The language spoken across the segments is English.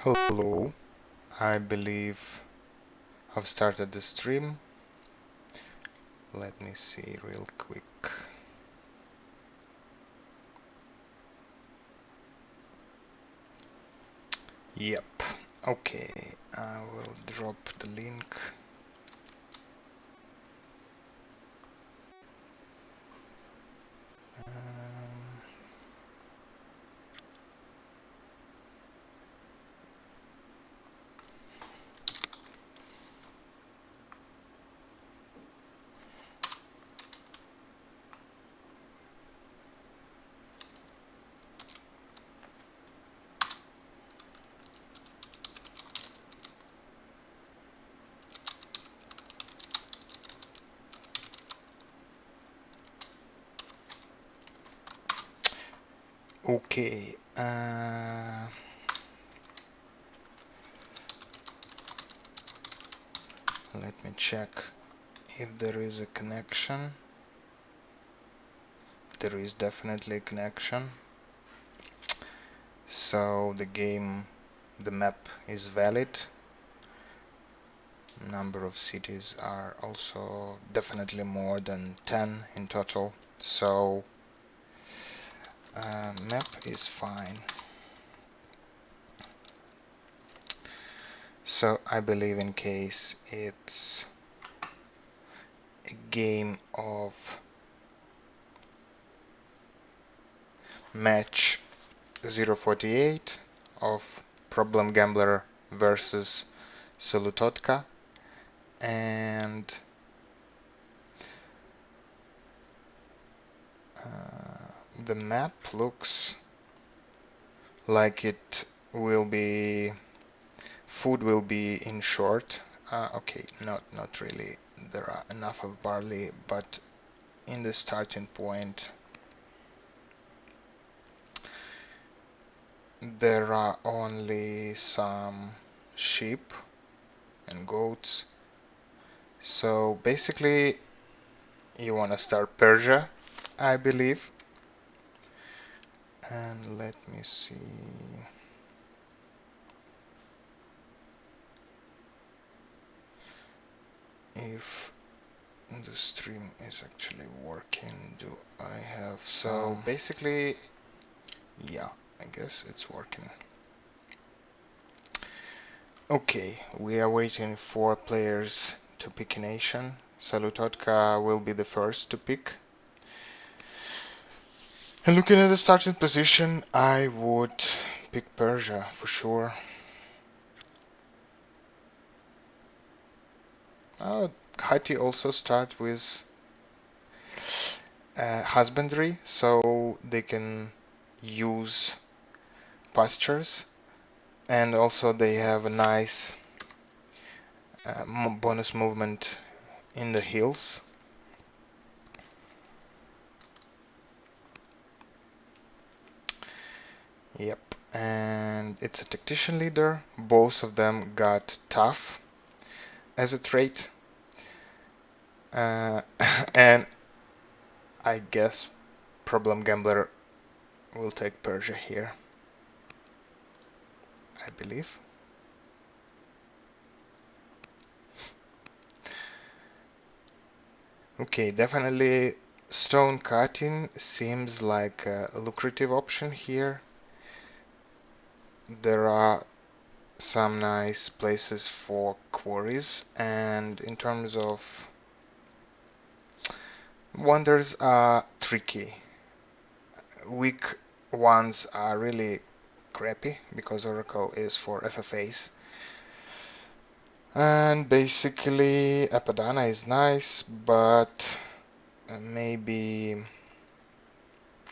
Hello, I believe I've started the stream. Let me see real quick. Yep, okay, I will drop the link. Okay, let me check if there is a connection. There is definitely a connection. So the map is valid. Number of cities are also definitely more than 10 in total. So map is fine. So I believe in case it's a game of match 048 of Problem Gambler versus Solutodka, and the map looks like it will be food will be in short. Okay, not really. There are enough of barley, but in the starting point there are only some sheep and goats. So basically you want to start Persia, I believe. And let me see if the stream is actually working. Do I have so basically, yeah, I guess it's working. Okay, we are waiting for players to pick a nation. Solutodka will be the first to pick. And looking at the starting position, I would pick Persia for sure. Hatti also start with husbandry, so they can use pastures, and also they have a nice bonus movement in the hills. Yep, and it's a tactician leader. Both of them got tough as a trait, and I guess Problem Gambler will take Persia here, I believe. Okay, definitely stone cutting seems like a lucrative option here. There are some nice places for quarries, and in terms of wonders are tricky. Weak ones are really crappy because Oracle is for FFAs. And basically Apadana is nice, but maybe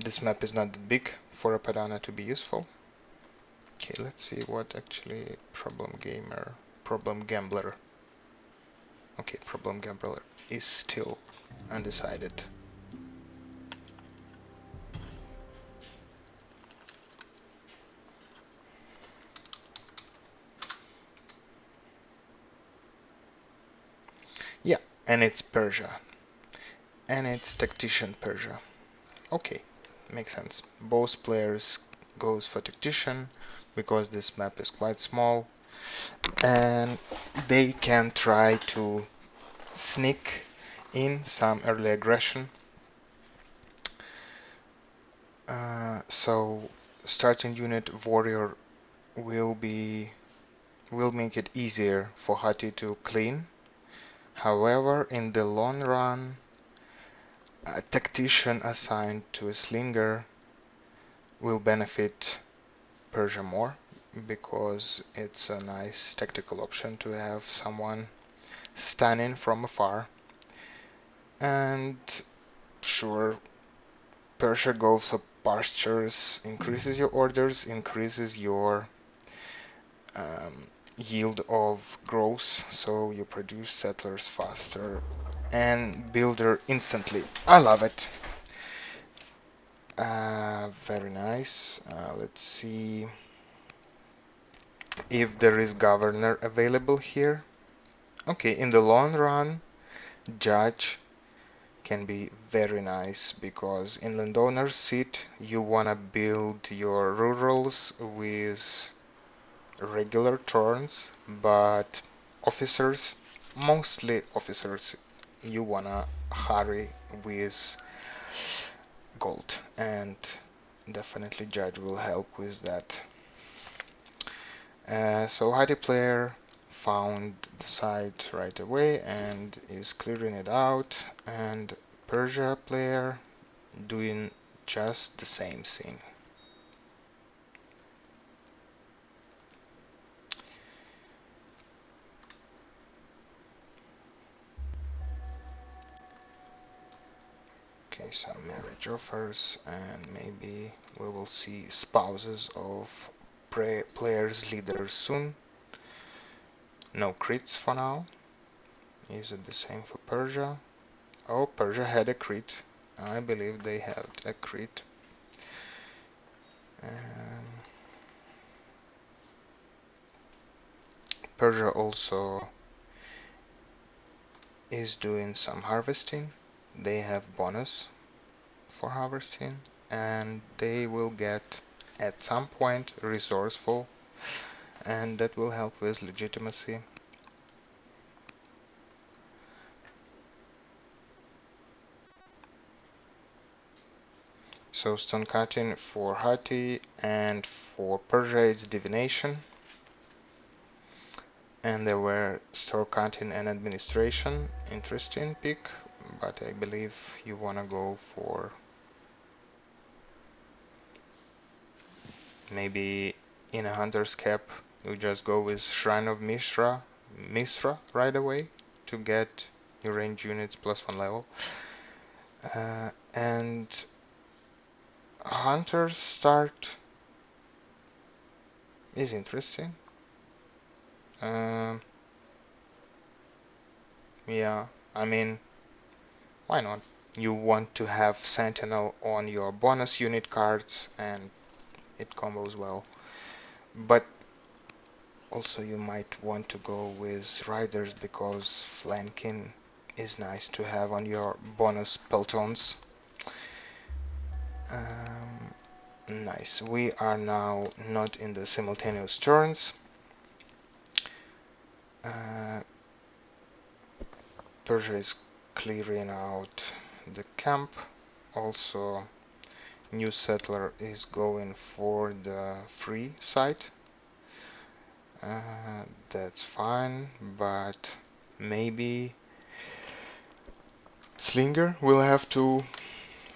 this map is not that big for Apadana to be useful. Okay, let's see what actually Problem Gambler. Okay, Problem Gambler is still undecided. Yeah, and it's Persia. And it's Tactician Persia. Okay, makes sense. Both players goes for Tactician. because this map is quite small, and they can try to sneak in some early aggression. So starting unit warrior will make it easier for Hati to clean. However, in the long run, a tactician assigned to a slinger will benefit Persia more, because it's a nice tactical option to have someone stunning from afar. And sure, Persia goes up pastures, increases your orders, increases your yield of growth, so you produce settlers faster and builder instantly. I love it. Very nice. Let's see if there is governor available here. Okay, in the long run, judge can be very nice, because in landowner's seat you wanna build your rurals with regular turns, but officers, mostly officers, you wanna hurry with gold, and definitely judge will help with that. So Heidi player found the site right away and is clearing it out, and Persia player doing just the same thing. Okay, some marriage offers, and maybe we will see spouses of players leaders soon. No crits for now. Is it the same for Persia? Oh, Persia had a crit. I believe they had a crit. Persia also is doing some harvesting. They have bonus for harvesting, and they will get at some point resourceful, and that will help with legitimacy. So stone cutting for Hati, and for Persia it's divination, and there were store cutting and administration. Interesting pick, but I believe you wanna go for maybe in a hunter's cap. You just go with Shrine of Mishra right away to get your range units +1 level. And hunter's start is interesting. Yeah, I mean, why not? You want to have Sentinel on your bonus unit cards, and it combos well. But also you might want to go with Riders, because flanking is nice to have on your bonus pelotons. Nice. We are now not in the simultaneous turns. Persia is clearing out the camp. Also, new settler is going for the free site. That's fine, but maybe Slinger will have to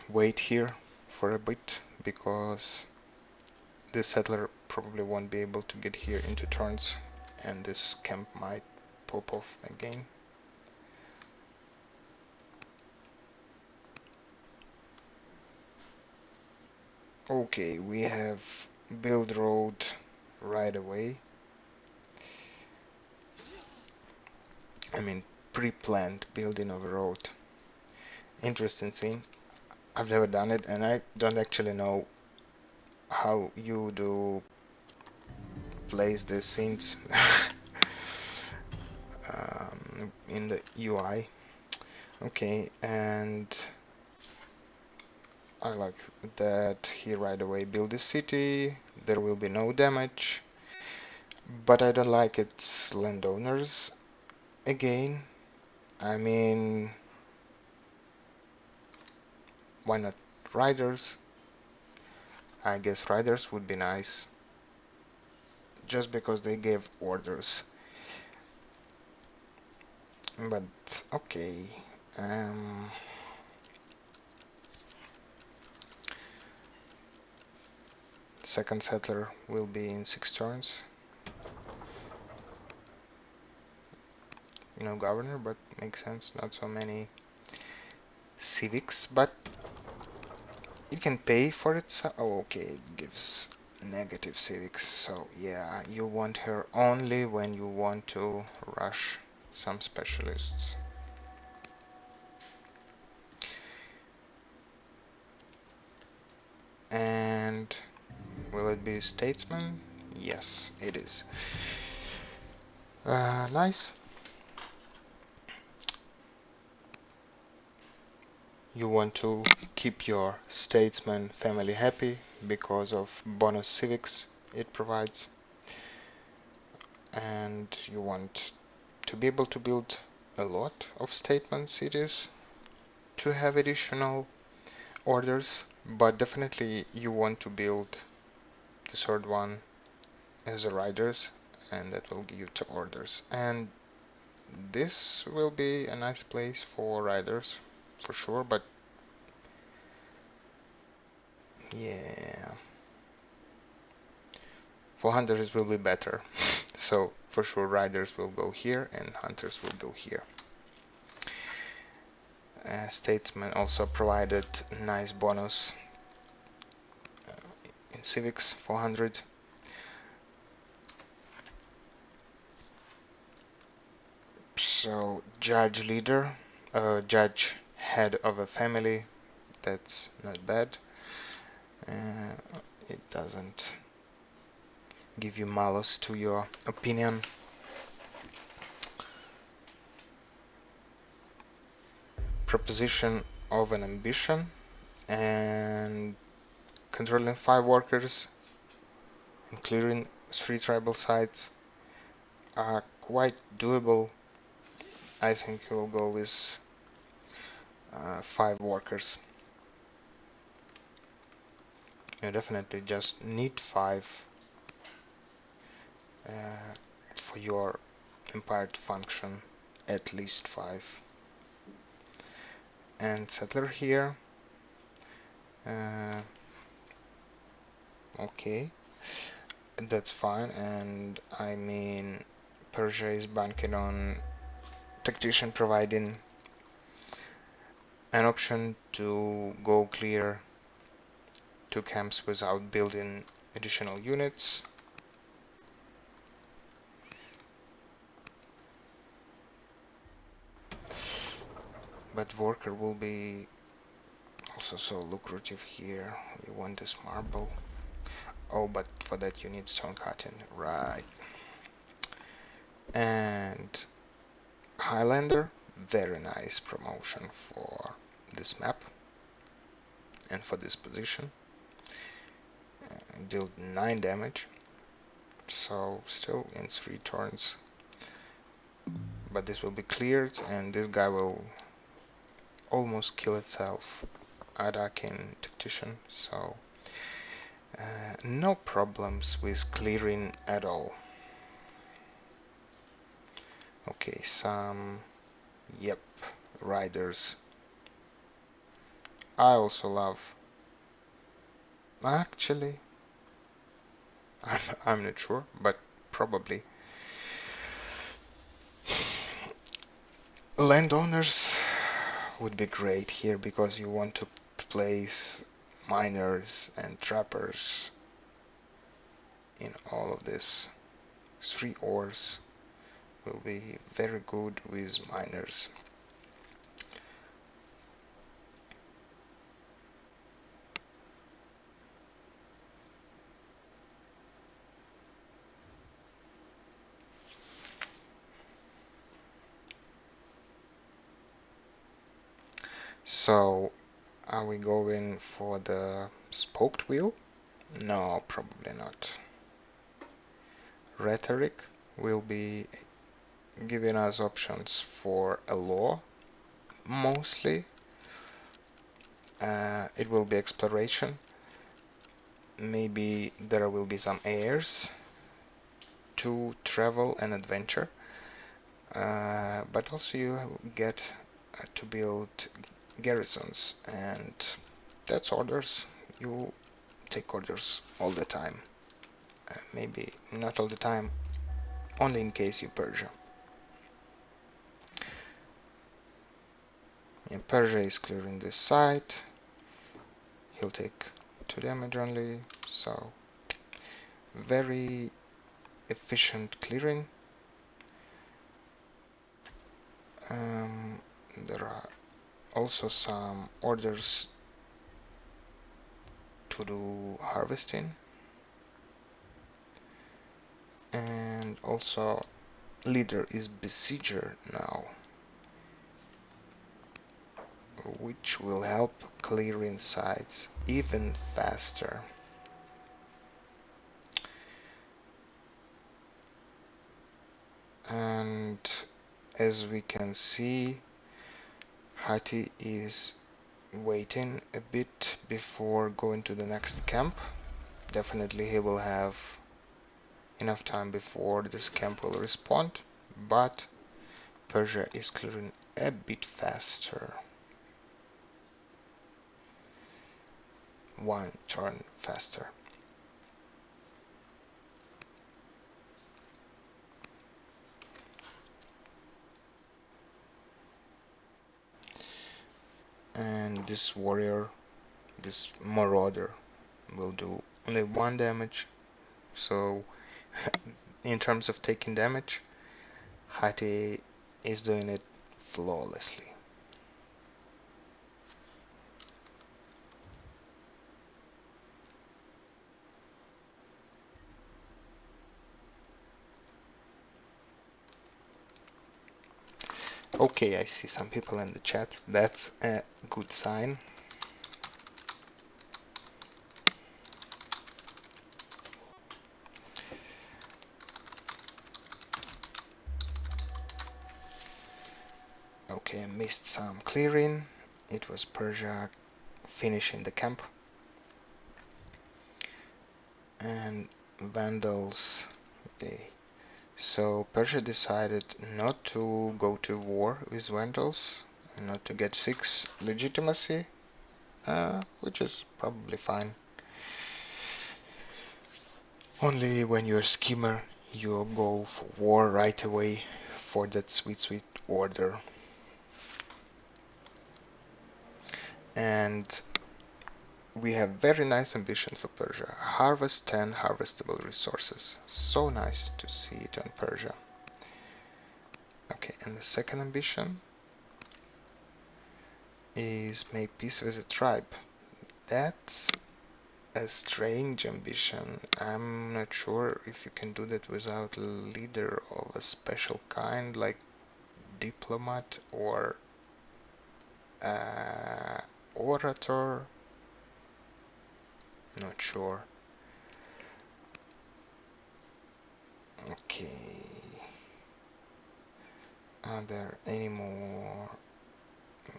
wait here for a bit, because this settler probably won't be able to get here into turns, and this camp might pop off again. Okay, we have build road right away. I mean, pre-planned building of a road. Interesting thing. I've never done it, and I don't actually know how you do place the scenes in the UI. Okay, and I like that he right away build a city, there will be no damage, but I don't like its landowners again. I mean, why not riders? I guess riders would be nice, just because they gave orders. But okay. Second settler will be in 6 turns. No governor, but makes sense. Not so many civics, but it can pay for itself. Oh, okay, it gives negative civics. So yeah, you want her only when you want to rush some specialists. And will it be statesman? Yes, it is. Nice. You want to keep your statesman family happy because of bonus civics it provides, and you want to be able to build a lot of statesman cities to have additional orders, but definitely you want to build the third one as a riders, and that will give you 2 orders. And this will be a nice place for riders for sure, but yeah, for hunters will be better. So for sure riders will go here and hunters will go here. Statesman also provided nice bonus in civics, 400. So judge leader, judge head of a family, that's not bad. It doesn't give you malus to your opinion. Proposition of an ambition and controlling 5 workers and clearing 3 tribal sites are quite doable. I think we'll go with 5 workers. You definitely just need 5 for your empire to function, at least 5. And settler here. Okay, that's fine. And I mean, Persia is banking on tactician providing an option to go clear 2 camps without building additional units. But worker will be also so lucrative here. You want this marble. Oh, but for that you need stone cutting, right? And Highlander, very nice promotion for this map and for this position. Dealt 9 damage, so still in 3 turns. But this will be cleared, and this guy will almost kill itself attacking tactician, so no problems with clearing at all. Okay, yep, riders. I also love, actually, I'm not sure, but probably landowners would be great here because you want to place miners and trappers in all of this. 3 ores will be very good with miners. So are we going for the spoked wheel No, probably not. Rhetoric will be giving us options for a law, mostly. It will be exploration. Maybe there will be some heirs to travel and adventure. But also you get to build garrisons, and that's orders. You take orders all the time. Maybe not all the time, only in case you Persia. And Persia is clearing this side. He'll take 2 damage only, so very efficient clearing. There are also some orders to do harvesting, and also leader is besieger now, which will help clearing sites even faster. And as we can see, Hati is waiting a bit before going to the next camp. Definitely he will have enough time before this camp will respond, but Persia is clearing a bit faster. 1 turn faster. And this warrior, this marauder, will do only 1 damage. So in terms of taking damage, Hati is doing it flawlessly. Okay, I see some people in the chat. That's a good sign. Okay, I missed some clearing. It was Persia finishing the camp. And Vandals. Okay. So Persia decided not to go to war with Vandals, and not to get 6 legitimacy, which is probably fine. Only when you're a schemer, you go for war right away for that sweet order. And we have very nice ambition for Persia. Harvest 10 harvestable resources. So nice to see it on Persia. Okay, and the second ambition is make peace with a tribe. That's a strange ambition. I'm not sure if you can do that without a leader of a special kind, like diplomat or orator. Not sure. Okay. Are there any more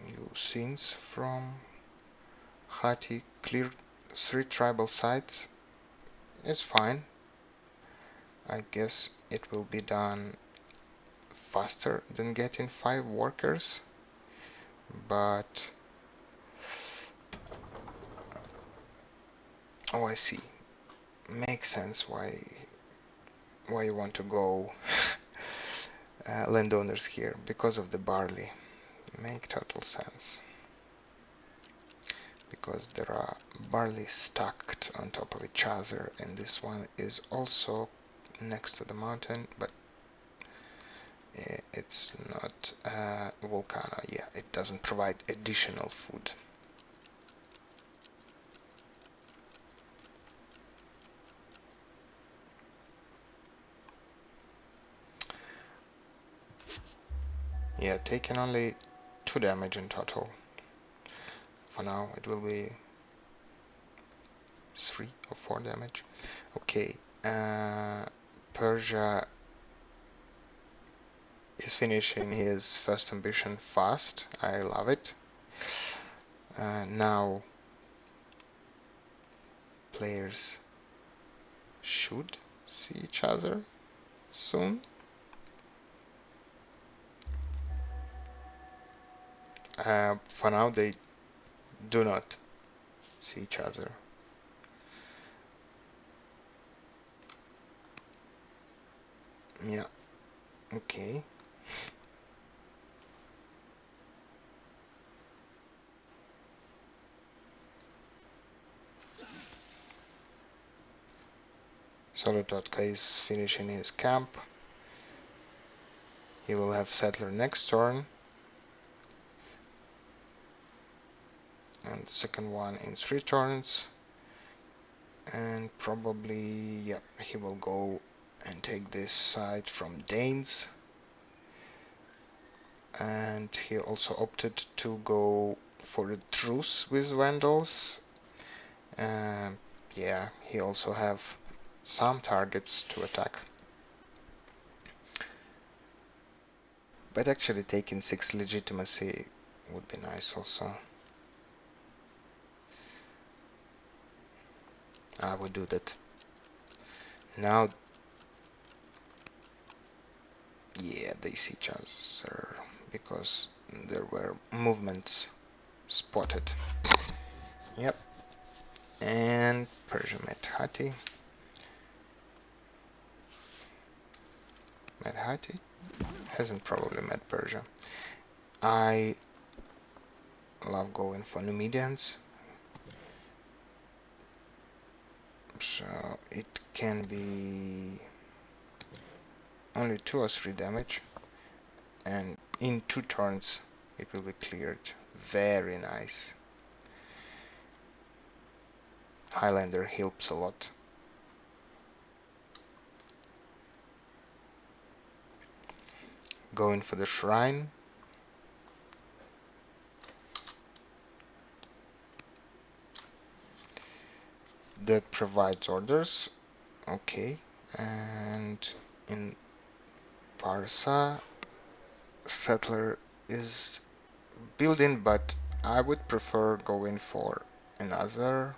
new scenes from Hati? Cleared 3 tribal sites. It's fine. I guess it will be done faster than getting 5 workers, but oh, I see. Makes sense why you want to go landowners here, because of the barley. Make total sense. Because there are barley stacked on top of each other, and this one is also next to the mountain, but it's not a volcano. Yeah, it doesn't provide additional food. Yeah, taking only 2 damage in total. For now, it will be 3 or 4 damage. Okay, Persia is finishing his first ambition fast. I love it. Now players should see each other soon. For now they do not see each other. Yeah, okay. Solutodka is finishing his camp. He will have settler next turn. And the second one in 3 turns. And probably, yeah, he will go and take this side from Danes. And he also opted to go for a truce with Vandals. Yeah, he also have some targets to attack. But actually taking 6 legitimacy would be nice also. I would do that. Now, yeah, they see each other because there were movements spotted. Yep. And Persia met Hatti. Met Hatti? Hasn't probably met Persia. I love going for Numidians. So it can be only 2 or 3 damage. And in 2 turns it will be cleared. Very nice. Highlander helps a lot. Going for the shrine. That provides orders. Okay. And in Parsa, settler is building, but I would prefer going for another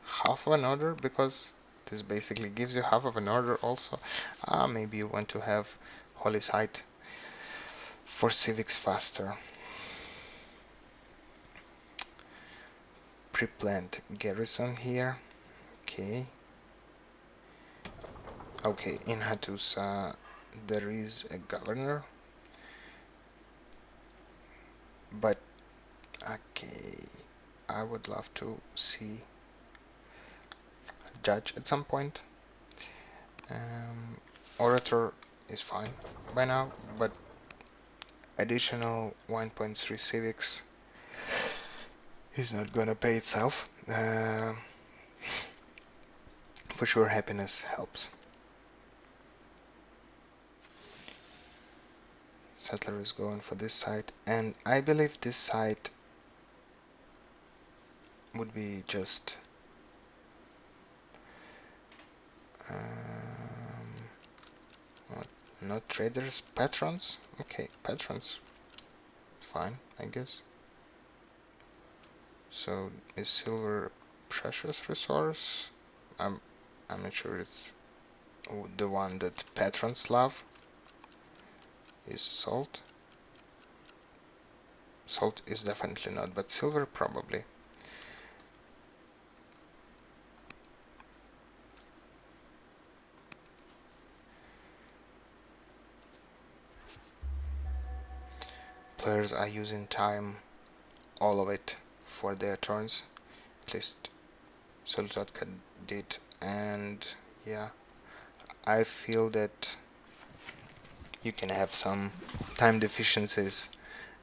half of an order, because this basically gives you half of an order also. Maybe you want to have Holy Site for civics faster. Pre-planned garrison here. Okay. Okay, in Hattusa there is a governor. But okay, I would love to see a judge at some point. Orator is fine by now, but additional 1.3 civics is not gonna pay itself. For sure, happiness helps. Settler is going for this side, and I believe this side would be just not traders, patrons. Okay, patrons, fine, I guess. So is silver precious resource? I'm not sure it's the one that patrons love. Is salt? Salt is definitely not, but silver probably. Players are using time, all of it, for their turns. At least solutodka did, and yeah, I feel that you can have some time deficiencies,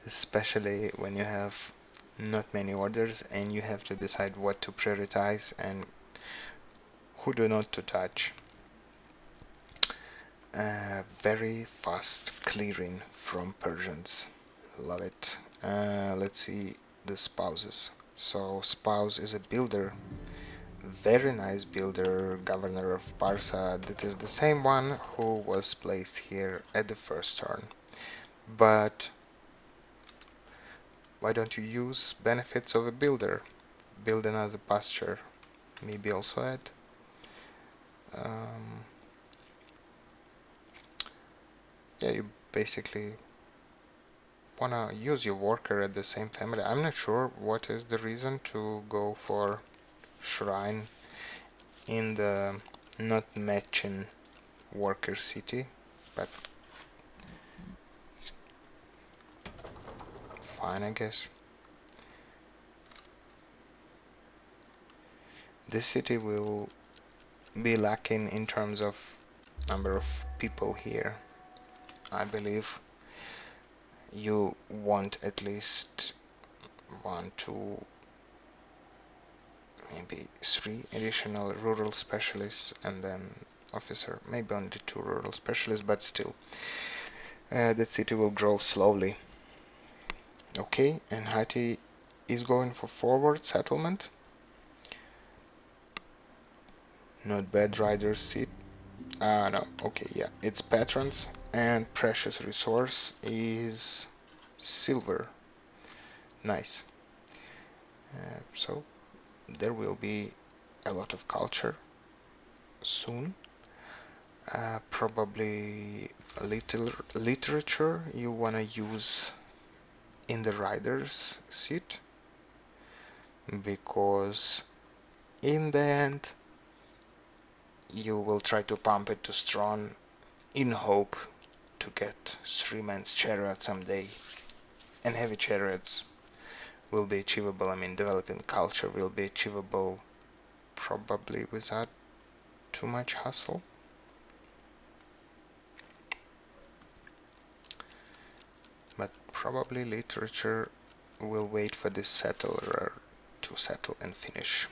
especially when you have not many orders and you have to decide what to prioritize and who do not to touch. Very fast clearing from Persians. Love it. Let's see the spouses. So spouse is a builder, very nice builder, governor of Barca. That is the same one who was placed here at the first turn. But why don't you use benefits of a builder? Build another pasture, maybe also add. Yeah, you basically wanna use your worker at the same family. I'm not sure what is the reason to go for shrine in the not matching worker city, but fine, I guess. This city will be lacking in terms of number of people here. I believe you want at least 1, 2, maybe 3 additional rural specialists and then officer, maybe only 2 rural specialists, but still that city will grow slowly. Okay, and Haiti is going for forward settlement. Not bad. Riders seat. No, okay, yeah, it's patrons, and precious resource is silver. Nice. So there will be a lot of culture soon. Probably literature you wanna use in the rider's seat, because in the end you will try to pump it to strong in hope to get 3-man's chariot someday, and heavy chariots will be achievable. I mean, developing culture will be achievable probably without too much hustle. But probably literature will wait for this settler to settle and finish.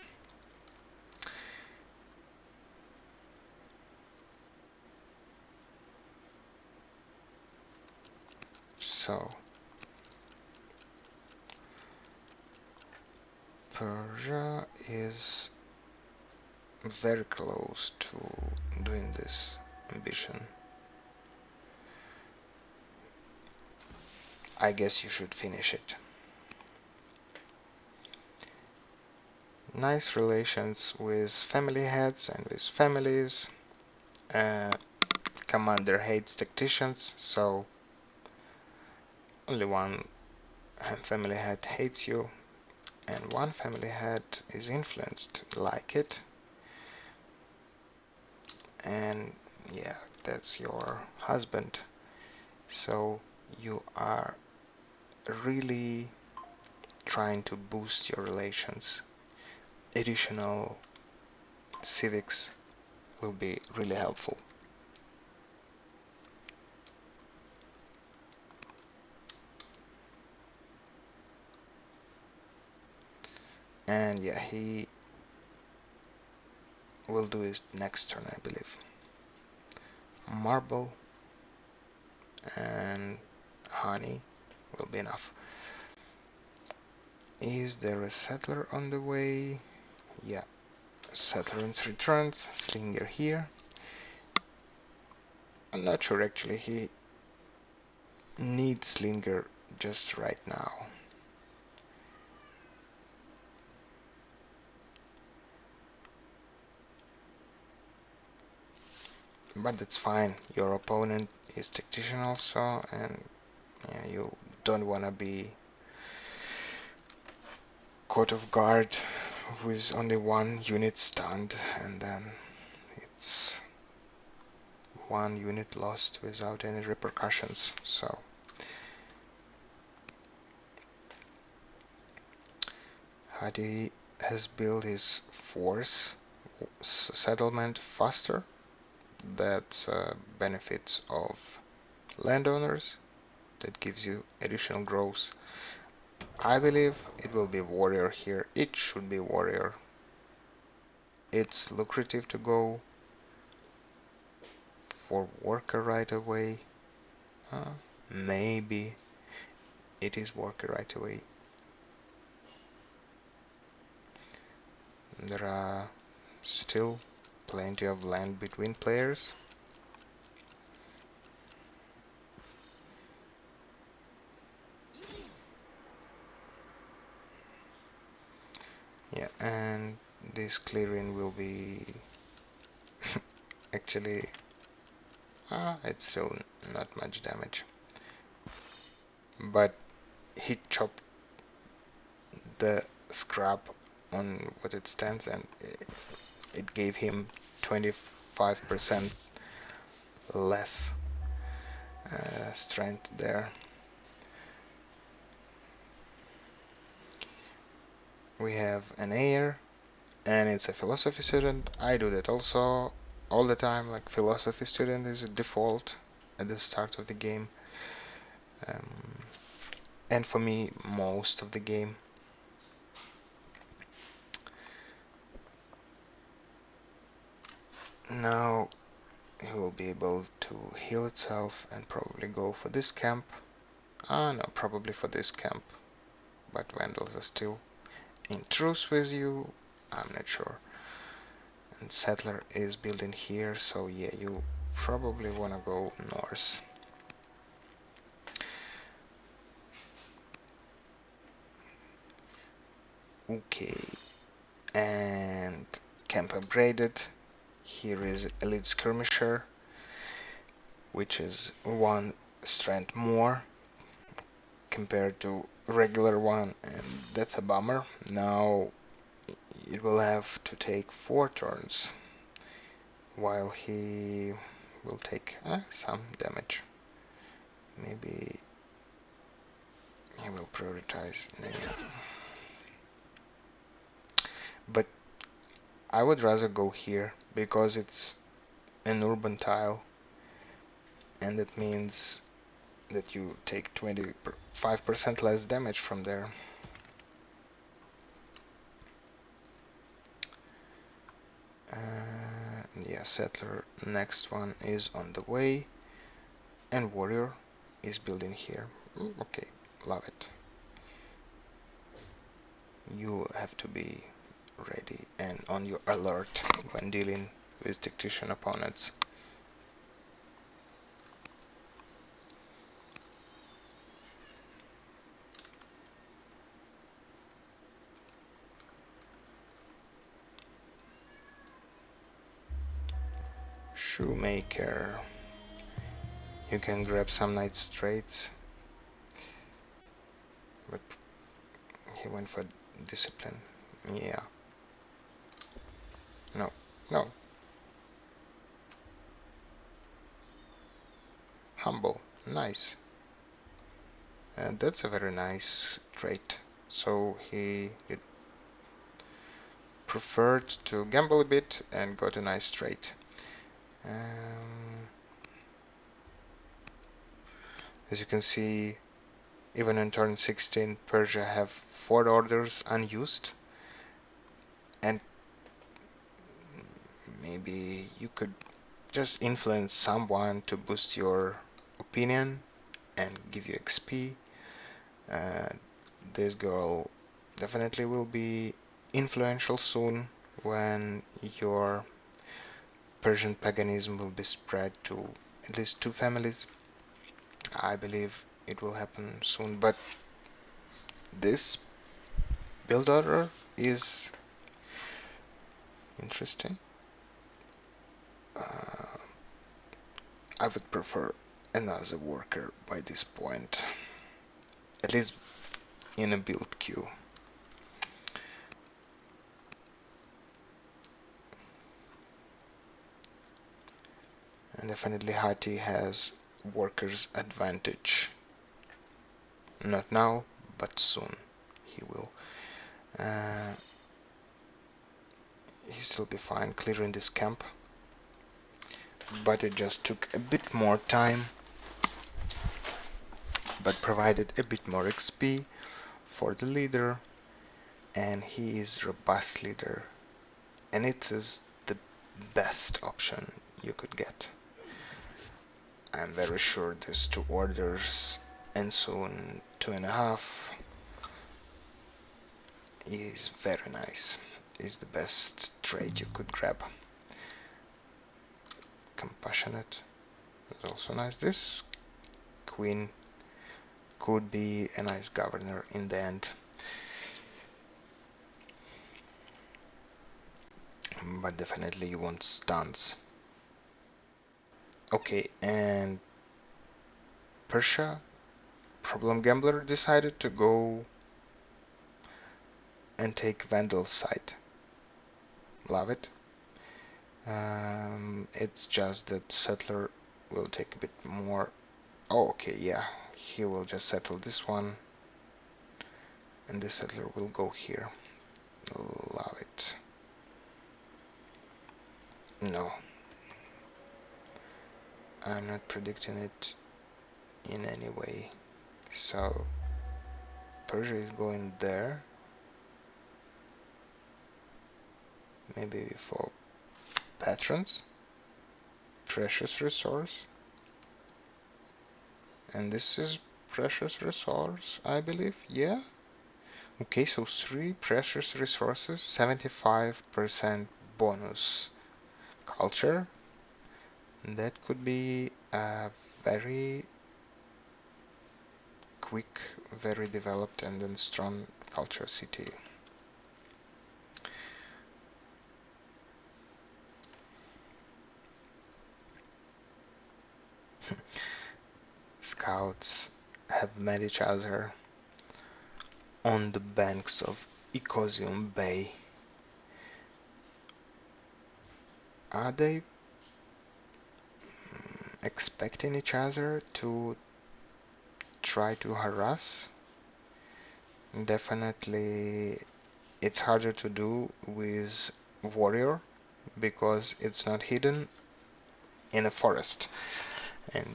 So Persia is very close to doing this ambition. I guess you should finish it. Nice relations with family heads and with families. Commander hates tacticians, so only one family head hates you, and one family head is influenced like it. And yeah, that's your husband. So you are really trying to boost your relations. Additional civics will be really helpful. And yeah, he will do his next turn, I believe. Marble and honey will be enough. Is there a settler on the way? Yeah, settler in 3 turns, slinger here. I'm not sure actually, he needs slinger just right now. But that's fine, your opponent is tactician also, and yeah, you don't wanna be caught off guard with only 1 unit stunned, and then it's 1 unit lost without any repercussions. So Hadi has built his force settlement faster. That's benefits of landowners. That gives you additional growth. I believe it will be warrior here. It should be warrior. It's lucrative to go for worker right away. Maybe it is worker right away. There are Still plenty of land between players. Yeah, and this clearing will be actually it's still not much damage, but he chopped the scrap on what it stands, and it gave him 25% less strength there. We have an heir, and it's a philosophy student. I do that also all the time. Like, philosophy student is a default at the start of the game, and for me most of the game. Now he will be able to heal itself and probably go for this camp. No, probably for this camp, but Vandals are still in truce with you. I'm not sure. And Settler is building here, so yeah, you probably wanna go north. Okay, and camp upgraded. Here is Elite Skirmisher, which is 1 strength more compared to regular one, and that's a bummer. Now it will have to take 4 turns, while he will take some damage. Maybe he will prioritize. But I would rather go here because it's an urban tile, and that means that you take 25% less damage from there. Yeah, Settler, next one is on the way, and Warrior is building here. Okay, love it. You have to be ready and on your alert when dealing with tactician opponents. Shoemaker. You can grab some knight straights, but he went for discipline. Yeah. No, no. Humble. Nice. And that's a very nice trait. So he preferred to gamble a bit and got a nice trait. As you can see, even in turn 16, Persia have 4 orders unused, and maybe you could just influence someone to boost your opinion and give you XP. This girl definitely will be influential soon when your Persian paganism will be spread to at least 2 families. I believe it will happen soon, but this build order is interesting. I would prefer another worker by this point, at least in a build queue. And definitely Hati has workers advantage. Not now, but soon he will. He'll still be fine clearing this camp, but it just took a bit more time, but provided a bit more XP for the leader, and he is robust leader, and it is the best option you could get. I'm very sure these 2 orders and soon 2.5 is very nice. is the best trait you could grab. Compassionate is also nice. This queen could be a nice governor in the end. But definitely you want stuns. Okay, and Persia, Problem Gambler decided to go and take Vandal's side. Love it. It's just that Settler will take a bit more. Oh, okay, yeah. He will just settle this one. And the Settler will go here. Love it. No. I'm not predicting it in any way. So, Persia is going there. Maybe for patrons. Precious resource. And this is precious resource, I believe. Yeah. Okay, so 3 precious resources, 75% bonus. Culture. That could be a very quick, very developed and then strong culture city. Scouts have met each other on the banks of Ecosium Bay. Are they expecting each other to try to harass? Definitely it's harder to do with warrior because it's not hidden in a forest, and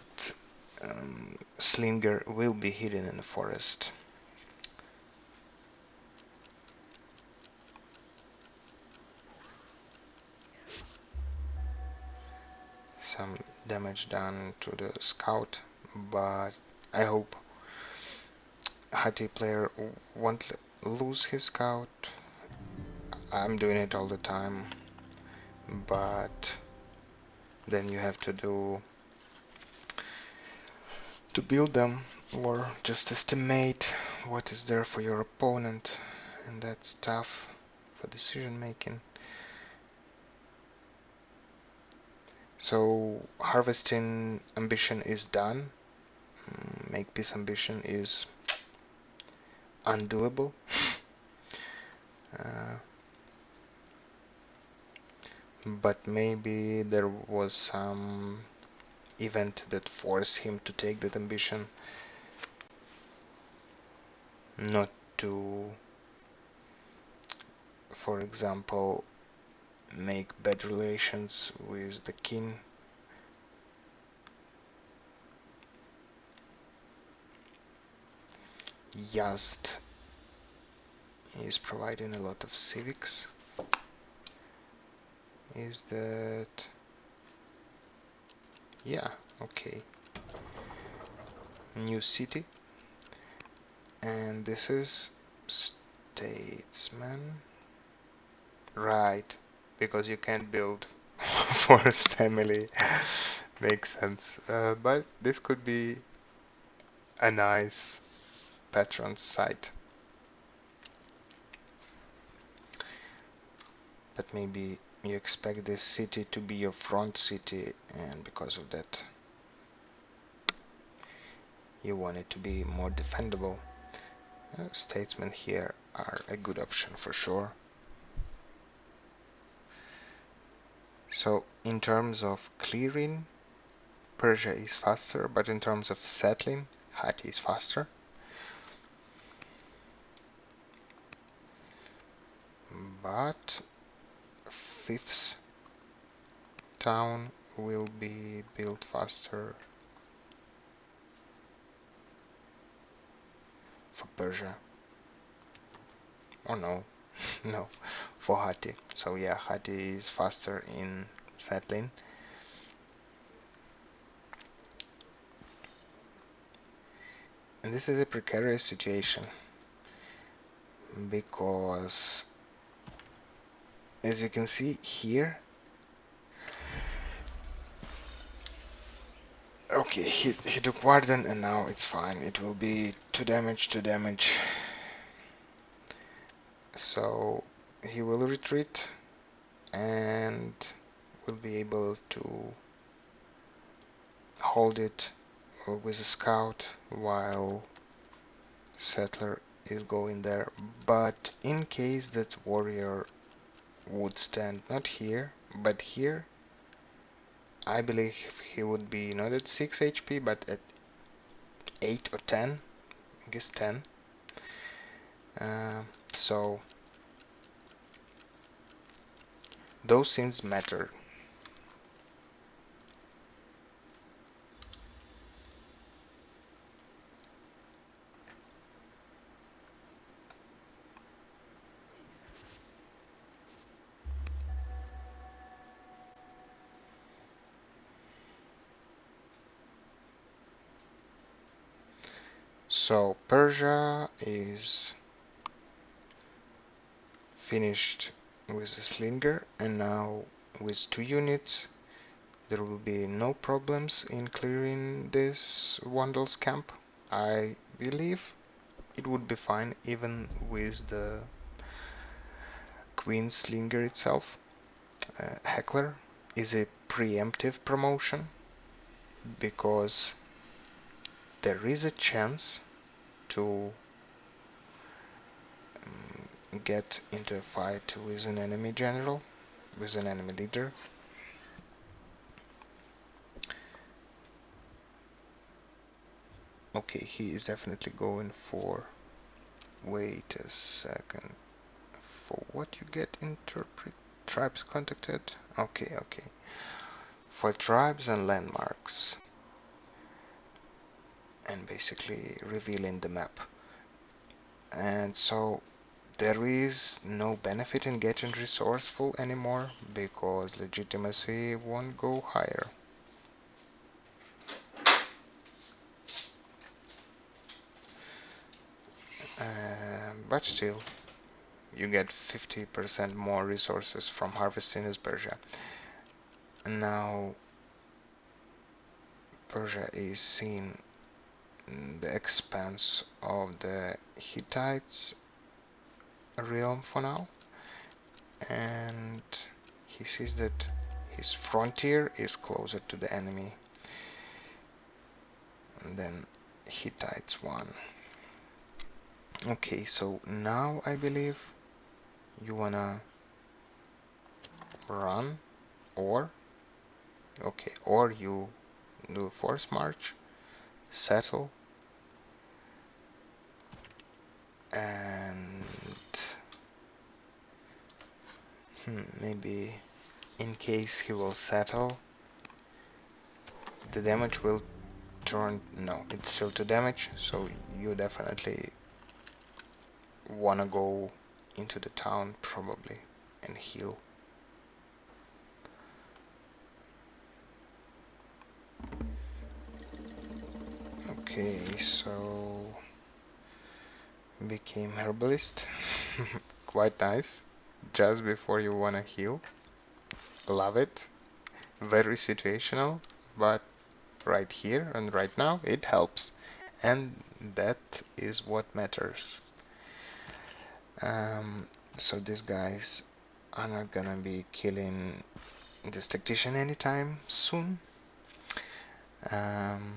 Slinger will be hidden in the forest. Some damage done to the scout, but I hope Hati player won't lose his scout. I'm doing it all the time, but then you have to build them or just estimate what is there for your opponent, and that's tough for decision making. So harvesting ambition is done. Make peace ambition is undoable. But maybe there was some event that forced him to take that ambition, not to, for example, make bad relations with the king. Yazd is providing a lot of civics. Is that... yeah, okay. New city. And this is statesman. Right, because you can't build forest family. Makes sense. But this could be a nice patron site. But maybe you expect this city to be your front city, and because of that you want it to be more defendable. Statesmen here are a good option for sure. So in terms of clearing, Persia is faster, but in terms of settling, Hatti is faster. But fifth town will be built faster for Persia. Oh no, no, for Hatti. So yeah, Hatti is faster in settling. And this is a precarious situation because as you can see here. Okay, he took Warden and now it's fine. It will be 2 damage, 2 damage. So he will retreat and will be able to hold it with a scout while settler is going there. But in case that warrior would stand not here but here, I believe he would be not at 6 HP but at 8 or 10. I guess 10. So those things matter. So Persia is finished with a slinger, and now with 2 units there will be no problems in clearing this Vandal's camp. I believe it would be fine even with the Queen Slinger itself. Heckler is a preemptive promotion because there is a chance to get into a fight with an enemy general, with an enemy leader. Okay, he is definitely going for... Wait a second. For what you get interpret tribes contacted? Okay, okay. For tribes and landmarks. And basically revealing the map. And so there is no benefit in getting resourceful anymore because legitimacy won't go higher. But still, you get 50% more resources from harvesting as Persia. And now Persia is seeing the expanse of the Hittites realm for now, and he sees that his frontier is closer to the enemy than Hittites one. Okay, so now I believe you wanna run, or you do force march, settle, and maybe in case he will settle, the damage will turn... No, it's still 2 damage, so you definitely wanna go into the town probably and heal. Okay, so became herbalist. Quite nice. Just before you wanna heal. Love it. Very situational, but right here and right now it helps. And that is what matters. So these guys are not gonna be killing this tactician anytime soon. And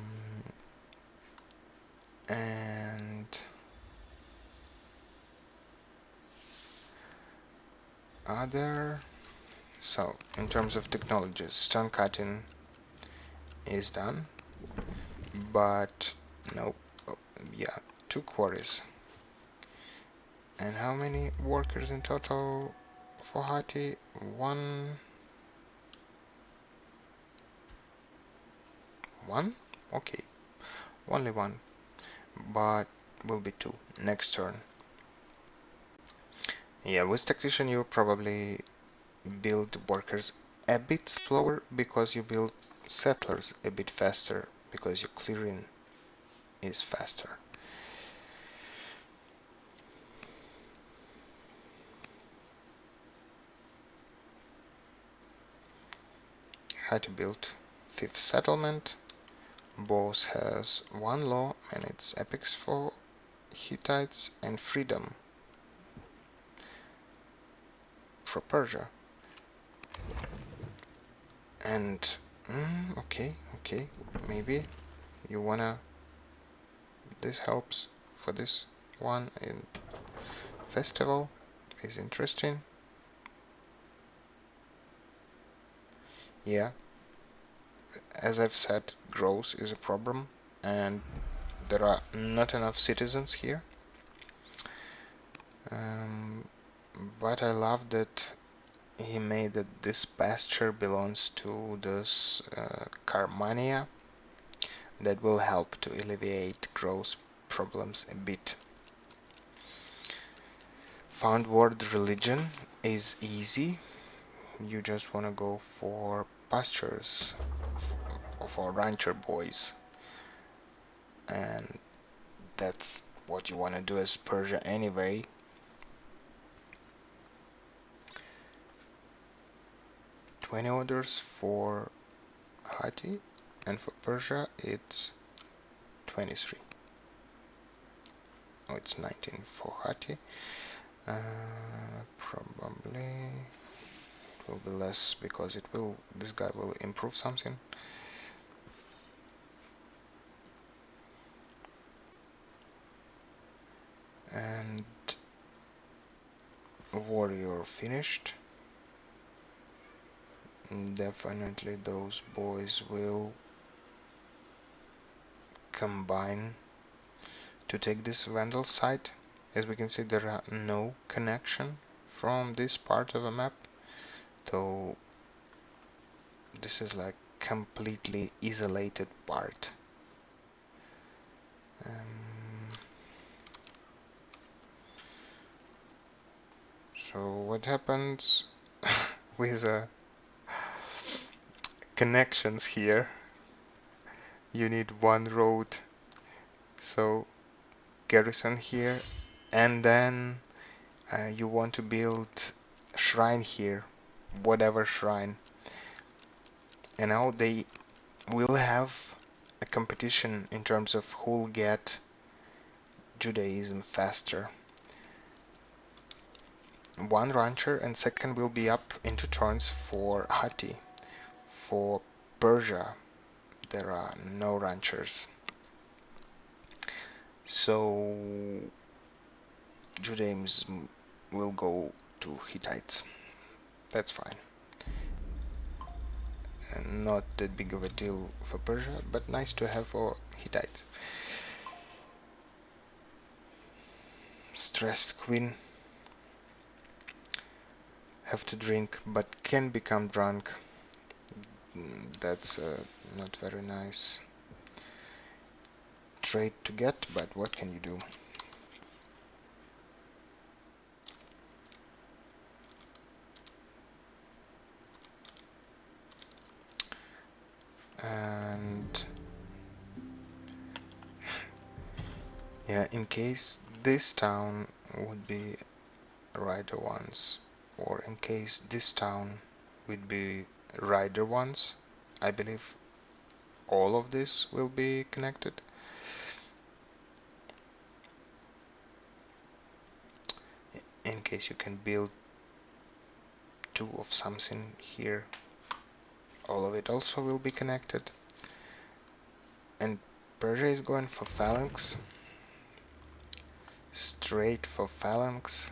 so in terms of technologies, stone cutting is done, but no, yeah, 2 quarries. And how many workers in total for Hati? One? Okay, only 1, but will be 2 next turn. Yeah, with tactician you probably build workers a bit slower because you build settlers a bit faster because your clearing is faster. how to build fifth settlement. Both has one law, and it's epics for Hittites and freedom for Persia. And okay, maybe you wanna, this helps for this one in festival is interesting. Yeah, as I've said, growth is a problem, and there are not enough citizens here. But I love that he made that this pasture belongs to this Carmania. That will help to alleviate growth problems a bit. Found word religion is easy. You just want to go for pastures for rancher boys, and that's what you want to do as Persia anyway. $20 orders for Hatti, and for Persia it's 23. Oh, it's 19 for Hatti. Probably it will be less because this guy will improve something. And warrior finished. Definitely those boys will combine to take this Vandal site. As we can see, there are no connection from this part of the map, though this is like completely isolated part. So what happens with connections here? You need one road, so garrison here, and then you want to build a shrine here, whatever shrine. And now they will have a competition in terms of who'll get Judaism faster. One rancher and second will be up into turns for Hatti. For Persia, there are no ranchers. So Judaism will go to Hittites. That's fine. And not that big of a deal for Persia, but nice to have for Hittites. Stressed queen. Have to drink, but can become drunk. That's not very nice trait to get, but what can you do? And yeah, in case this town would be rider ones, or in case this town would be rider ones, I believe all of this will be connected. In case you can build two of something here, all of it also will be connected. And Persia is going for phalanx, straight for phalanx.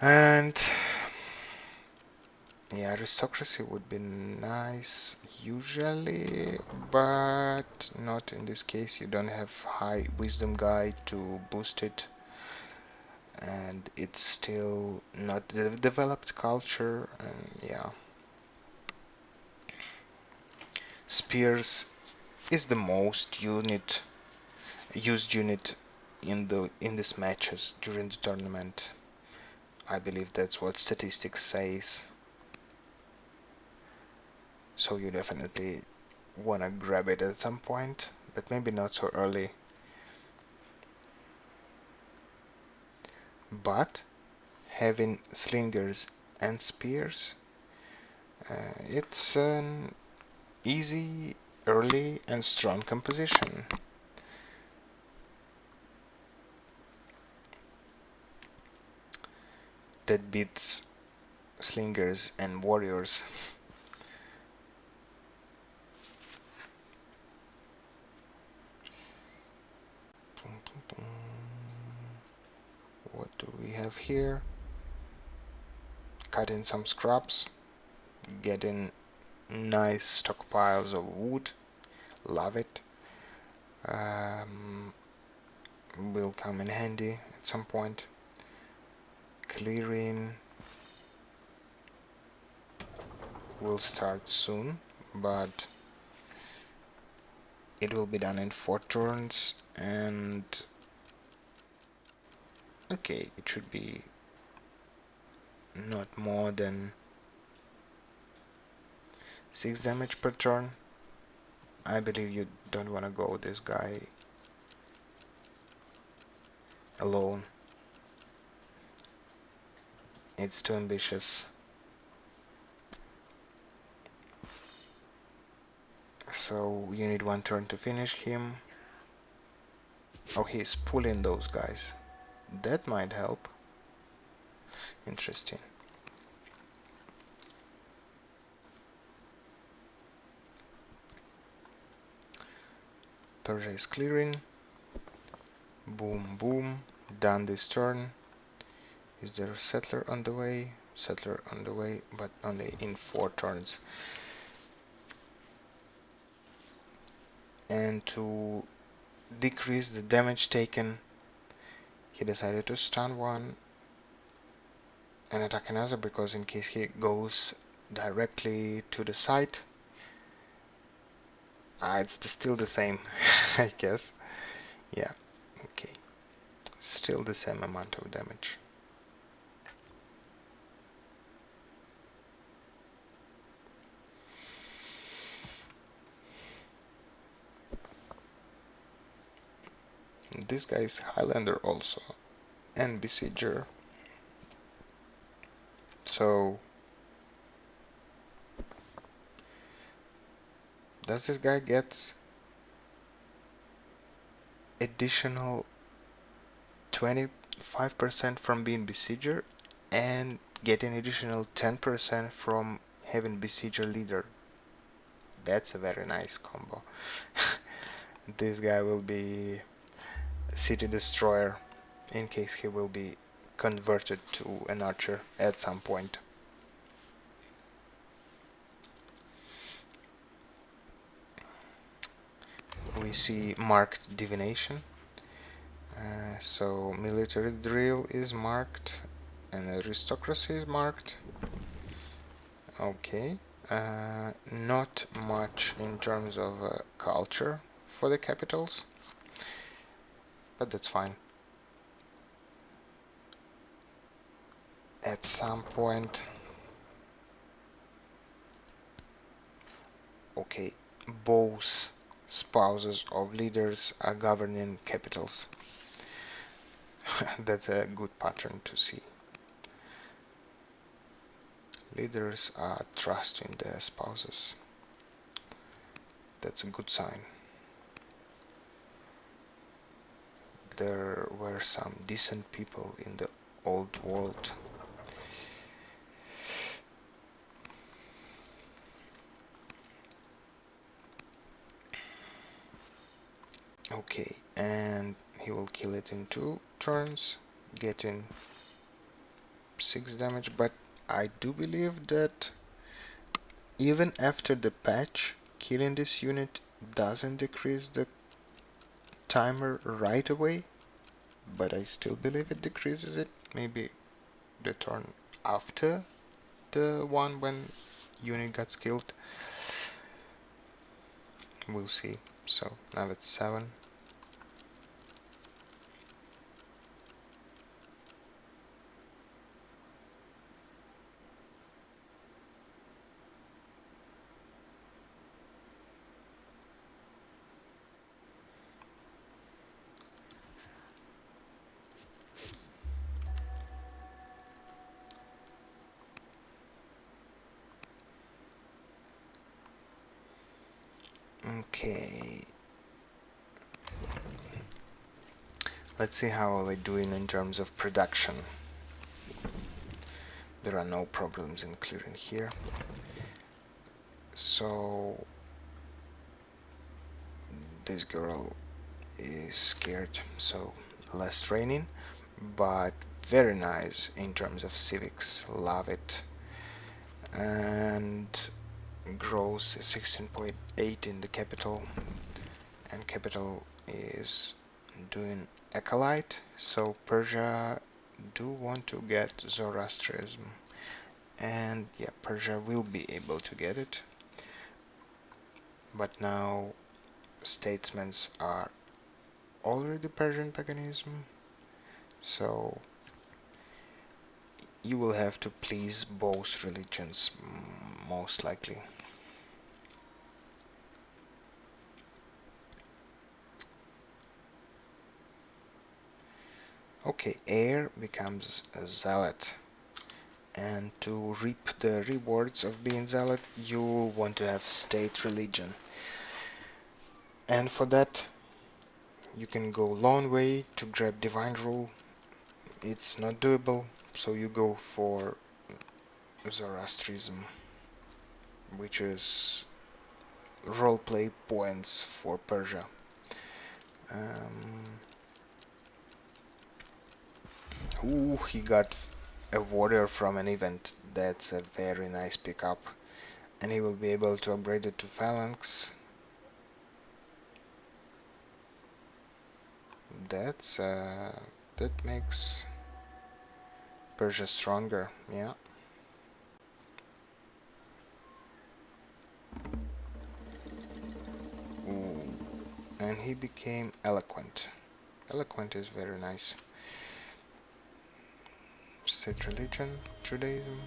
And yeah, aristocracy would be nice usually, but not in this case. You don't have high wisdom guy to boost it, and it's still not the developed culture. And yeah, spears is the most used unit in these matches during the tournament. I believe that's what statistics says. So you definitely wanna grab it at some point, but maybe not so early. But having slingers and spears It's an easy, early, and strong composition. That beats slingers and warriors. What do we have here? Cut in some scraps, get in nice stockpiles of wood, love it. Will come in handy at some point. Clearing will start soon, but it will be done in 4 turns, and okay, it should be not more than 6 damage per turn. I believe you don't want to go this guy alone. It's too ambitious. So you need 1 turn to finish him. Oh, he's pulling those guys. That might help. Interesting. Persia is clearing. Boom, boom. Done this turn. Is there a settler on the way? Settler on the way, but only in 4 turns. And to decrease the damage taken, he decided to stun one and attack another, because in case he goes directly to the site, it's still the same, I guess. Yeah, okay. Still the same amount of damage. This guy is Highlander also, and Besieger. So, does this guy get additional 25% from being Besieger and get an additional 10% from having Besieger leader? That's a very nice combo. This guy will be City Destroyer in case he will be converted to an archer at some point. We see marked divination. So military drill is marked and aristocracy is marked. Okay. Not much in terms of culture for the capitals, but that's fine. At some point, okay, both spouses of leaders are governing capitals. That's a good pattern to see. Leaders are trusting their spouses. That's a good sign. There were some decent people in the old world. Okay, and he will kill it in 2 turns, getting 6 damage, but I do believe that even after the patch, killing this unit doesn't decrease the timer right away, but I still believe it decreases it, maybe the turn after the one when unit gets killed. We'll see. So now it's 7. Okay, let's see how we're doing in terms of production. There are no problems in clearing here. So this girl is scared, so less training, but very nice in terms of civics. Love it. And grows 16.8 in the capital, and capital is doing acolyte, so Persia do want to get Zoroastrianism, and yeah, Persia will be able to get it, but now statesmen are already Persian paganism, so you will have to please both religions most likely. Okay, heir becomes a zealot, and to reap the rewards of being zealot you want to have state religion, and for that you can go long way to grab divine rule. It's not doable, so you go for Zoroastrianism, which is roleplay points for Persia. Ooh, he got a warrior from an event. That's a very nice pickup, and he will be able to upgrade it to phalanx. That makes Persia stronger, yeah. Ooh. And he became eloquent. Eloquent is very nice. State religion, Judaism.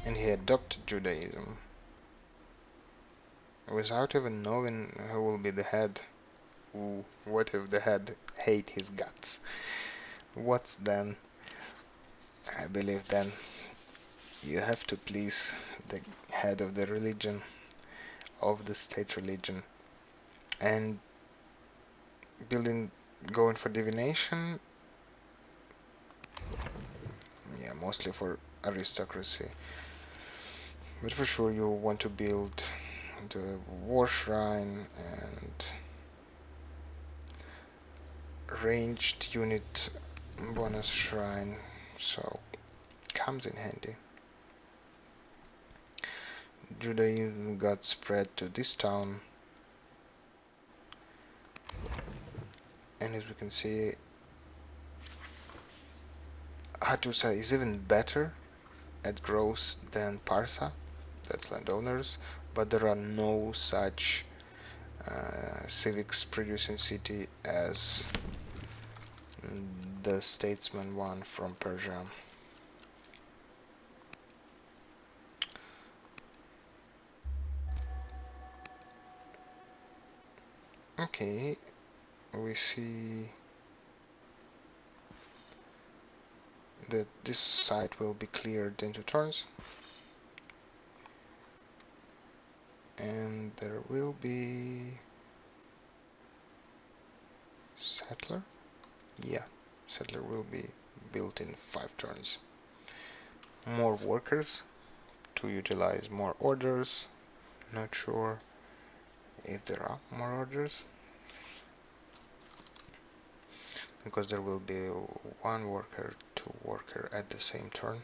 And he adopted Judaism without even knowing who will be the head. Ooh, what if the head hate his guts? What's then? I believe then you have to please the head of the religion, of the state religion. And going for divination, yeah, mostly for aristocracy. But for sure you want to build the war shrine and ranged unit bonus shrine, so comes in handy. Judaism got spread to this town, and as we can see, Hattusa is even better at growth than Parsa, that's landowners, but there are no such civics producing city as the statesman one from Persia. Okay, we see that this site will be cleared into turns, and there will be settler. Yeah, settler will be built in 5 turns. More workers to utilize more orders. Not sure if there are more orders, because there will be 1 worker, 2 worker at the same turn.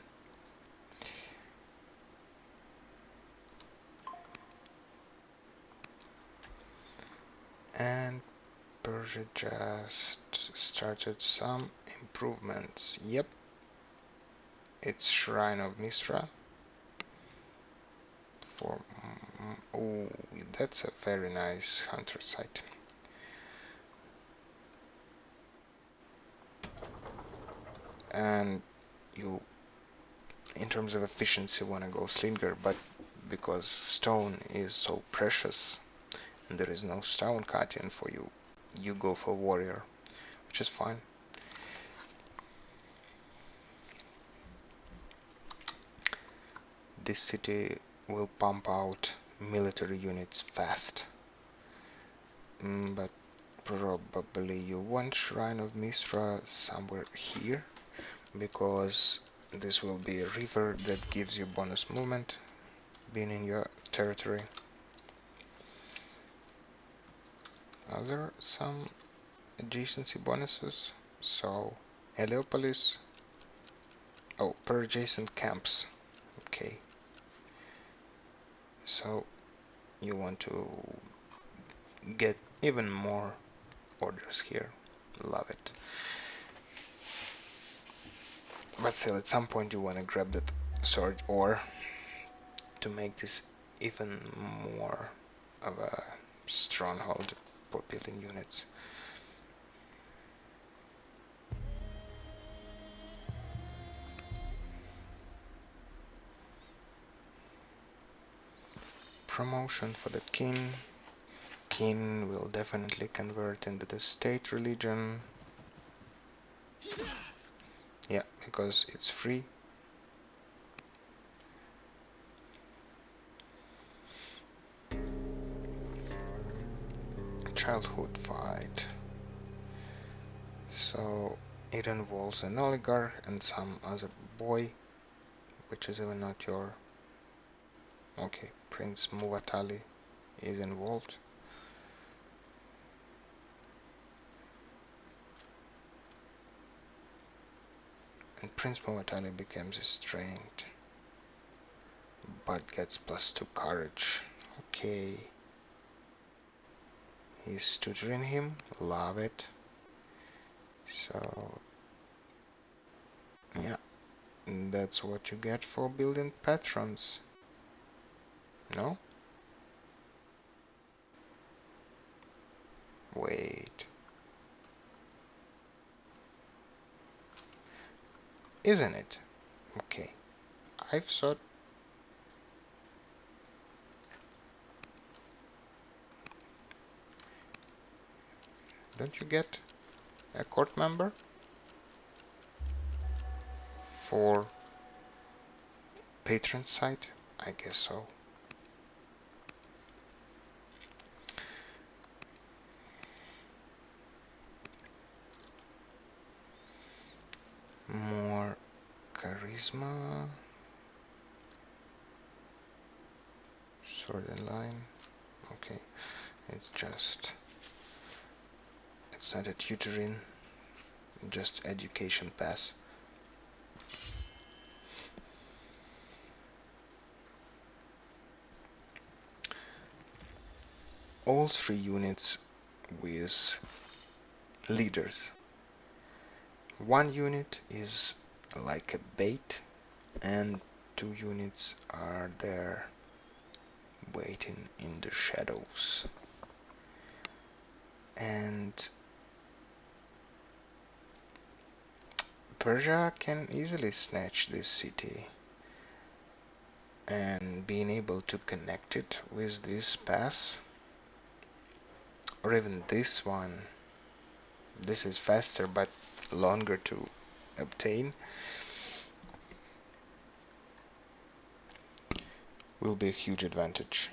And Persia just started some improvements. Yep, it's Shrine of Mistra. Oh, that's a very nice hunter site. And you, in terms of efficiency, want to go Slinger, but because stone is so precious and there is no stone cutting for you, you go for warrior, which is fine. This city will pump out military units fast. but probably you want Shrine of Mistra somewhere here, because this will be a river that gives you bonus movement being in your territory. Are there some adjacency bonuses? So Heliopolis, oh, per adjacent camps. Okay, so you want to get even more orders here. Love it. But still, at some point you want to grab that sword, or to make this even more of a stronghold for building units. Promotion for the king. King will definitely convert into the state religion. Yeah, because it's free. Childhood fight. So it involves an oligarch and some other boy, which is even not your... Okay, Prince Muvatali is involved. And Prince Muvatali becomes estranged, but gets +2 courage. Okay. He's tutoring him. Love it. So, yeah. That's what you get for building patrons. No? Wait. Isn't it? Okay. I've thought... Don't you get a court member? For patron site? I guess so. More charisma. Sword and line. Okay. It's just... It's not a tutoring. Just education pass. All 3 units with leaders. 1 unit is like a bait, and 2 units are there waiting in the shadows. And Persia can easily snatch this city, and being able to connect it with this pass, or even this one, this is faster but longer to obtain, will be a huge advantage.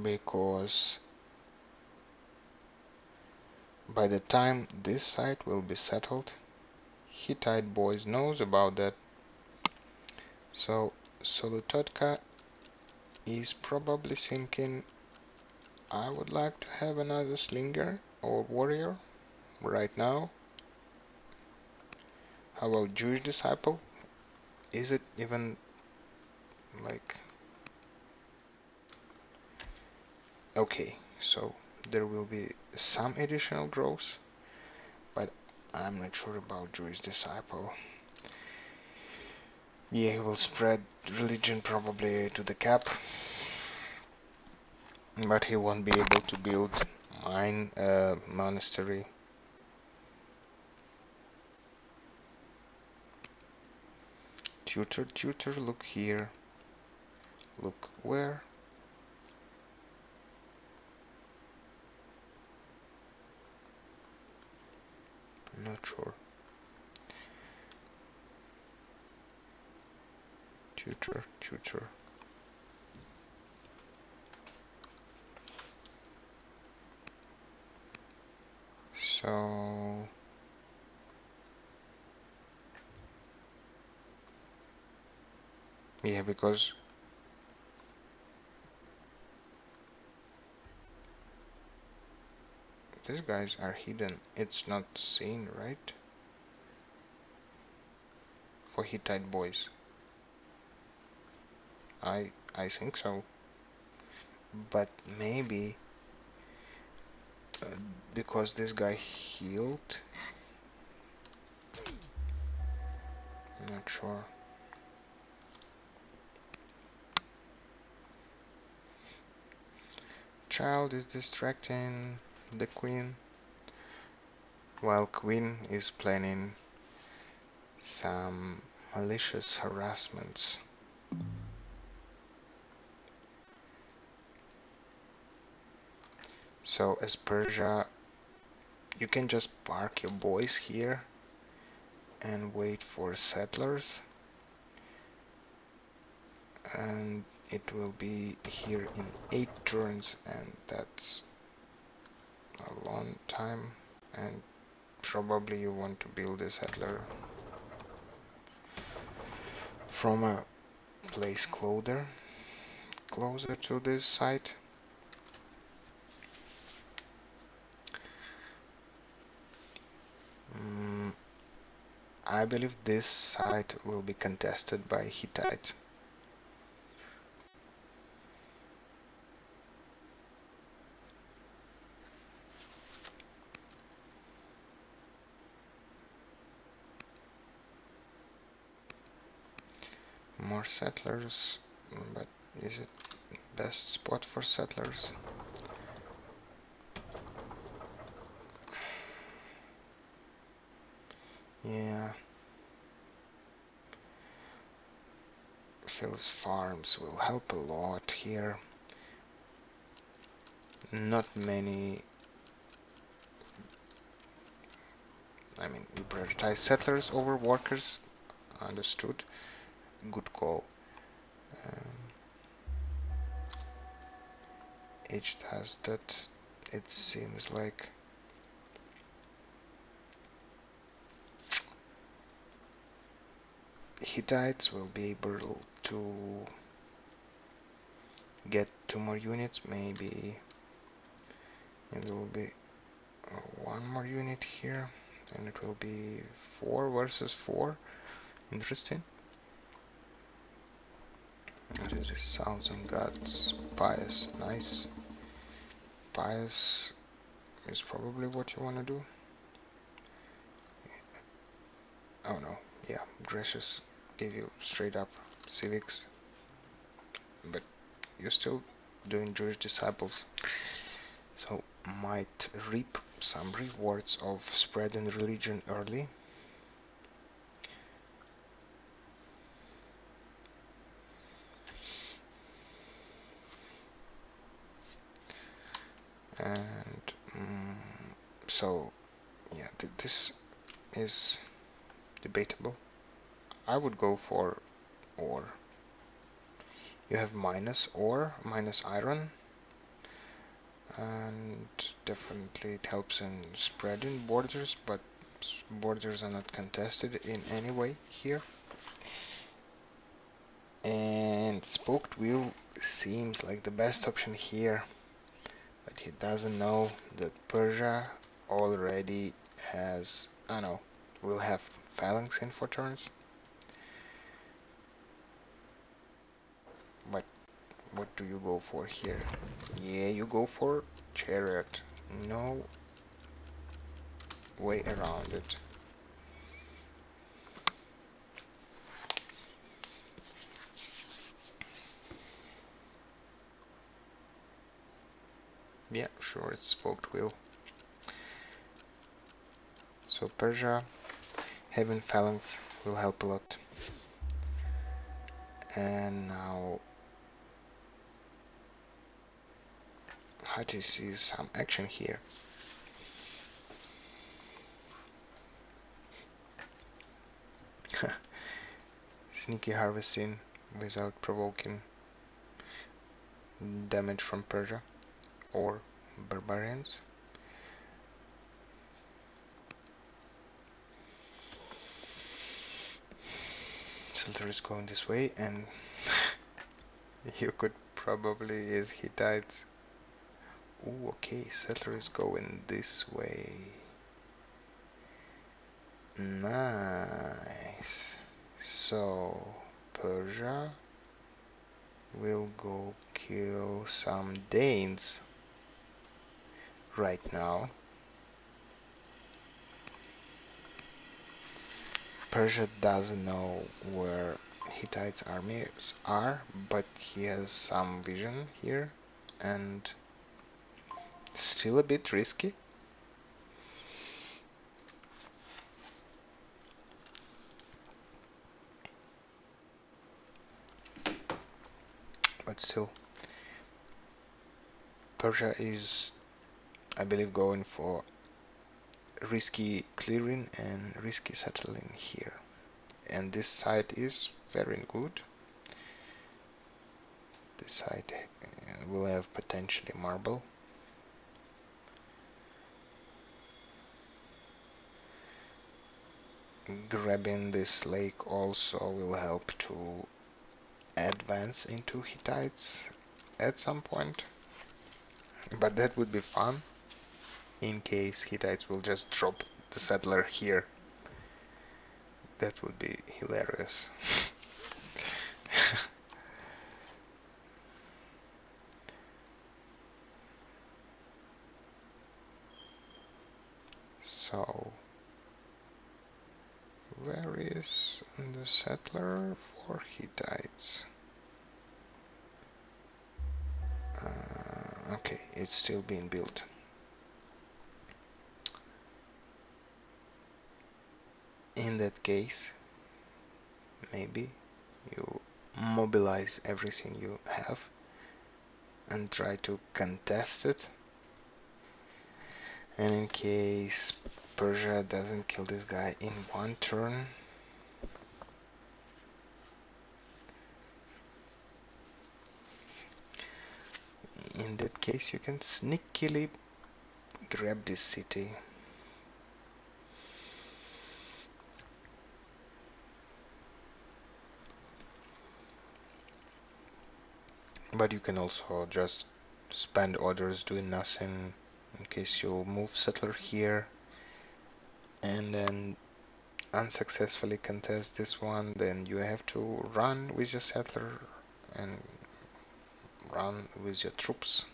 Because by the time this site will be settled, Hittite boys knows about that. So solutodka is probably thinking, I would like to have another slinger or warrior right now. How about Jewish disciple? Is it even like... Okay, so there will be some additional growth, but I'm not sure about Jewish disciple. Yeah, he will spread religion probably to the cap, but he won't be able to build monastery. Tutor, look here. Look where? Not sure. Tutor. Yeah, because these guys are hidden. It's not seen, right? For Hittite boys. I think so. But maybe because this guy healed. I'm not sure. Child is distracting the queen while queen is planning some malicious harassments. So as Persia, you can just park your boys here and wait for settlers, and it will be here in 8 turns, and that's a long time. And probably you want to build a settler from a place closer to this site. I believe this site will be contested by Hittites. More settlers, but is it best spot for settlers? Yeah. Phil's farms will help a lot here. Not many. I mean, you prioritize settlers over workers. Understood. Good call. H does that. It seems like Hittites will be able to get 2 more units. Maybe it will be 1 more unit here, and it will be 4 versus 4. Interesting. What is this? Thousand gods. Pious. Nice. Pious is probably what you want to do. Oh no. Yeah. Gracious give you straight up civics. But you're still doing Jewish disciples. So might reap some rewards of spreading religion early. And so yeah, this is debatable. I would go for ore. You have minus ore, minus iron, and definitely it helps in spreading borders, but borders are not contested in any way here. And spoked wheel seems like the best option here, but he doesn't know that Persia already has, I know, will have phalanx in 4 turns. But what do you go for here? Yeah, you go for chariot. No way around it. Yeah, sure, it's spoked wheel. So Persia having phalanx will help a lot. And now Hati sees some action here. Sneaky harvesting without provoking damage from Persia or barbarians. settler is going this way, and you could probably is Hittites. Ooh, okay, settler is going this way. Nice. So Persia will go kill some Danes right now. Persia doesn't know where Hittite armies are, but he has some vision here, and still a bit risky. But still, Persia is, I believe, going for risky clearing and risky settling here. And this side is very good. This side will have potentially marble. Grabbing this lake also will help to advance into Hittites at some point. But that would be fun in case Hittites will just drop the settler here. That would be hilarious. So, where is the settler for Hittites? Okay, it's still being built. In that case, maybe you mobilize everything you have and try to contest it. And in case Persia doesn't kill this guy in one turn, in that case you can sneakily grab this city. But you can also just spend orders doing nothing in case you move settler here and then unsuccessfully contest this one. Then you have to run with your settler and run with your troops.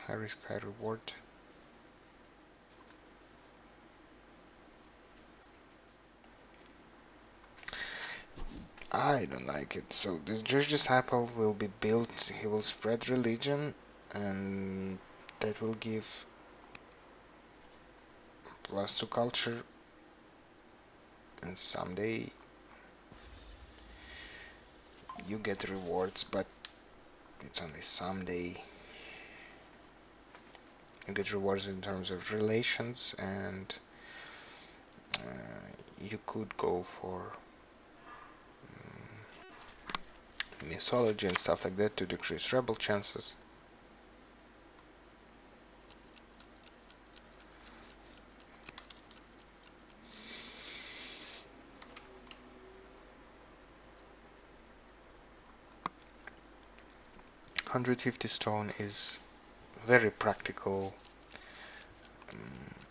High risk, high reward. I don't like it. So this Jewish disciple will be built, he will spread religion, and that will give plus to culture, and someday you get rewards, but it's only someday. You get rewards in terms of relations, and you could go for mythology and stuff like that to decrease rebel chances. $150 stone is very practical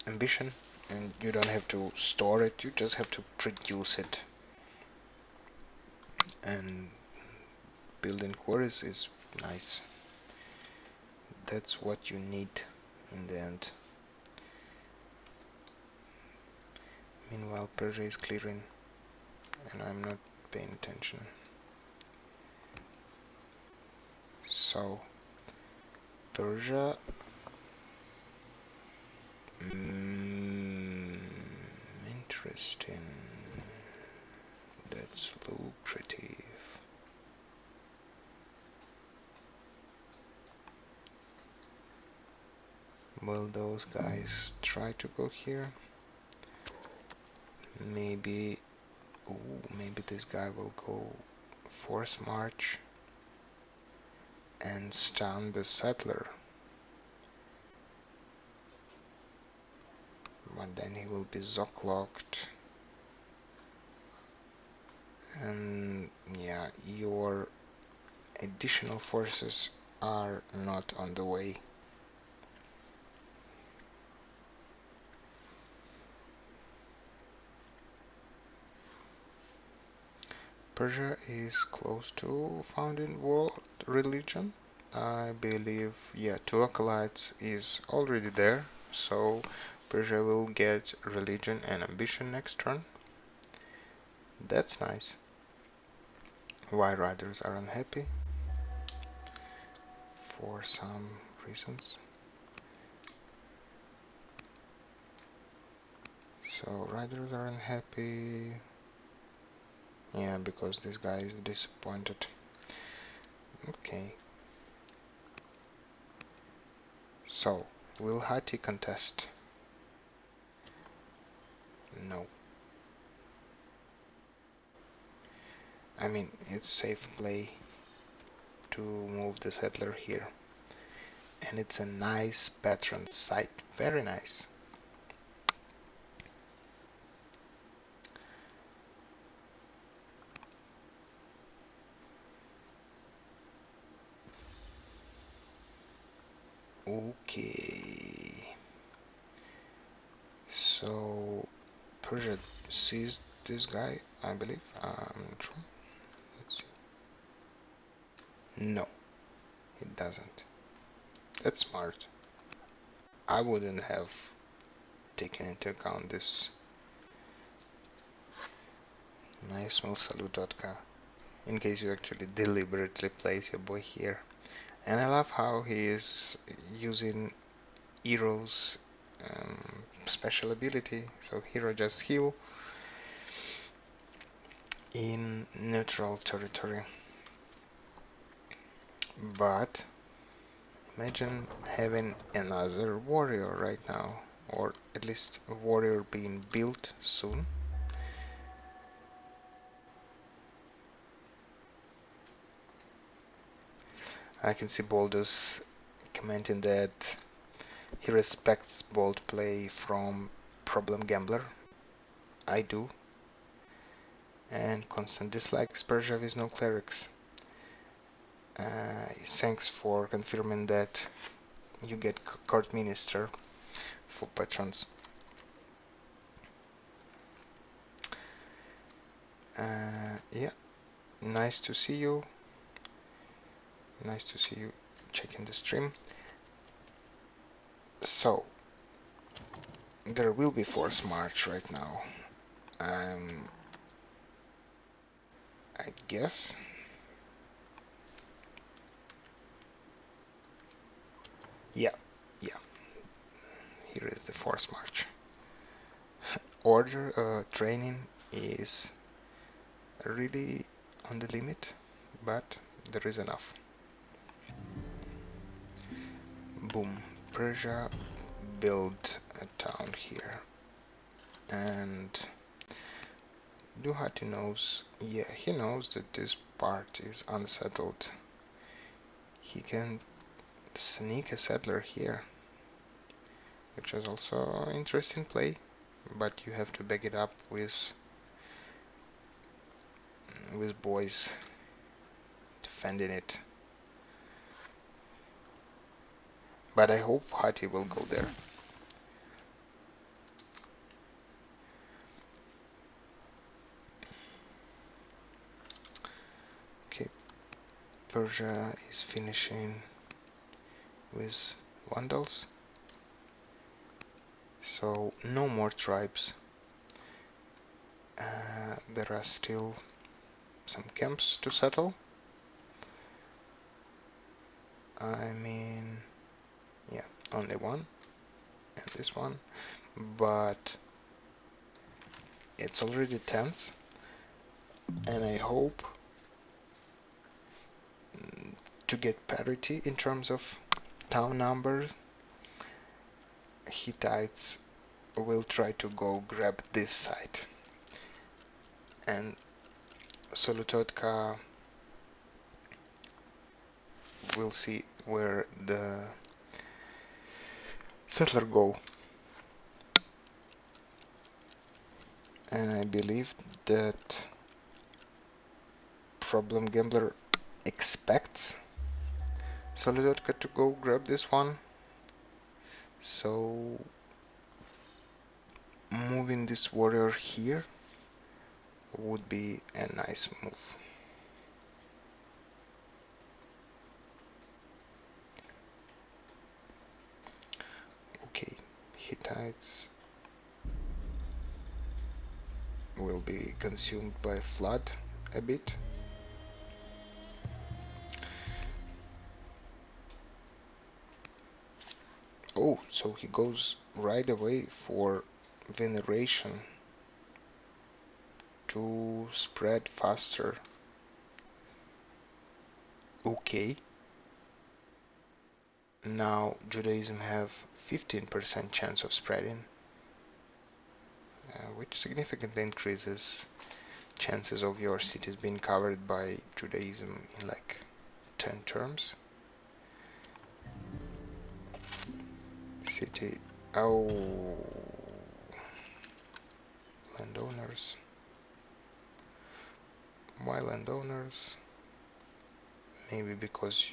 ambition, and you don't have to store it, you just have to produce it. And building quarries is nice. That's what you need in the end. Meanwhile, Persia is clearing, and I'm not paying attention. So, Persia. Interesting. That's lucrative. Will those guys try to go here? Maybe. Ooh, maybe this guy will go force march and stun the settler. But then he will be zock locked. And yeah, your additional forces are not on the way. Persia is close to founding world religion. I believe, yeah, two acolytes is already there, so Persia will get religion and ambition next turn. That's nice. Why riders are unhappy? For some reasons. So riders are unhappy. Yeah, because this guy is disappointed. Okay. So, will Hati contest? No. I mean, it's safe play to move the settler here. And it's a nice patron site. Very nice. Okay. So, Persia sees this guy, I believe. I'm not sure. Let's see. No, it doesn't. That's smart. I wouldn't have taken into account this nice small solutodka in case you actually deliberately place your boy here. And I love how he is using Hero's special ability. So Hero just heal in neutral territory. But imagine having another warrior right now, or at least a warrior being built soon. I can see Baldus commenting that he respects bold play from Problem Gambler. I do. And Constant dislikes Persia with no clerics. Thanks for confirming that you get Court Minister for patrons. Yeah, nice to see you. Nice to see you checking the stream. So, there will be force march right now. I guess. Yeah. Here is the force march. Order training is really on the limit, but there is enough. Boom. Persia build a town here. And Duhati knows, yeah, he knows that this part is unsettled. He can sneak a settler here, which is also interesting play, but you have to back it up with boys defending it. But I hope Hati will go there. Okay, Persia is finishing with Vandals. So no more tribes. There are still some camps to settle. I mean, yeah, only one, and this one, but it's already tense, and I hope to get parity in terms of town numbers. Hittites will try to go grab this side, and solutodka will see where the settler go. And I believe that Problem Gambler expects solutodka to go grab this one. So moving this warrior here would be a nice move. Okay, Hittites will be consumed by flood a bit. Oh, so he goes right away for veneration to spread faster. Okay. Now Judaism have 15% chance of spreading, which significantly increases chances of your cities being covered by Judaism in like 10 terms. City. Oh, landowners. Why landowners? Maybe because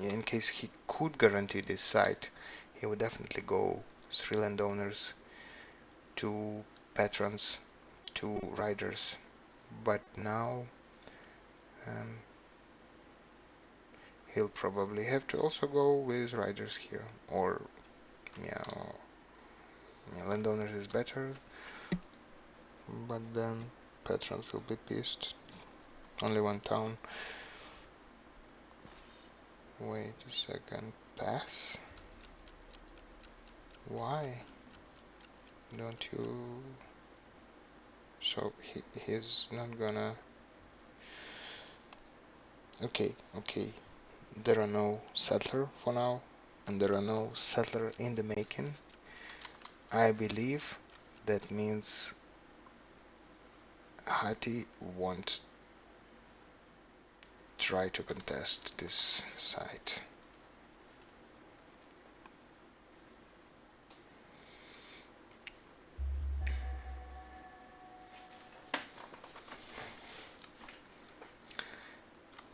in case he could guarantee this site, he would definitely go 3 landowners, 2 patrons, 2 riders. But now he'll probably have to also go with riders here, or yeah, landowners is better, but then patrons will be pissed. Only 1 town. Wait a second. Pass? Why don't you? So he's not gonna. Okay. There are no settler for now, and there are no settler in the making. I believe that means Hati won't try to contest this site.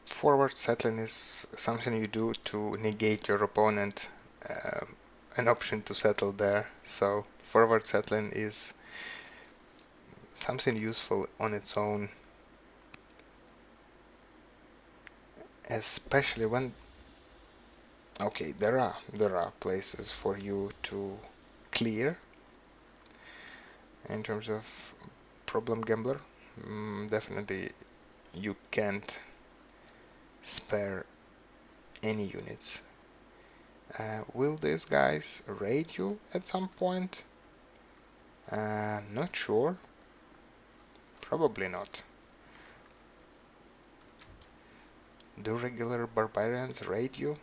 Forward settling is something you do to negate your opponent an option to settle there. So forward settling is something useful on its own, especially when okay, there are places for you to clear in terms of problem gambler. Definitely you can't spare any units. Will these guys raid you at some point? Not sure. Probably not. Do regular barbarians raid you?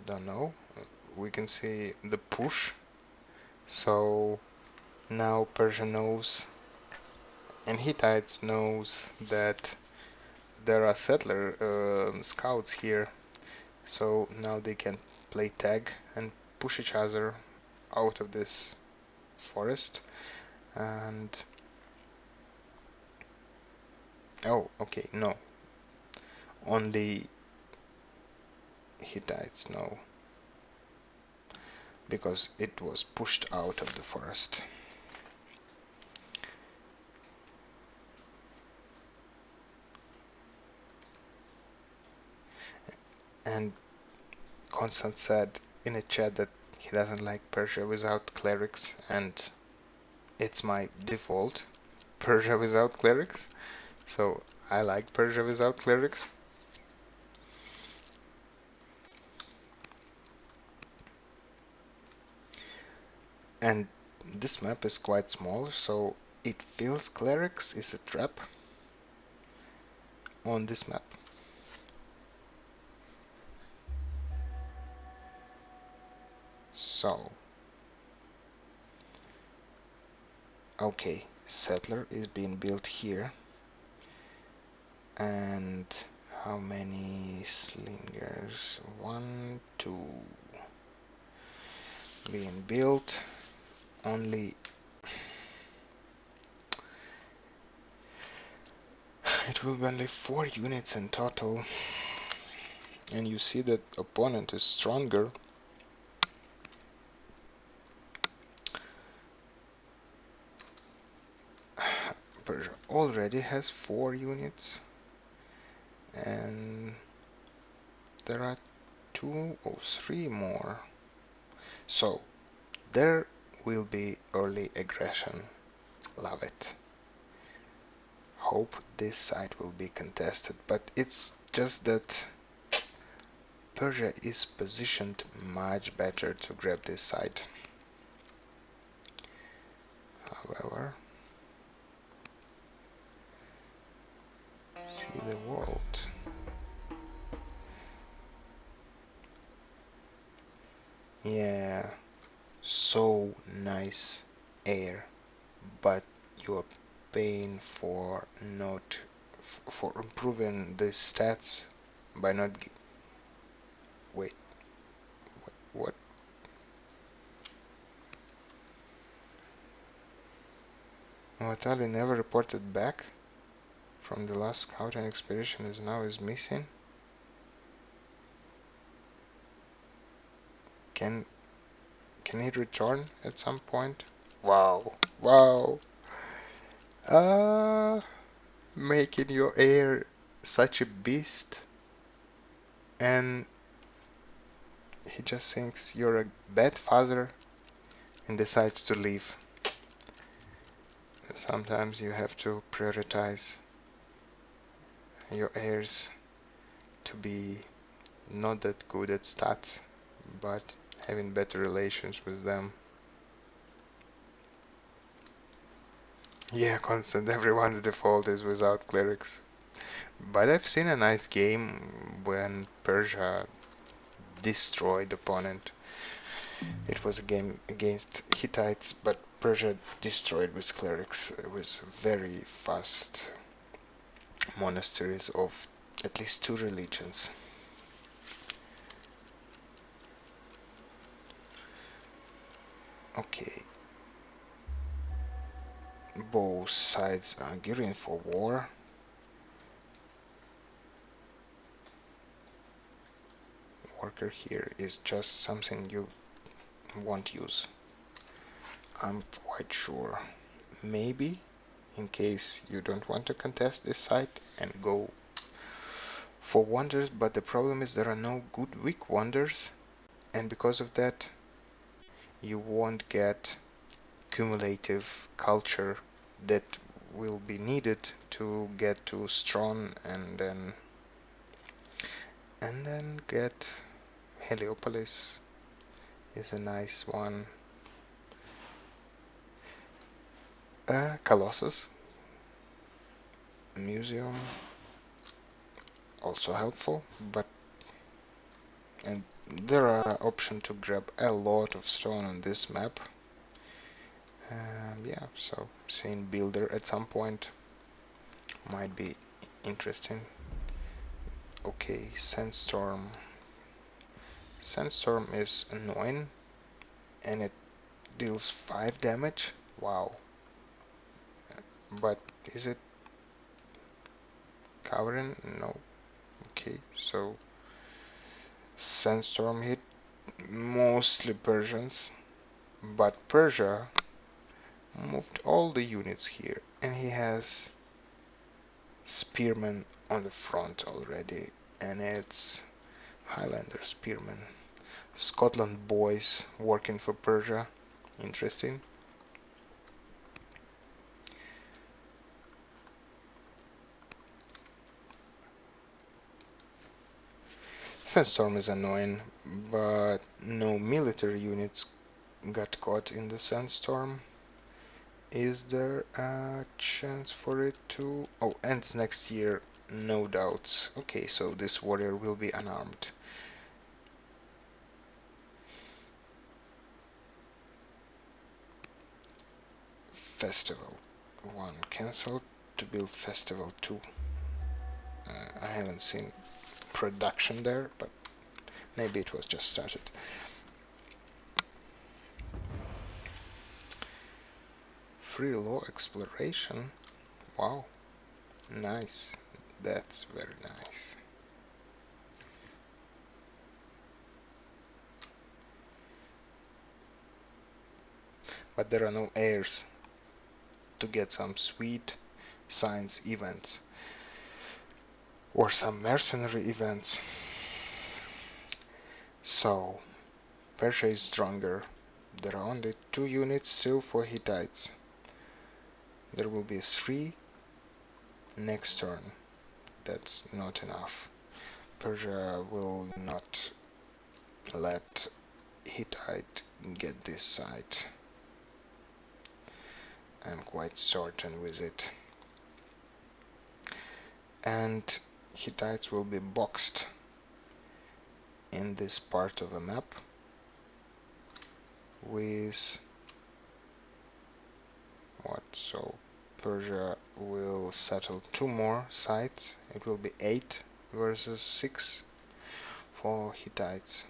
Don't know. We can see the push. So now Persia knows, and Hittites knows that there are settler scouts here. So now they can play tag and push each other out of this forest. And oh, okay, no. Only Hittites know, because it was pushed out of the forest. And Constant said in a chat that he doesn't like Persia without clerics, and it's my default Persia without clerics. So I like Persia without clerics. And this map is quite small, so it feels clerics is a trap on this map. So, okay, settler is being built here. And how many slingers? 1, 2 being built. Only it will be only 4 units in total. And you see that opponent is stronger. Persia already has 4 units. And there are 2 or 3 more. So, there will be early aggression. Love it. Hope this side will be contested, but it's just that Persia is positioned much better to grab this side. However, see the world. Yeah, so nice air, but you're paying for not for improving the stats by not wait, what? Watali never reported back from the last scouting expedition is missing. Can he return at some point? Wow, wow. Making your heir such a beast, and he just thinks you're a bad father and decides to leave. Sometimes you have to prioritize your heirs to be not that good at stats, but having better relations with them. Yeah, constant. Everyone's default is without clerics. But I've seen a nice game when Persia destroyed opponent. It was a game against Hittites, but Persia destroyed with clerics. It was very fast monasteries of at least 2 religions. Okay. Both sides are gearing for war. Worker here is just something you won't use. I'm quite sure. Maybe, in case you don't want to contest this site and go for wonders, but the problem is there are no good weak wonders, and because of that you won't get cumulative culture that will be needed to get to strong and then get Heliopolis is a nice one. Colossus Museum also helpful, but and there are options to grab a lot of stone on this map. Yeah, so seeing builder at some point might be interesting. Okay, Sandstorm. Sandstorm is annoying and it deals 5 damage. Wow. But is it covering? No. Okay, so Sandstorm hit mostly Persians, but Persia moved all the units here, and he has spearmen on the front already, and it's Highlander spearmen. Scotland boys working for Persia. Interesting. Sandstorm is annoying, but no military units got caught in the Sandstorm. Is there a chance for it to... Oh, ends next year, no doubts. Okay, so this warrior will be unarmed. Festival 1 cancelled to build Festival 2. I haven't seen production there, but maybe it was just started. Free law exploration. Wow, nice. That's very nice. But there are no heirs to get some sweet science events or some mercenary events. So Persia is stronger. There are only 2 units still for Hittites. There will be 3 next turn. That's not enough. Persia will not let Hittite get this site. I'm quite certain with it. And Hittites will be boxed in this part of the map with what? So Persia will settle 2 more sites. It will be 8 versus 6 for Hittites.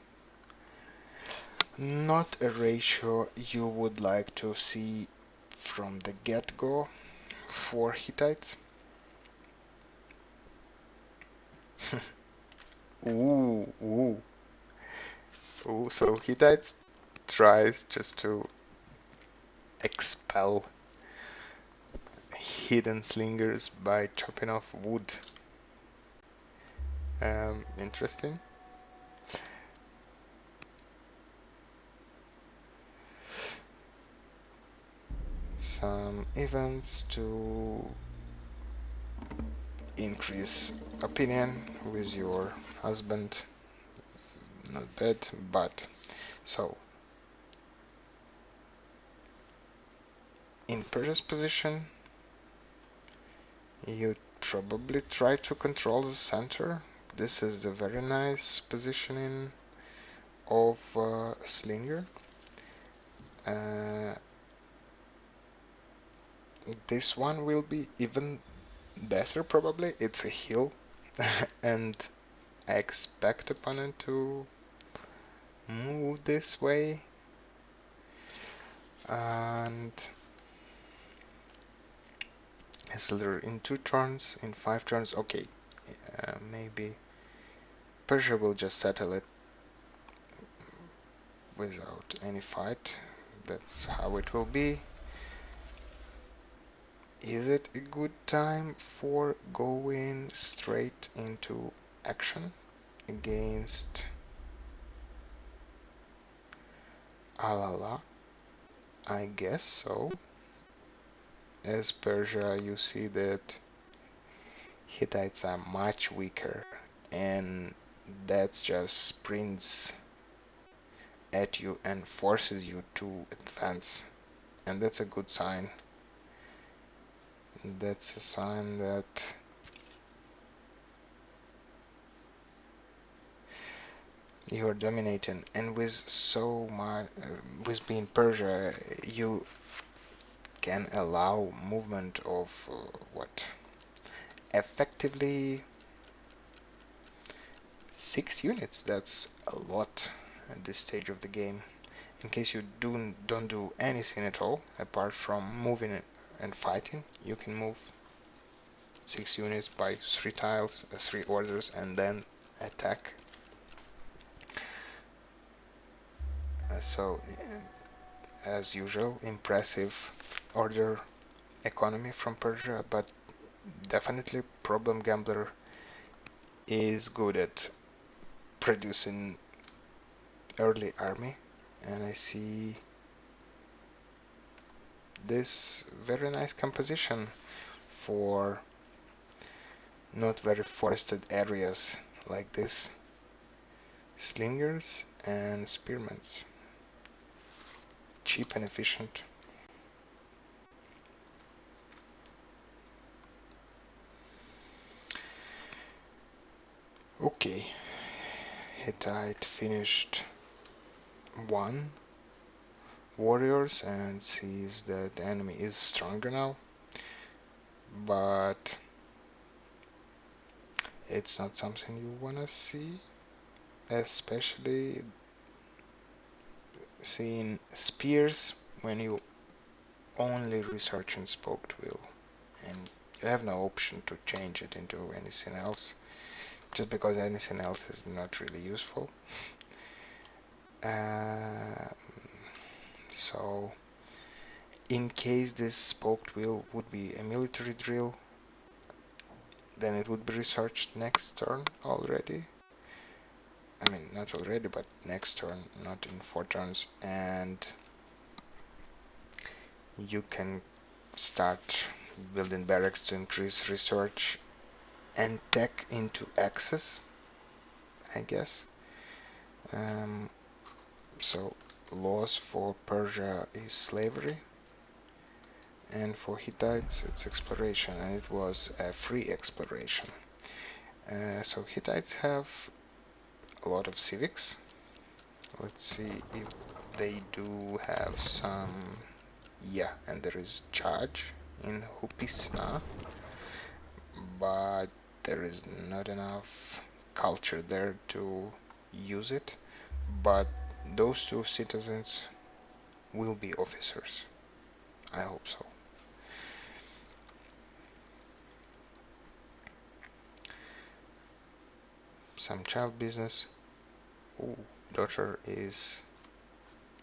Not a ratio you would like to see from the get-go for Hittites. Ooh. So Hittites tries just to expel hidden slingers by chopping off wood. Interesting. Some events to increase opinion with your husband. Not bad, but so in Persia's position, you probably try to control the center. This is a very nice positioning of Slinger. This one will be even better probably. It's a hill and I expect opponent to move this way and Hessler in 2 turns, in 5 turns. Okay, maybe Persia will just settle it without any fight. That's how it will be. Is it a good time for going straight into action against Alala? I guess so. As Persia, you see that Hittites are much weaker, and that just sprints at you and forces you to advance, and that's a good sign. That's a sign that you're dominating, and with so much, with being Persia, you can allow movement of what? Effectively 6 units. That's a lot at this stage of the game. In case you don't do anything at all apart from moving and fighting, you can move 6 units by 3 tiles, 3 orders, and then attack. So, as usual, impressive order economy from Persia, but definitely Problem Gambler is good at producing early army, and I see this very nice composition for not very forested areas like this. Slingers and spearmen. Cheap and efficient. Okay, Hittite finished 1 warriors and sees that the enemy is stronger now, but it's not something you wanna see, especially seeing spears when you only research and spoke to will, and You have no option to change it into anything else, just because anything else is not really useful. So in case this spoked wheel would be a military drill, then it would be researched next turn already. I mean, not already, but next turn, not in 4 turns, and you can start building barracks to increase research and tech into access, I guess. So laws for Persia is slavery, and for Hittites it's exploration, and it was a free exploration. So Hittites have a lot of civics. Let's see if they do have some. Yeah, and there is charge in Hupisna, but there is not enough culture there to use it. But those 2 citizens will be officers. I hope so. Some child business. Ooh, daughter is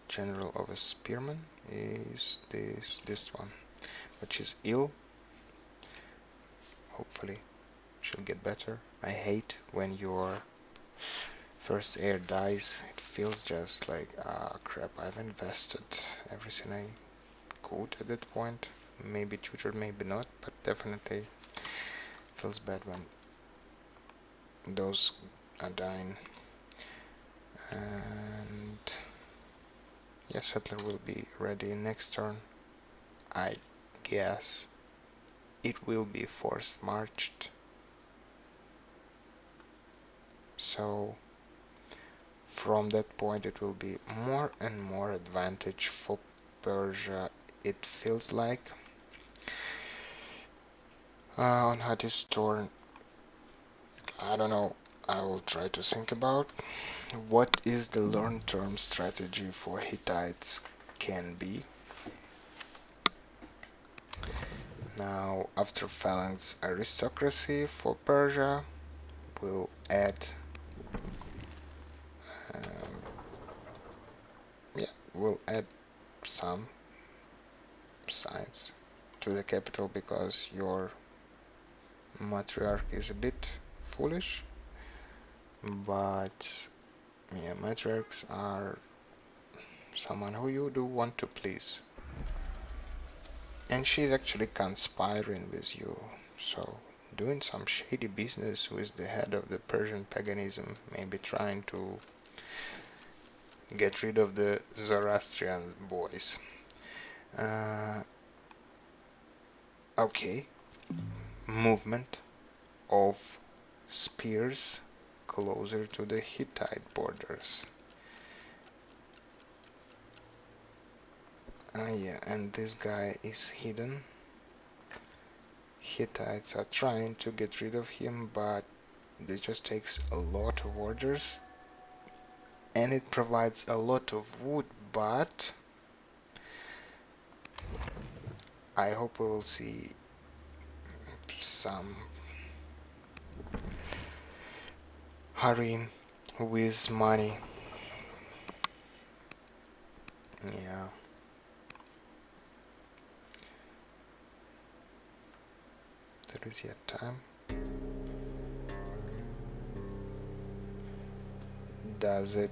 general of a spearman. Is this one? But she's ill. Hopefully she'll get better. I hate when your first heir dies. It feels just like, ah, crap, I've invested everything I could at that point. Maybe tutor, maybe not, but definitely feels bad when those are dying. And yeah, settler will be ready next turn. I guess it will be forced marched. So from that point it will be more and more advantage for Persia, it feels like. On Hati's turn, I don't know, I will try to think about what is the long-term strategy for Hittites can be. Now, after phalanx aristocracy for Persia, we'll add some signs to the capital because your matriarch is a bit foolish, but yeah, matriarchs are someone who you do want to please, and she's actually conspiring with you, so doing some shady business with the head of the Persian paganism, maybe trying to get rid of the Zoroastrian boys. Okay, movement of spears closer to the Hittite borders. Yeah, and this guy is hidden. Hittites are trying to get rid of him, but it just takes a lot of orders, and it provides a lot of wood, but I hope we will see some hurrying with money. Yeah. There is yet time. Does it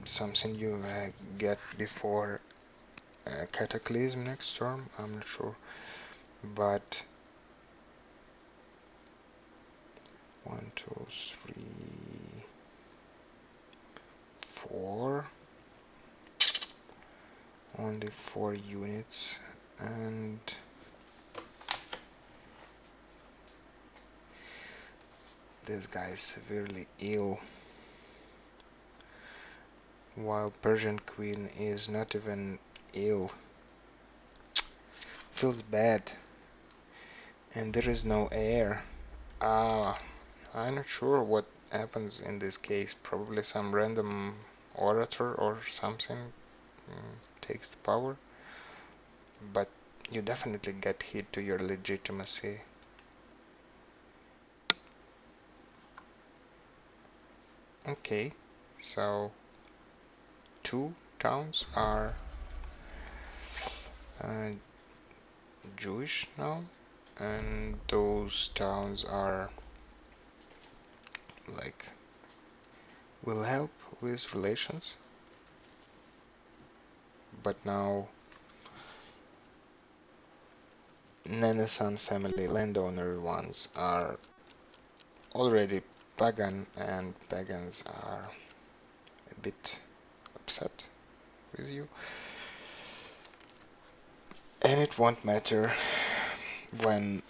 something you get before Cataclysm next turn? I'm not sure, but 1, 2, 3, 4. Only 4 units, and this guy is severely ill, while Persian Queen is not even ill. Feels bad, and there is no heir. I'm not sure what happens in this case. Probably some random orator or something takes the power, but you definitely get hit to your legitimacy. Okay, so 2 towns are Jewish now, and those towns are like will help with relations, but now Nenesan family landowner ones are already pagan, and pagans are a bit upset with you, and it won't matter when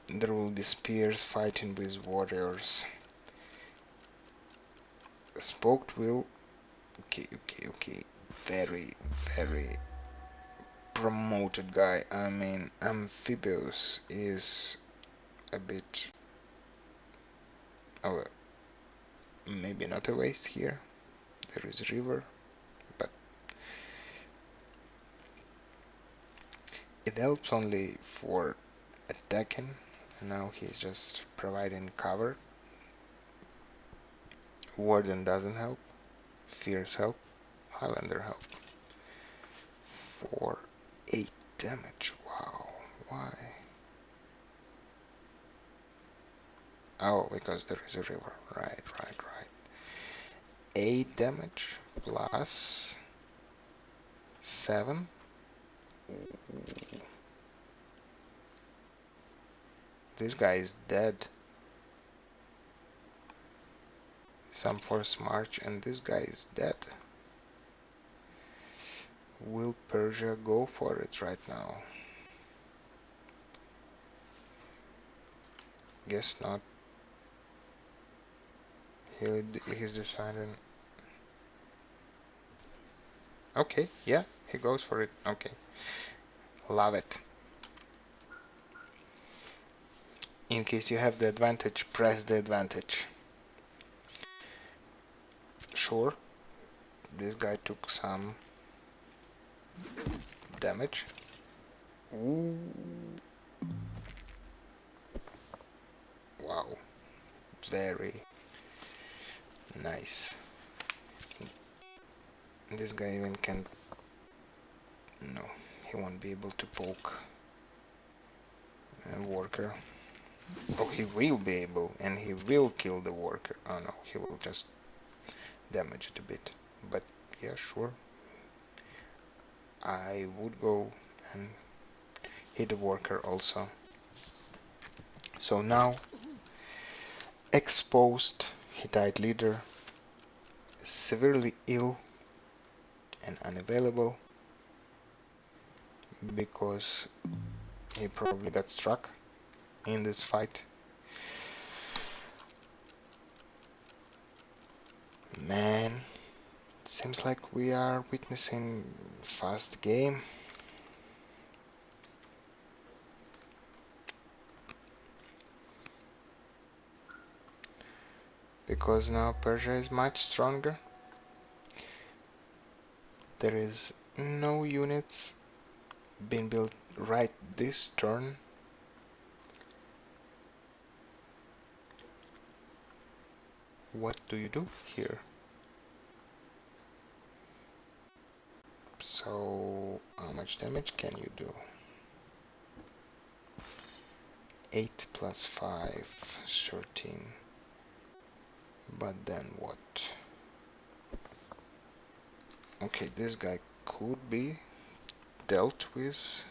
there will be spears fighting with warriors. Spoked will okay, very promoted guy. I mean, Amphibious is a bit, oh, maybe not a waste here. There is a river, but it helps only for attacking. Now he's just providing cover. Warden doesn't help. Fierce help. Highlander help. For 8 damage. Wow. Why? Oh, because there is a river. Right. 8 damage plus 7. Ooh. This guy is dead. Some force march and this guy is dead. Will Persia go for it right now? Guess not. He's deciding. Okay, yeah, he goes for it. Okay, love it. In case you have the advantage, press the advantage. Sure, this guy took some damage. Ooh. Wow, very nice. This guy even can. No, he won't be able to poke a worker. Oh, he will be able, and he will kill the worker. Oh no, he will just damage it a bit. But yeah, sure. I would go and hit the worker also. So now, exposed Hittite leader, severely ill and unavailable because he probably got struck in this fight. Man, it seems like we are witnessing fast game. Because now Persia is much stronger. There is no units being built right this turn. What do you do here? So, how much damage can you do? 8 plus 5, 13. But then what? Okay, this guy could be dealt with.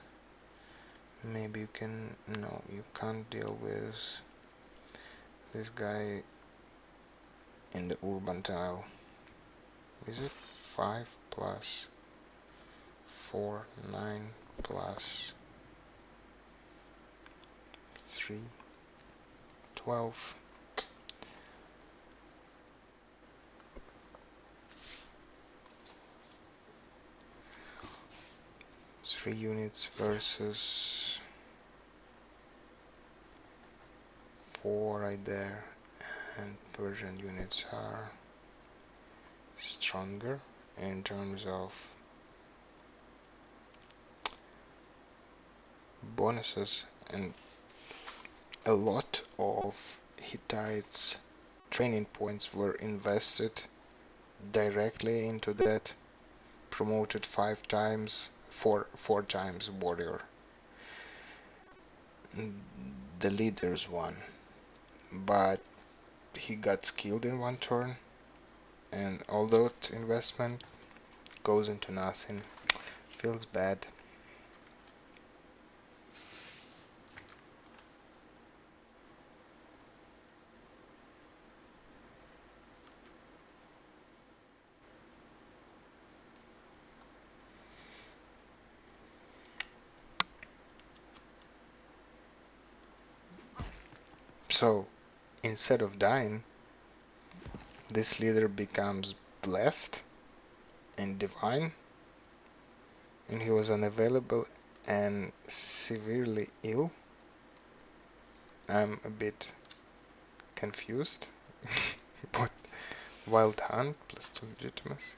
Maybe you can... No, you can't deal with this guy in the urban tile. Is it 5 plus 4, 9 plus 3, 12. Three units versus 4 right there, and Persian units are stronger in terms of bonuses, and a lot of Hittites' training points were invested directly into that. Promoted 5 times, four times warrior. The leaders won, but he got skilled in one turn, and all that investment goes into nothing. Feels bad. So instead of dying, this leader becomes blessed and divine, and he was unavailable and severely ill. I'm a bit confused. But Wild Hunt plus 2 legitimacy.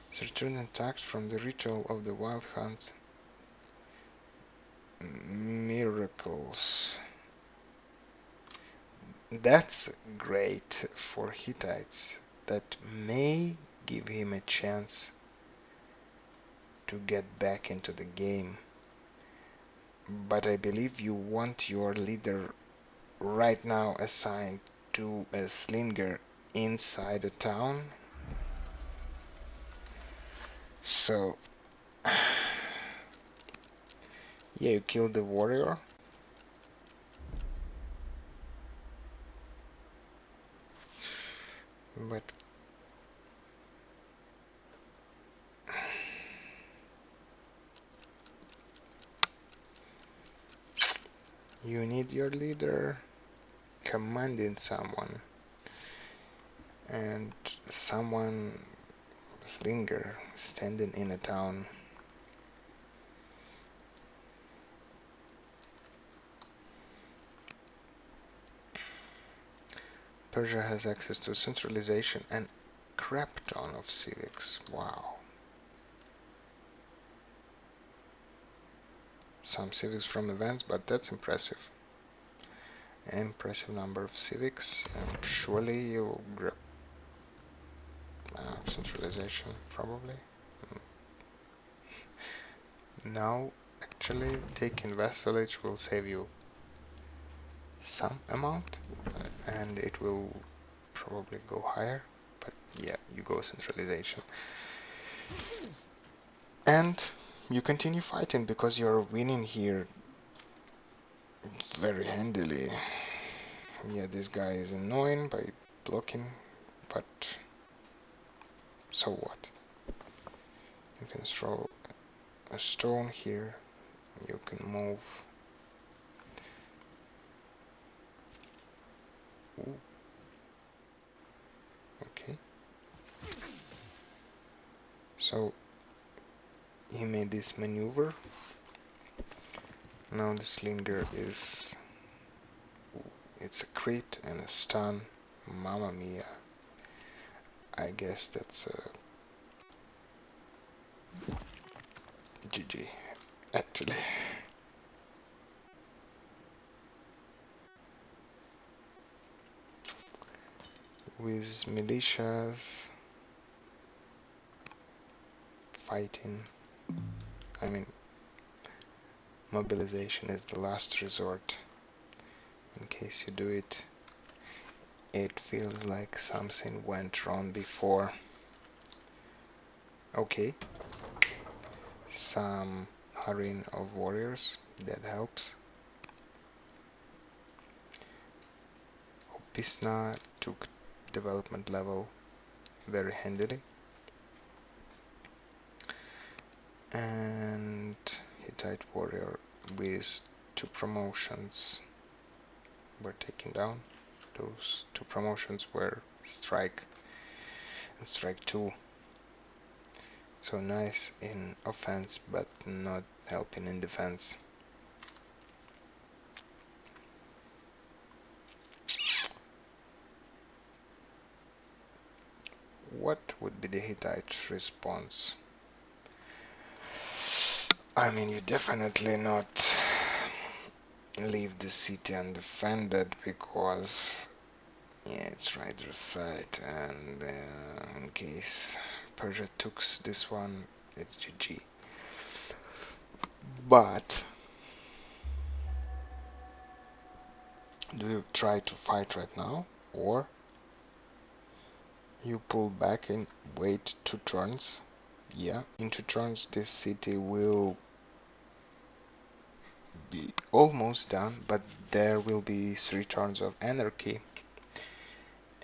It's returned intact from the ritual of the Wild Hunt. Miracles. That's great for Hittites. That may give him a chance to get back into the game. But I believe you want your leader right now assigned to a slinger inside a town. So, yeah, you kill the warrior. But you need your leader commanding someone, and someone slinger standing in a town. Persia has access to centralization and crap ton of civics. Wow. Some civics from events, but that's impressive. Impressive number of civics. Surely you grab centralization, probably. Now, actually, taking vassalage will save you some amount, and it will probably go higher. But yeah, you go centralization. And you continue fighting because you're winning here very handily. Yeah, this guy is annoying by blocking, but so what? You can throw a stone here, you can move. Ooh. Okay. So he made this maneuver. Now the slinger is... Ooh, it's a crit and a stun. Mamma mia. I guess that's a GG, actually. With militias fighting, I mean, mobilization is the last resort. In case you do it, it feels like something went wrong before. Okay. Some hurrying of warriors, that helps. Pisna took development level very handily. And Hittite warrior with 2 promotions were taken down. Those 2 promotions were strike and strike 2. So nice in offense, but not helping in defense. What would be the Hittite response? I mean, you definitely not leave the city undefended, because yeah, it's right there side, and in case Persia took this one, it's GG. But do you try to fight right now, or you pull back and wait 2 turns? Yeah, in 2 turns this city will be almost done, but there will be 3 turns of anarchy,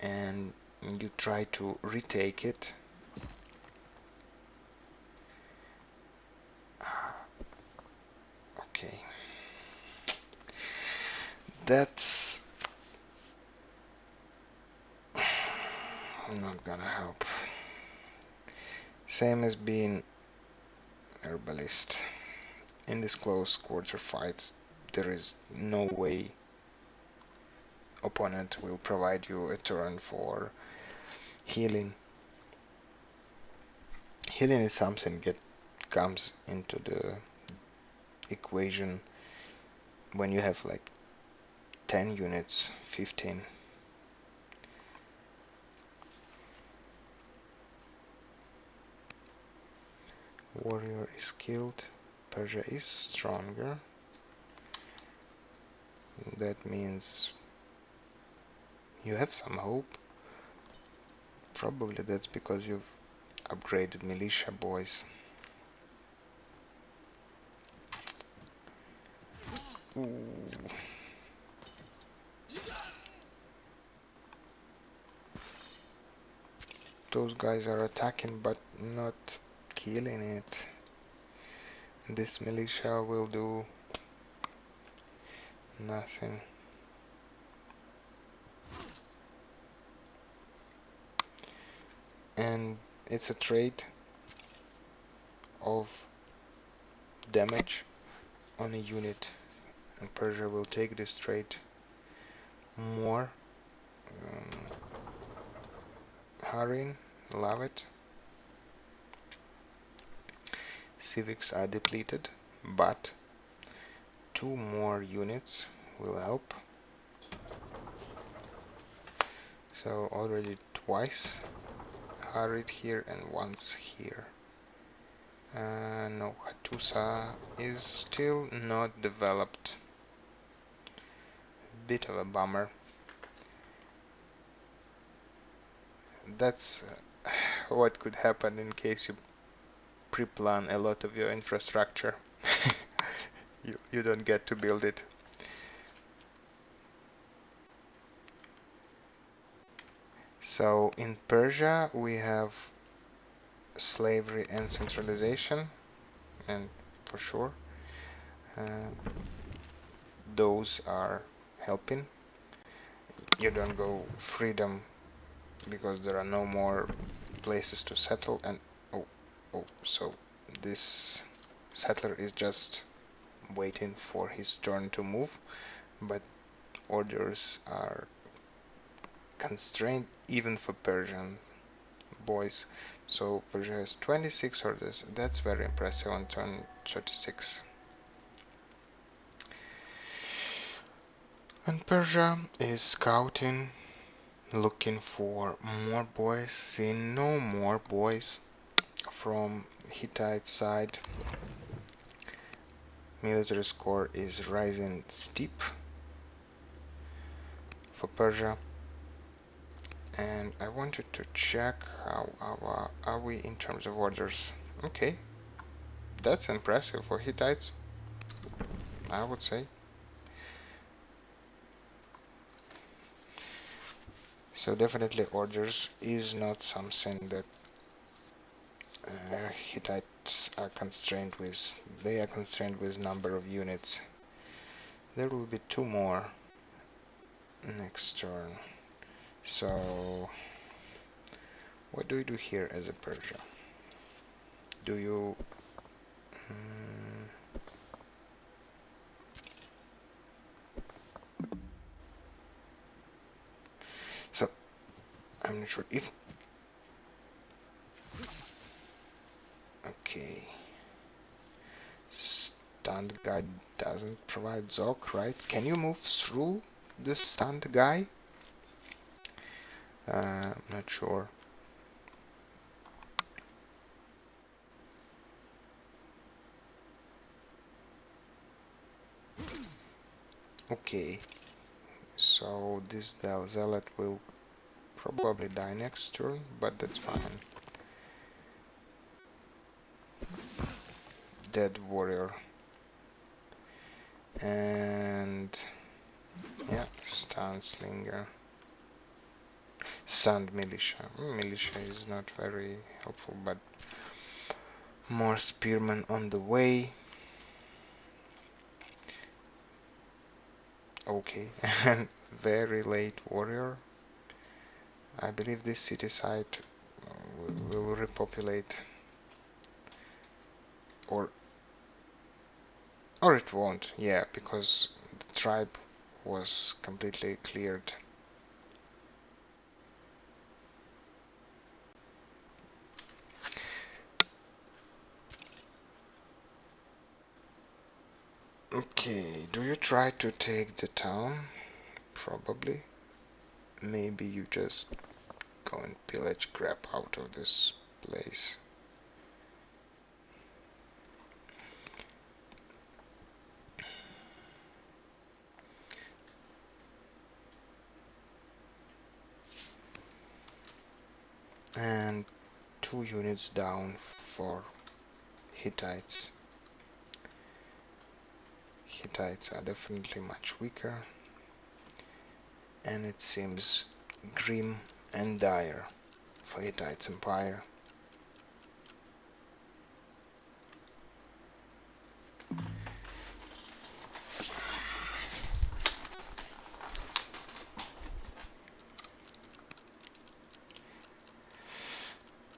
and you try to retake it. Okay, that's not gonna help. Same as being herbalist. In these close quarter fights, there is no way opponent will provide you a turn for healing. Healing is something that comes into the equation when you have like 10 units, 15. Warrior is killed. Persia is stronger. That means you have some hope. Probably that's because you've upgraded militia, boys. Ooh. Those guys are attacking but not killing it. This militia will do nothing. And it's a trade of damage on a unit, and Persia will take this trade more. Hurrying, love it. Civics are depleted, but 2 more units will help. So already twice hurried here and once here. No, Hattusa is still not developed. Bit of a bummer. That's what could happen in case you pre-plan a lot of your infrastructure. You don't get to build it. So in Persia we have slavery and centralization, and for sure those are helping. You don't go freedom because there are no more places to settle, and so this settler is just waiting for his turn to move, but orders are constrained even for Persian boys. So Persia has 26 orders. That's very impressive on turn 36. And Persia is scouting, looking for more boys, seeing no more boys from Hittite side. Military score is rising steep for Persia. And I wanted to check how are we in terms of orders. Okay, that's impressive for Hittites, I would say. So definitely orders is not something that Hittites are constrained with. They are constrained with number of units. There will be 2 more next turn. So what do you do here as a Persia? Do you so I'm not sure if okay, stunned guy doesn't provide Zoc, right? Can you move through this stunned guy? I'm not sure. Okay, so this Zealot will probably die next turn, but that's fine. Dead warrior. And yeah, stun slinger. Stunned militia. Militia is not very helpful, but more spearmen on the way. Okay, and very late warrior. I believe this city site will repopulate, or it won't. Yeah, because the tribe was completely cleared. Okay, do you try to take the town? Probably. Maybe you just go and pillage crap out of this place. And 2 units down for Hittites. Hittites are definitely much weaker, and it seems grim and dire for Hittite's empire.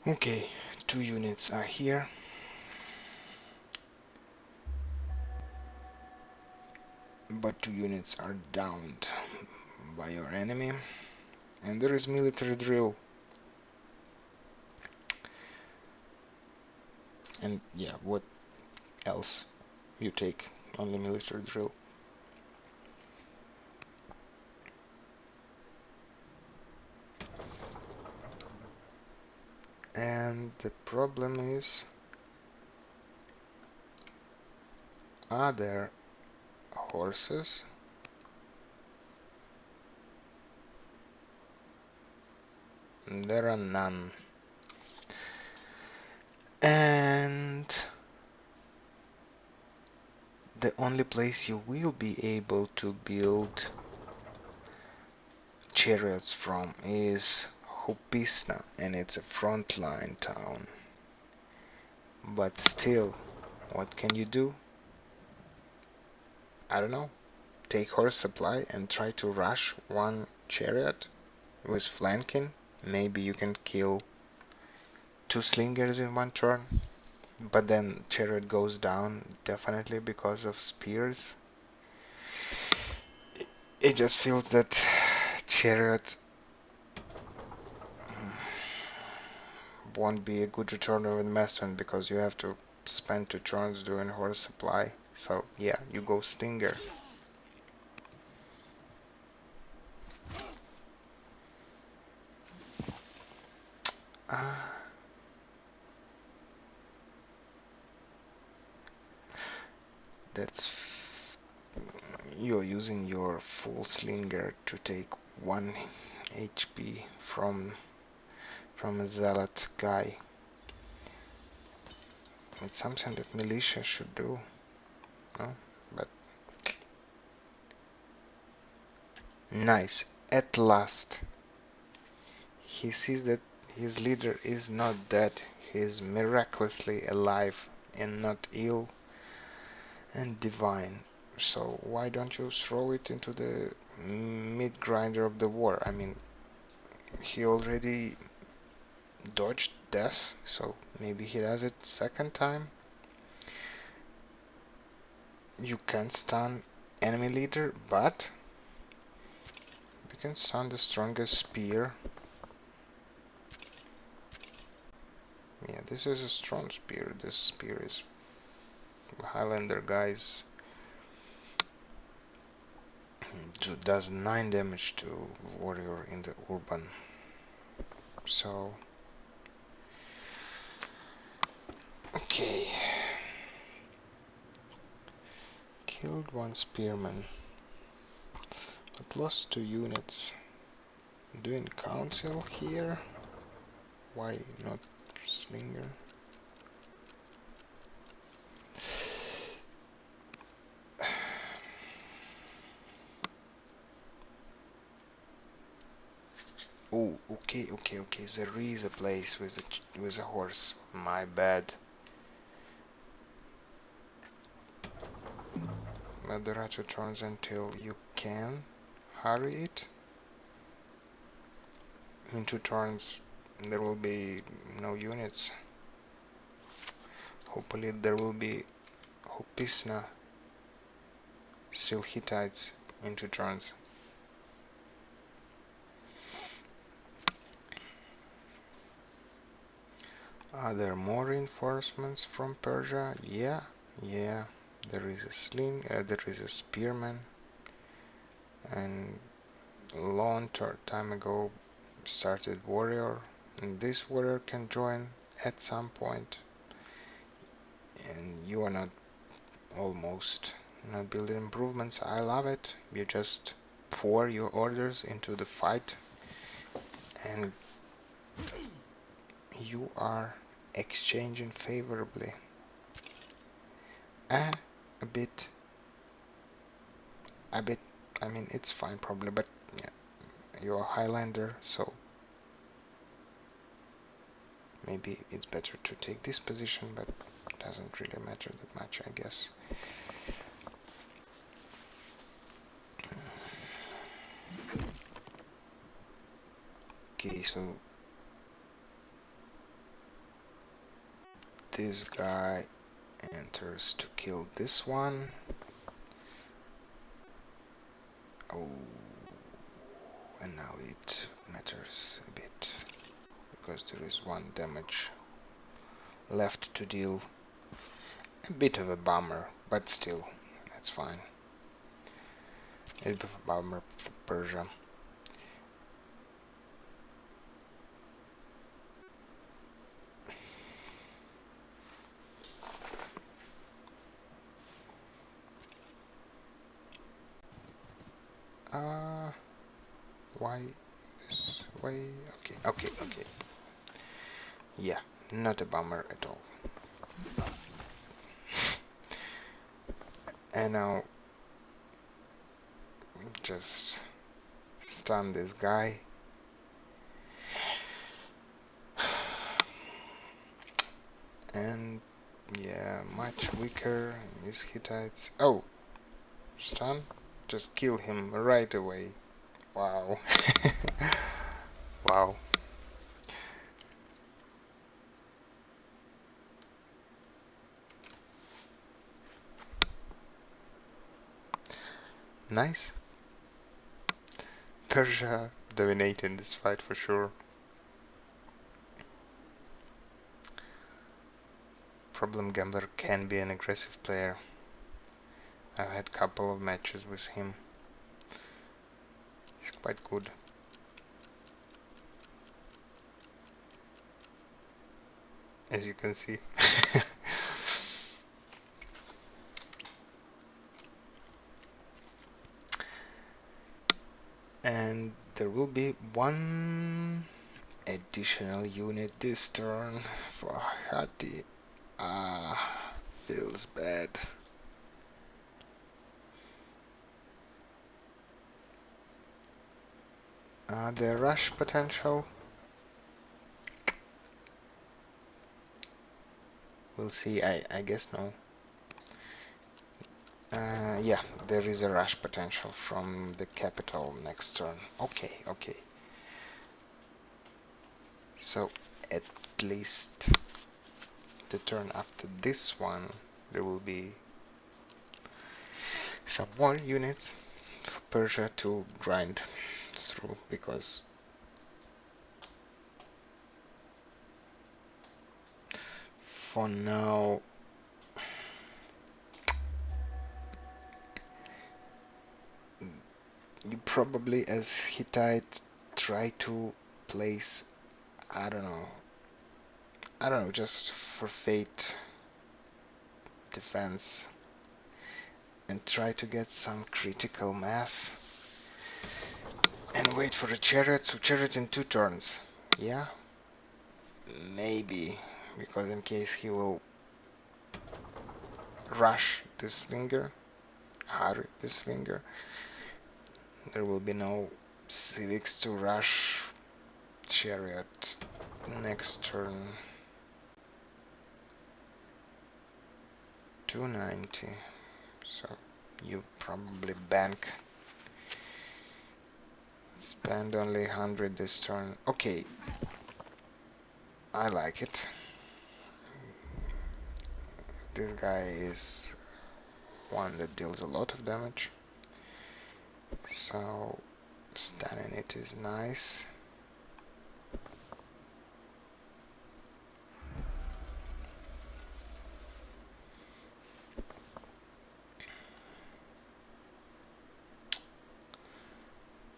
Okay, 2 units are here. But 2 units are downed by your enemy. And there is military drill. And yeah, what else? You take only military drill. And the problem is, are there horses? There are none. And the only place you will be able to build chariots from is Hopisna, and it's a frontline town. But still, what can you do? I don't know. Take horse supply and try to rush one chariot with flanking. Maybe you can kill 2 slingers in one turn. But then chariot goes down definitely because of spears. It just feels that chariot won't be a good return of investment because you have to spend 2 turns doing horse supply. So yeah, you go slinger. That's you're using your full slinger to take 1 HP from a zealot guy. It's something that militia should do, no? But nice. At last, he sees that his leader is not dead. He is miraculously alive and not ill and divine. So why don't you throw it into the meat grinder of the war? I mean, he already dodged death, so maybe he does it second time. You can stun enemy leader, but you can stun the strongest spear. Yeah, this is a strong spear. This spear is Highlander guys does 9 damage to warrior in the urban. So okay, killed one spearman but lost 2 units. Doing council here. Why not slinger? Oh, okay. There is a place with a horse. My bad. But there are 2 turns until you can hurry it. In 2 turns, there will be no units. Hopefully, there will be Hopisna, still Hittites in 2 turns. Are there more reinforcements from Persia? Yeah. There is a spearman, and long time ago started warrior, and this warrior can join at some point. And you are not almost not building improvements. I love it. You just pour your orders into the fight, and you are exchanging favorably. A bit. I mean, it's fine probably, but yeah, you're a Highlander, so maybe it's better to take this position, but it doesn't really matter that much, I guess. Okay, so this guy enters to kill this one. Oh, and now it matters a bit because there is 1 damage left to deal. A bit of a bummer, but still, that's fine. A bit of a bummer for Persia. Why this way? Okay. Yeah, not a bummer at all. And now just stun this guy. And yeah, much weaker is Hittites. Oh, stun? Just kill him right away. Wow. Wow. Nice. Persia dominating this fight for sure. Problem Gambler can be an aggressive player. I've had a couple of matches with him. He's quite good. As you can see. And there will be 1 additional unit this turn for Hati. Feels bad. The rush potential. We'll see. I guess no. Yeah, there is a rush potential from the capital next turn. Okay. So at least the turn after this one, there will be some more units for Persia to grind through, because for now You probably, as Hittite, try to place, I don't know, just for fate defense and try to get some critical mass and wait for a chariot. So chariot in 2 turns. Yeah, maybe, because in case he will rush this slinger, hurry this slinger, there will be no civics to rush chariot next turn. 290. So you probably bank. Spend only 100 this turn. Okay, I like it. This guy is one that deals a lot of damage, so stunning it is nice.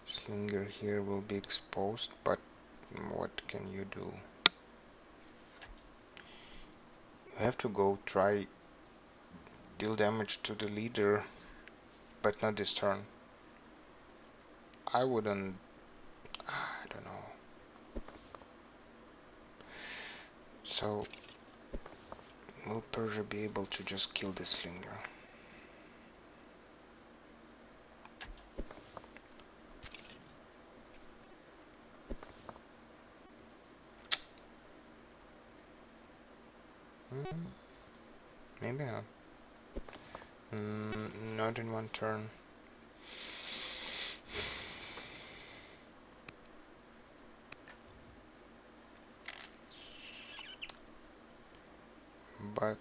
Slinger here will be exposed, but what can you do? You have to go try deal damage to the leader, but not this turn. I wouldn't, I don't know. So will Persia be able to just kill this slinger? Maybe not. Not in 1 turn. But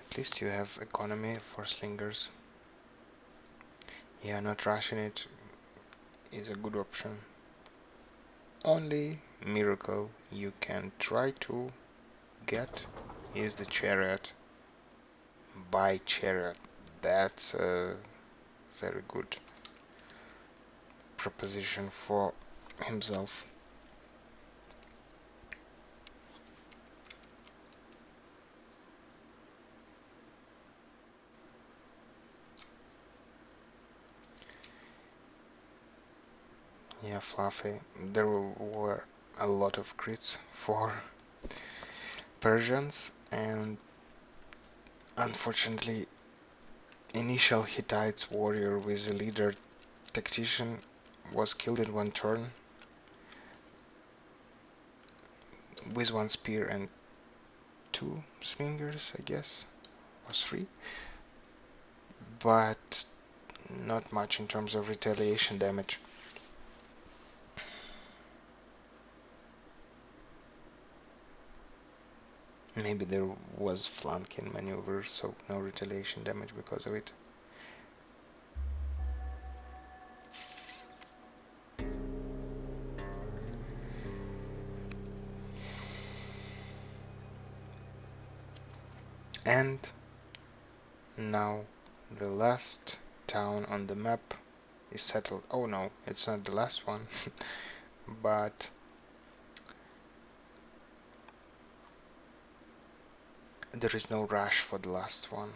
at least you have economy for slingers. Yeah, not rushing it is a good option. Only miracle you can try to get is the chariot. By chariot. That's a very good proposition for himself. Yeah, Fluffy. There were a lot of crits for Persians, and unfortunately initial Hittites warrior with a leader tactician was killed in 1 turn with 1 spear and 2 slingers, I guess, or 3, but not much in terms of retaliation damage. Maybe there was flanking maneuver, so no retaliation damage because of it. And now the last town on the map is settled. Oh no, it's not the last one, but there is no rush for the last one.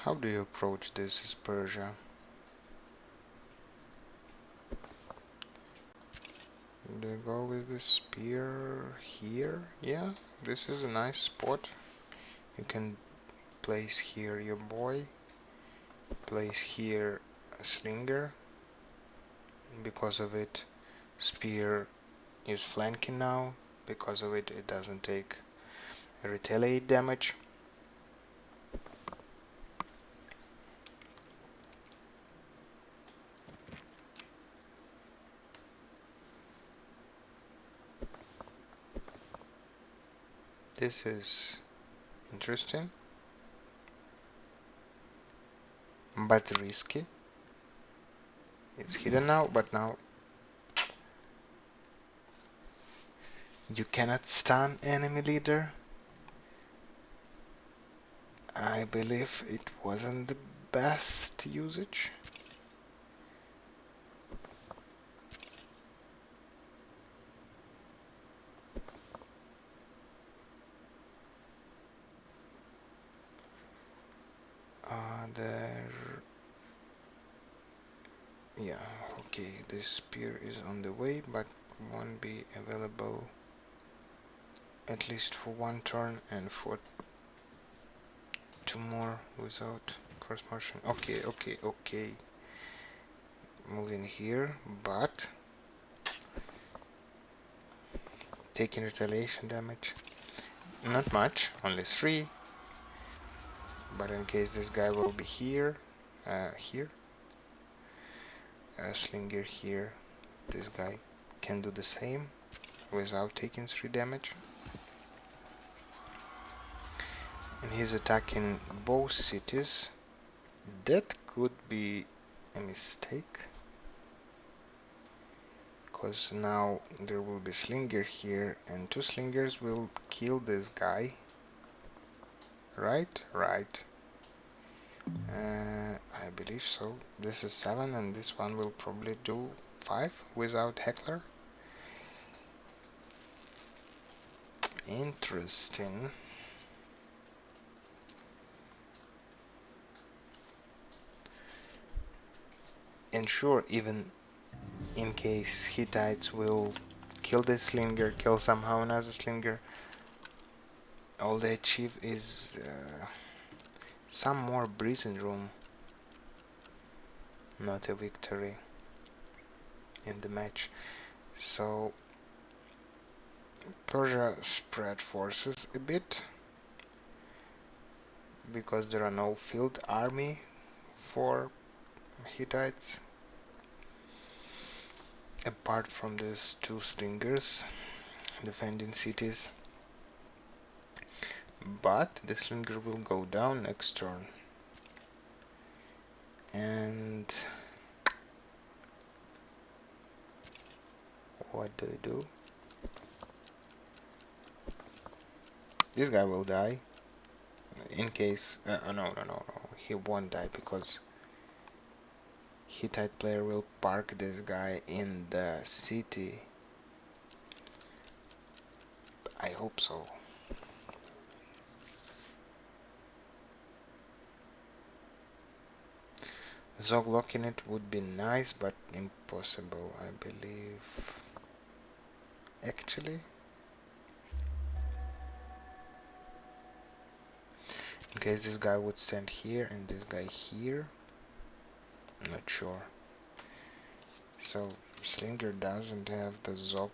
How do you approach this as Persia? Do you go with the spear here? Yeah, this is a nice spot. You can place here your boy, place here a slinger. Because of it, spear is flanking now. Because of it, it doesn't take retaliate damage. This is interesting, but risky. It's hidden now, but now you cannot stun enemy leader. I believe it wasn't the best usage. There, yeah, okay, this spear is on the way, but won't be available at least for one turn and for two more without cross motion. Okay, okay, okay. Moving here, but taking retaliation damage. Not much, only 3. But in case this guy will be here, Slinger here, this guy can do the same without taking 3 damage. And he's attacking both cities. That could be a mistake, because now there will be Slinger here, and 2 Slingers will kill this guy. Right? Right. I believe so. This is 7, and this one will probably do 5 without Heckler. Interesting. And sure, even in case Hittites will kill this Slinger, kill somehow another Slinger, all they achieve is some more breathing room, not a victory in the match. So Persia spread forces a bit, because there are no field army for Hittites apart from these 2 Slingers defending cities. But the Slinger will go down next turn. And what do you do? This guy will die. In case... no, he won't die, because Hittite player will park this guy in the city. I hope so. Zog locking it would be nice, but impossible, I believe. Actually, in case this guy would stand here and this guy here, I'm not sure. So Slinger doesn't have the Zog.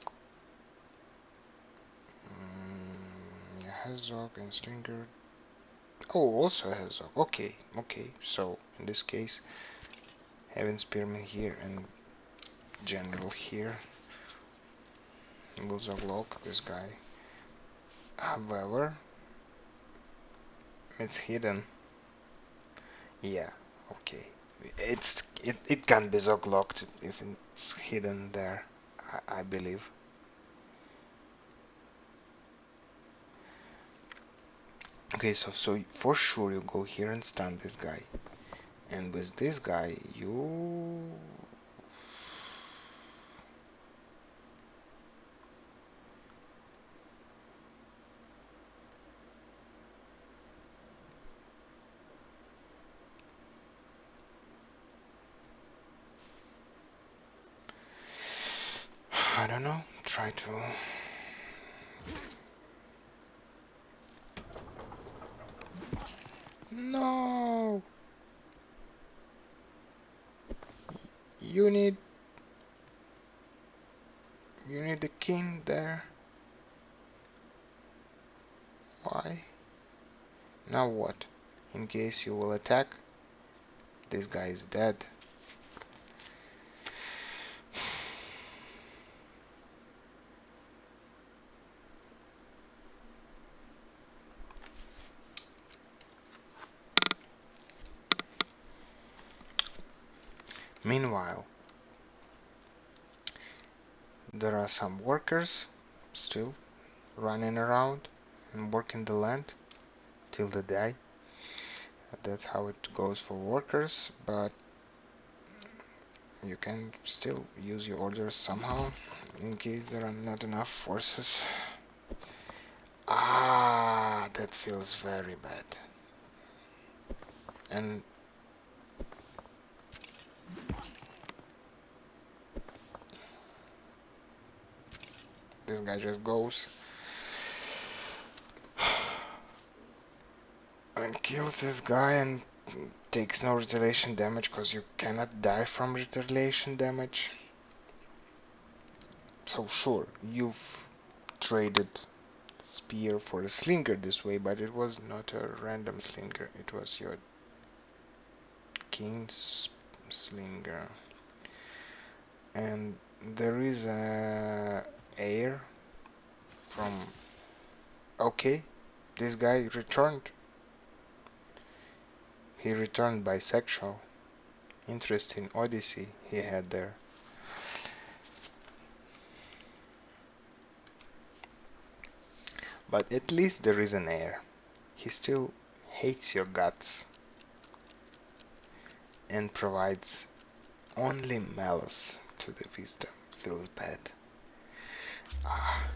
Has Zog, and Slinger also has Zog. Okay, so in this case, having Spearman here and General here will Zog lock this guy. However, it's hidden. Yeah, okay. It can be Zog locked if it's hidden there, I believe. Okay, so for sure you go here and stun this guy. And with this guy, you... I don't know, try to... No! You need the king there. Why? Now what? In case you will attack, this guy is dead. Meanwhile, there are some workers still running around and working the land till they die. That's how it goes for workers, but you can still use your orders somehow in case there are not enough forces. Ah, that feels very bad. And this guy just goes and kills this guy and takes no retaliation damage because you cannot die from retaliation damage. So sure, you've traded spear for a slinger this way, but it was not a random slinger, it was your king's slinger. And there is a heir from... Okay, this guy returned. He returned bisexual. Interesting odyssey he had there. But at least there is an heir. He still hates your guts and provides only malice to the wisdom. Feels bad. Ah.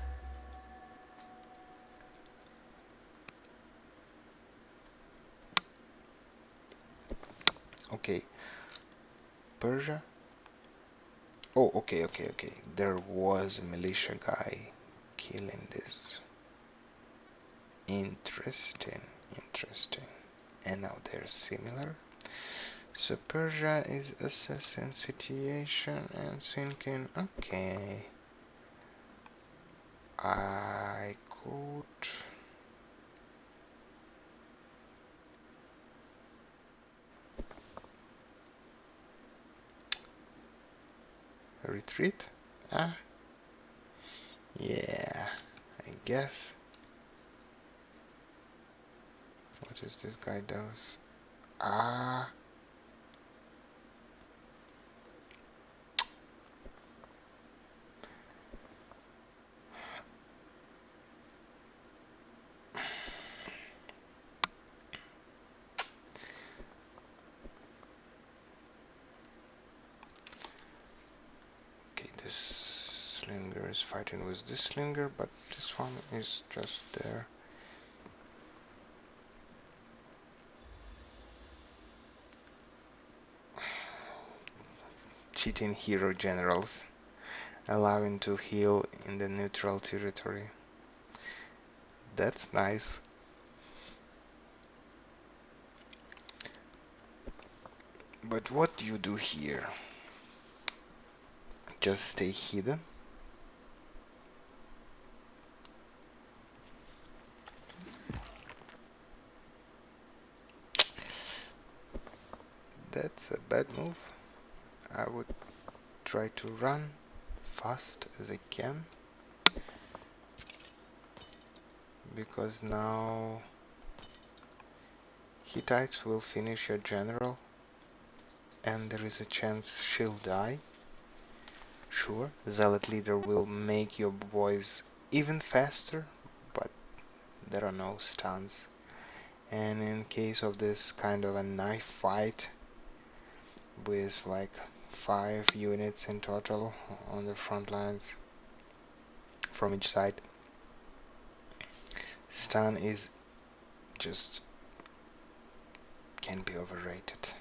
Okay. Persia? Oh, okay. There was a militia guy killing this. Interesting. And now they're similar. So Persia is assessing situation and thinking, okay, I could retreat? Ah, yeah, I guess. What is this guy does? Ah, okay, this slinger is fighting with this slinger, but this one is just there. Cheating hero generals, allowing to heal in the neutral territory. That's nice. But what do you do here? Just stay hidden? That's a bad move. I would try to run fast as I can, because now Hittites will finish your general and there is a chance she'll die. Sure, Zealot leader will make your boys even faster, but there are no stuns. And in case of this kind of a knife fight with like 5 units in total on the front lines from each side, stun is just can be overrated.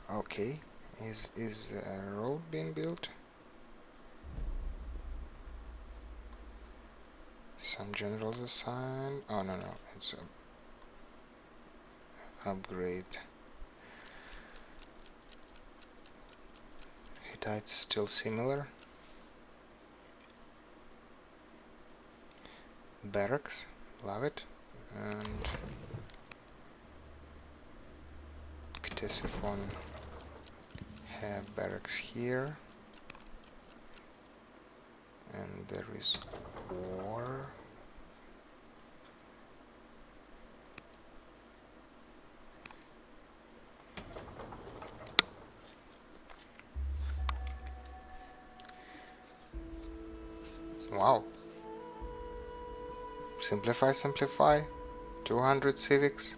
Okay, is a road being built? Some generals assigned. Oh no, it's a upgrade. Hittites still similar. Barracks, love it. And Ctesiphon have barracks here. and there is war. Wow. Simplify, simplify. 200 civics.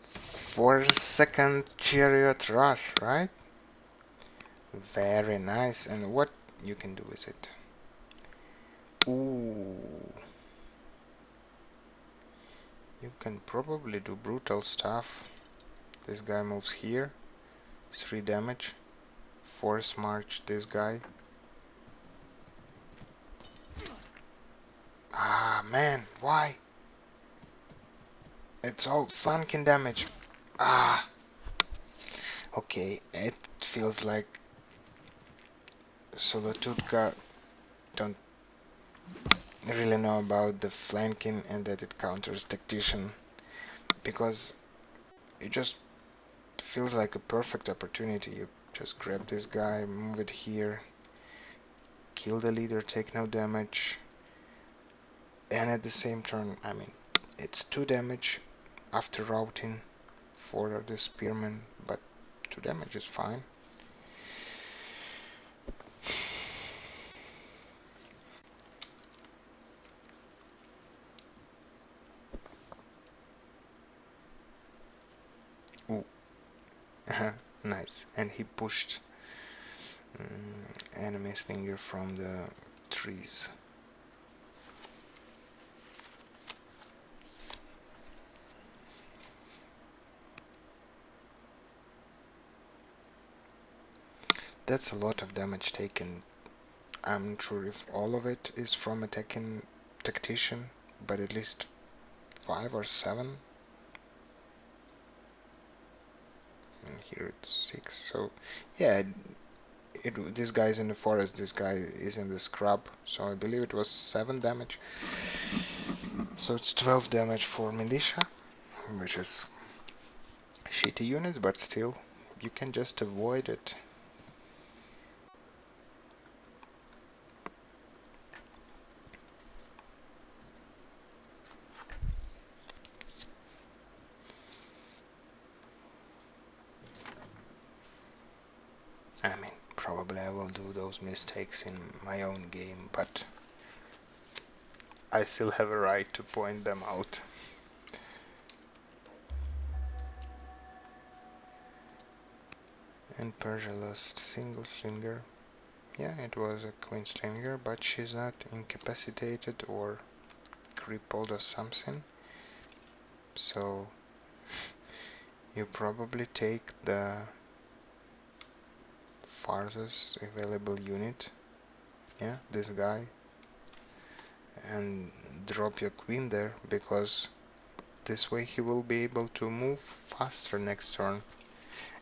For a second chariot rush, right? Very nice. And what you can do with it? Ooh. You can probably do brutal stuff. This guy moves here. 3 damage. Force march this guy. Ah, man, why? It's all flanking damage. Ah. Okay, it feels like solutodka don't really know about the flanking and that it counters tactician, because it just feels like a perfect opportunity. You just grab this guy, move it here, kill the leader, take no damage, and at the same turn, I mean, it's 2 damage after routing for the spearman, but 2 damage is fine. Ooh. Nice. And he pushed enemy slinger from the trees. That's a lot of damage taken. I'm not sure if all of it is from attacking tactician, but at least 5 or 7. And here it's 6. So yeah, this guy is in the forest, this guy is in the scrub. So I believe it was 7 damage. So it's 12 damage for militia, which is shitty units, but still, you can just avoid it. I mean, probably I will do those mistakes in my own game, but I still have a right to point them out. And Persia lost single slinger. Yeah, it was a queen slinger, but she's not incapacitated or crippled or something. So you probably take the farthest available unit. Yeah, this guy. And drop your queen there, because this way he will be able to move faster next turn.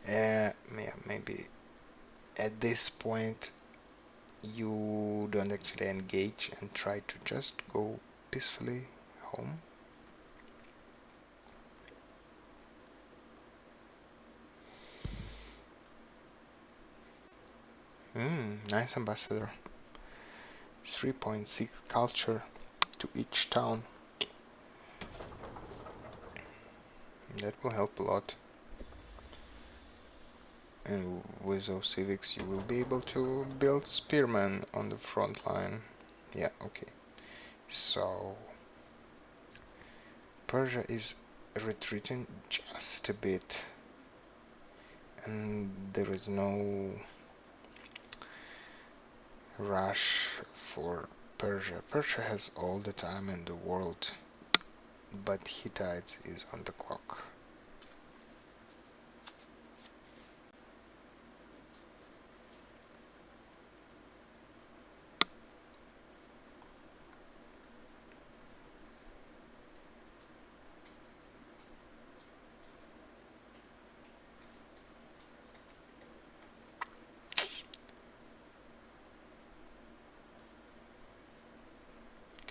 Yeah, maybe at this point you don't actually engage and try to just go peacefully home. Nice ambassador. 3.6 culture to each town. That will help a lot. And with those civics you will be able to build spearmen on the front line. Yeah, okay. So Persia is retreating just a bit, and there is no rush for Persia. Persia has all the time in the world, but Hittites is on the clock.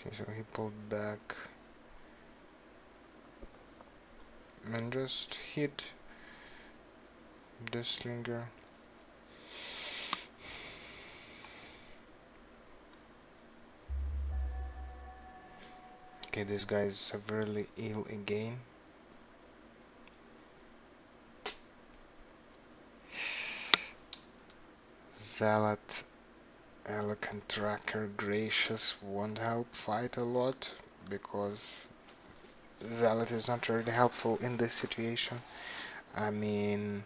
Okay, so he pulled back and just hit the slinger. Okay, this guy is severely ill again. Zealot, Elegant Tracker, Gracious won't help fight a lot because Zealot is not really helpful in this situation. I mean,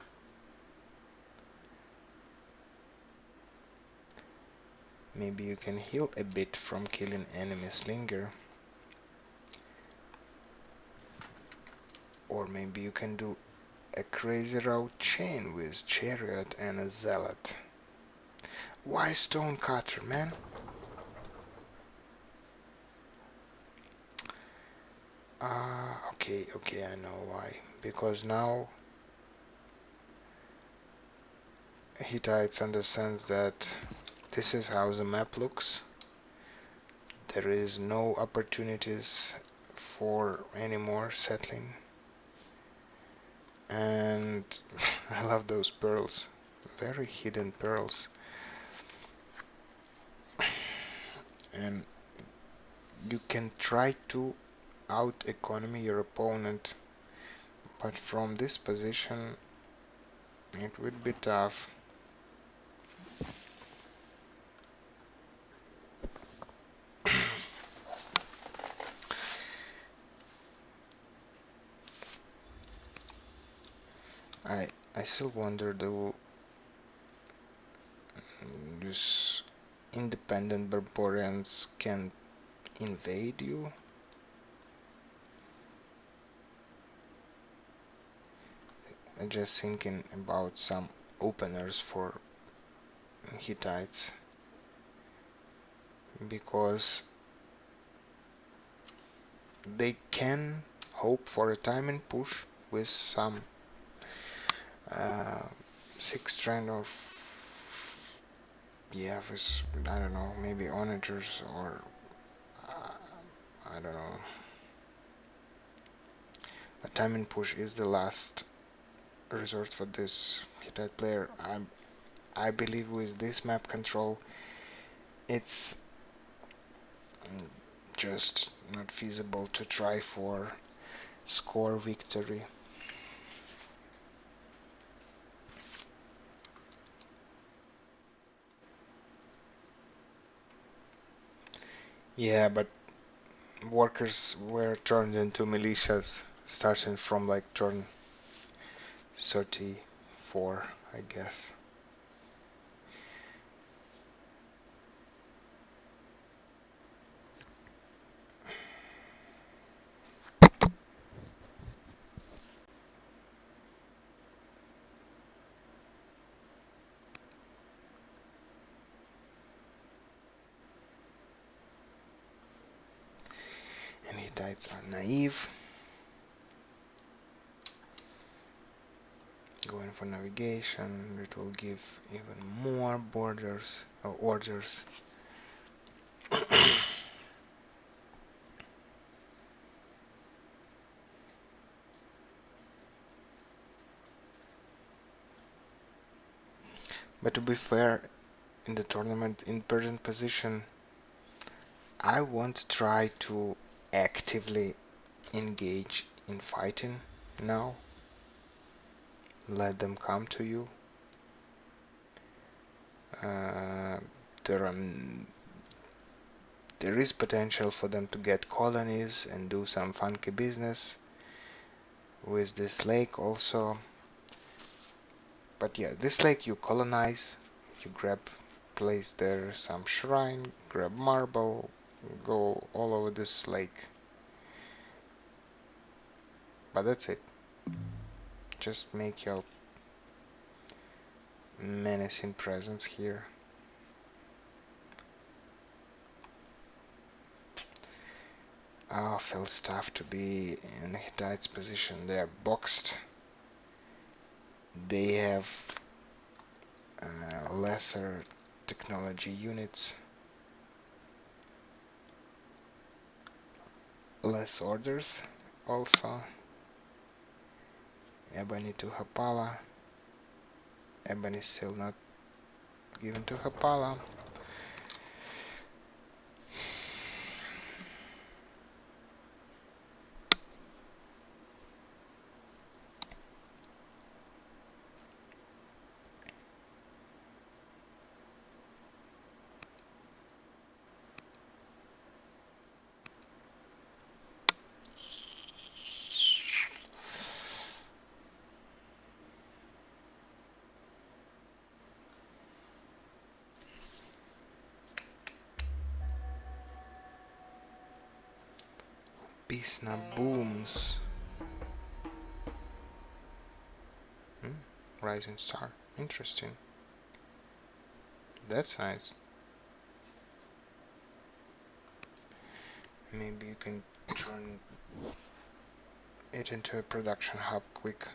maybe you can heal a bit from killing enemy Slinger. Or maybe you can do a crazy route chain with Chariot and a Zealot. Why Stonecutter, man? Okay, I know why. Because now Hittites understands that this is how the map looks. There is no opportunities for any more settling. And I love those pearls. Very hidden pearls. And you can try to out economy your opponent, but from this position it would be tough. I still wonder though, these independent barbarians can invade you. I'm just thinking about some openers for Hittites, because they can hope for a timing push with some 6 strand of, yeah, with, I don't know, maybe onagers or I don't know. A timing push is the last resort for this Hittite player. I believe with this map control it's just not feasible to try for score victory. Yeah, but workers were turned into militias starting from like turn 34, I guess. And Hittites are naive, going for navigation. It will give even more borders or orders. But to be fair, in the tournament in present position, I won't try to actively engage in fighting now. Let them come to you. Uh, there are there is potential for them to get colonies and do some funky business with this lake also. But yeah, this lake you colonize, you grab, place there some shrine, grab marble, go all over this lake. But that's it. Just make your menacing presence here. Ah, feels tough to be in Hittite's position. They are boxed. They have lesser technology units, less orders also. Ebony to Hapala. Ebony is still not given to Hapala. Bisna booms. Rising star. Interesting. That's nice. Maybe you can turn it into a production hub quick.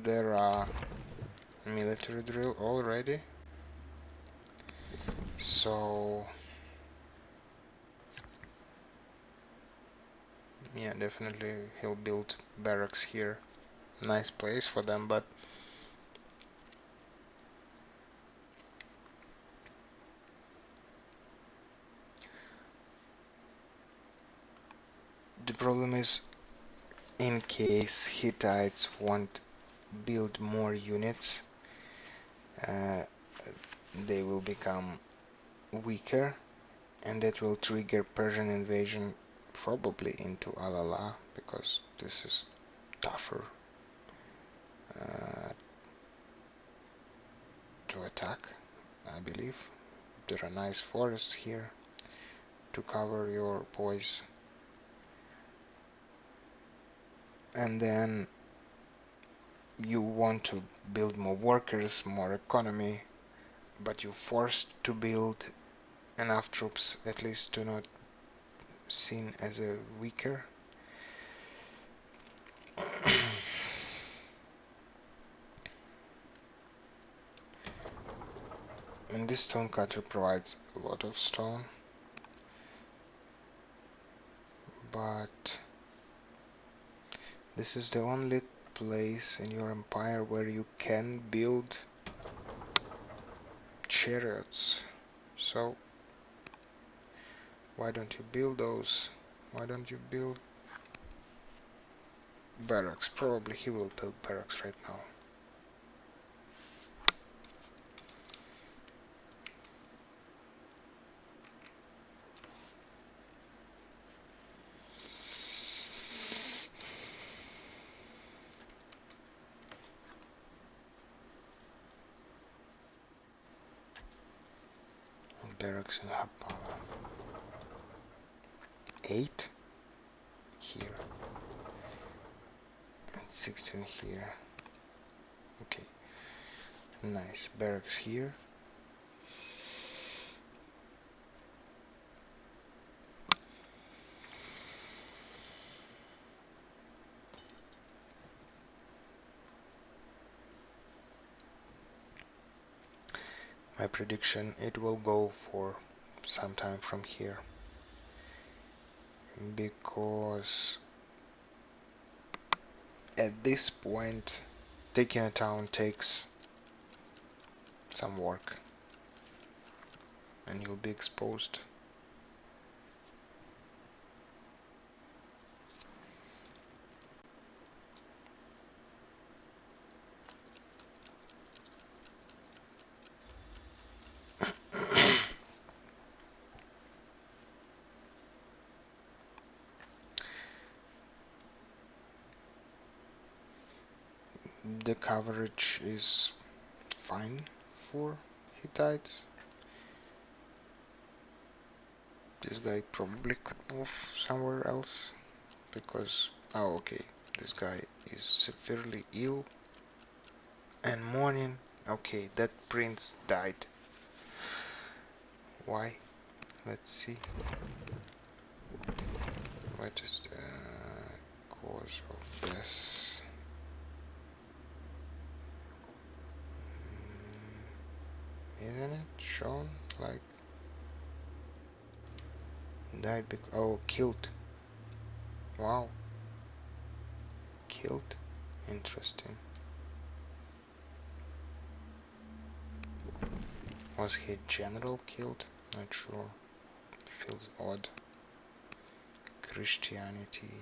There are military drill already. So yeah, definitely he'll build barracks here. Nice place for them, but the problem is, in case Hittites want build more units, they will become weaker, and that will trigger Persian invasion probably into Alala, because this is tougher to attack, I believe. There are nice forests here to cover your boys. And then you want to build more workers, more economy, but you're forced to build enough troops at least to not seen as a weaker. And this stone cutter provides a lot of stone, but this is the only place in your empire where you can build chariots. So why don't you build those? Why don't you build barracks? Probably he will build barracks right now. Barracks in Hapala. 8 here and 16 here. Okay, nice. Barracks here. My prediction, it will go for some time from here, because at this point taking a town takes some work and you'll be exposed. The coverage is fine for Hittites. This guy probably could move somewhere else because, oh okay, this guy is severely ill and mourning. Okay, that prince died. Why? Let's see. What is the cause of this? Isn't it shown like died because, oh, killed. Wow. Killed? Interesting. Was he general killed? Not sure. Feels odd. Christianity.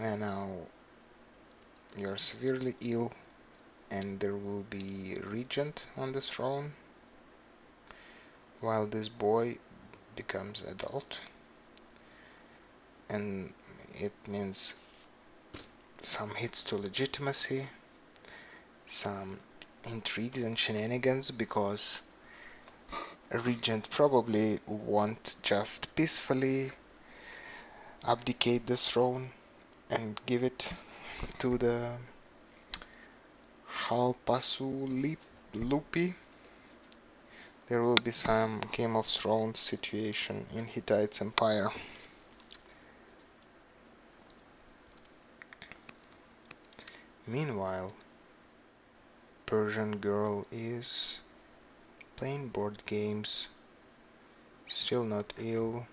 And now you're severely ill and there will be regent on the throne while this boy becomes adult, and it means some hits to legitimacy, some intrigues and shenanigans, because a regent probably won't just peacefully abdicate the throne and give it to the Halpasulipi. There will be some Game of Thrones situation in Hittite Empire. Meanwhile, Persian girl is playing board games, still not ill.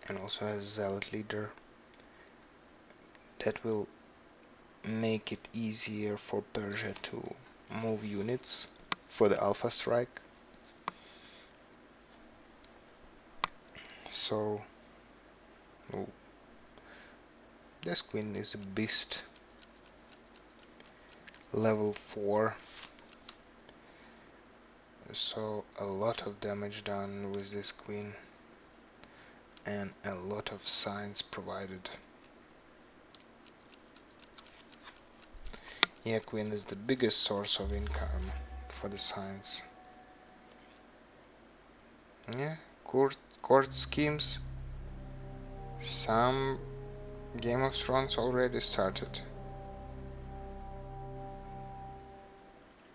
And also has Zealot leader. That will make it easier for Persia to move units for the Alpha Strike. So, oh, this queen is a beast. Level 4. So a lot of damage done with this queen. And a lot of signs provided. Yeah, queen is the biggest source of income for the signs. Yeah, court schemes. Some Game of Thrones already started.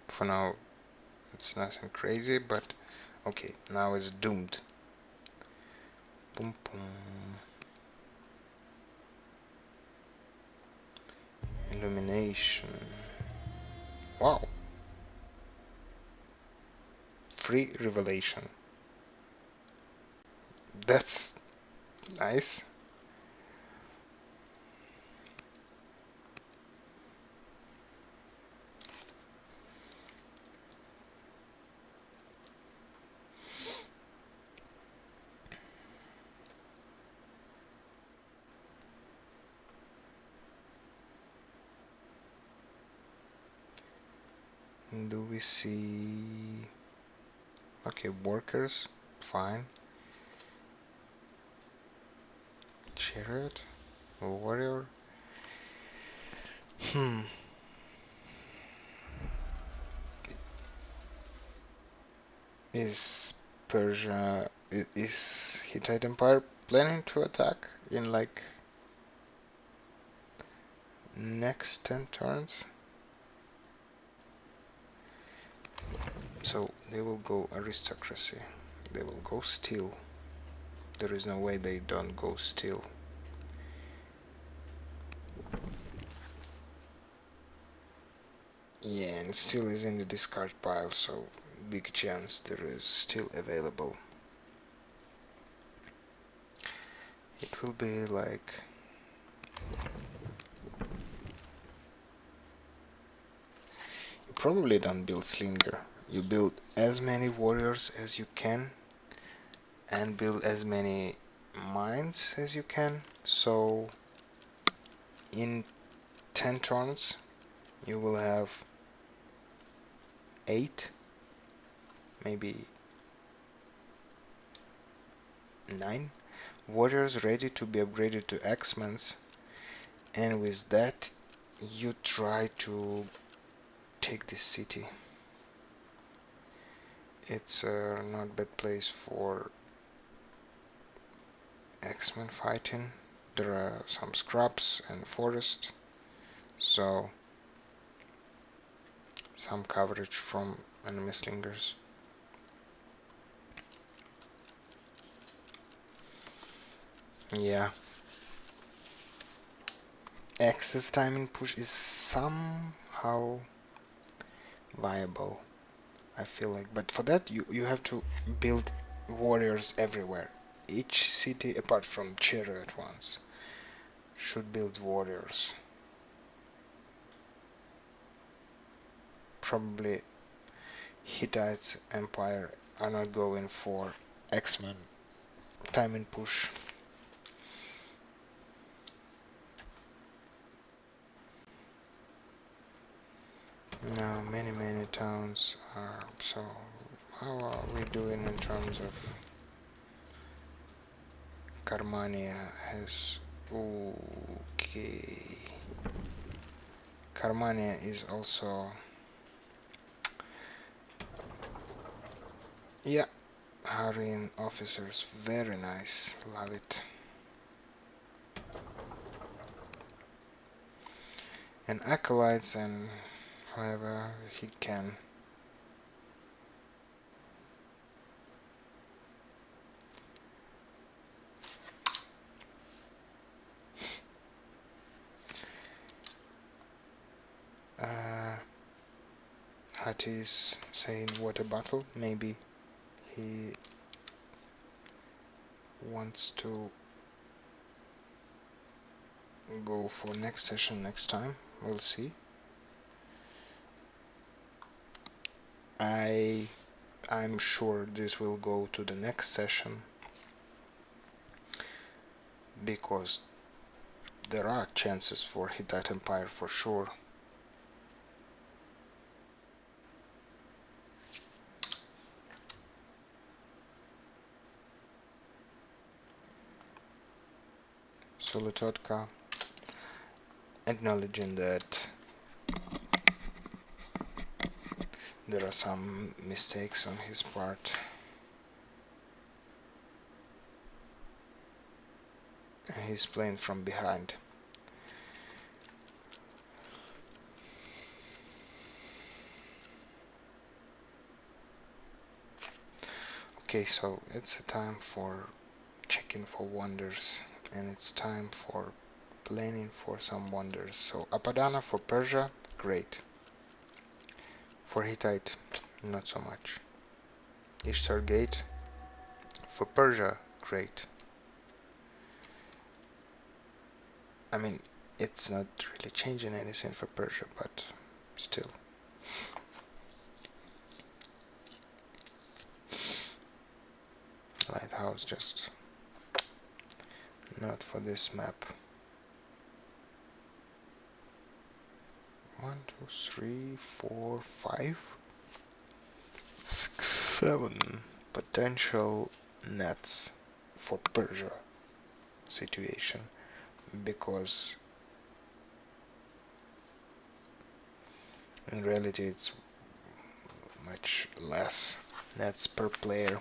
For now, it's nothing crazy, but okay, now it's doomed. Boom, boom. Illumination. Wow. Free revelation. That's nice. Do we see... Okay, workers, fine. Chariot, warrior. Is Persia, is Hittite Empire planning to attack in like next 10 turns? So they will go aristocracy. They will go steel. There is no way they don't go steel. Yeah, and steel is in the discard pile, so big chance there is still available. It will be like... You probably don't build slinger. You build as many warriors as you can and build as many mines as you can. So in 10 turns you will have 8, maybe 9 warriors ready to be upgraded to X-Mens, and with that you try to take this city. It's a not bad place for X-Men fighting. There are some scrubs and forest, so some coverage from enemy slingers. Yeah. Access timing push is somehow viable, I feel like. But for that you have to build warriors everywhere. Each city, apart from chariot ones, should build warriors. Probably Hittite Empire are not going for X-Men timing push. Now many towns are... So how are we doing in terms of Carmania has... Okay. Carmania is also... Yeah, Hurrying officers, very nice, love it. And acolytes and however he can. Hattie is saying water bottle, maybe he wants to go for next session next time. We'll see. I'm sure this will go to the next session because there are chances for Hittite Empire for sure. Solutodka acknowledging that there are some mistakes on his part. And he's playing from behind. Okay, so it's a time for checking for wonders, and it's time for planning for some wonders. So Apadana for Persia, great. For Hittite, not so much. Ishtar Gate for Persia, great. I mean, it's not really changing anything for Persia, but still. Lighthouse, just not for this map. 1, 2, 3, 4, 5, 6, 7 potential nets for Persia situation, because in reality it's much less nets per player.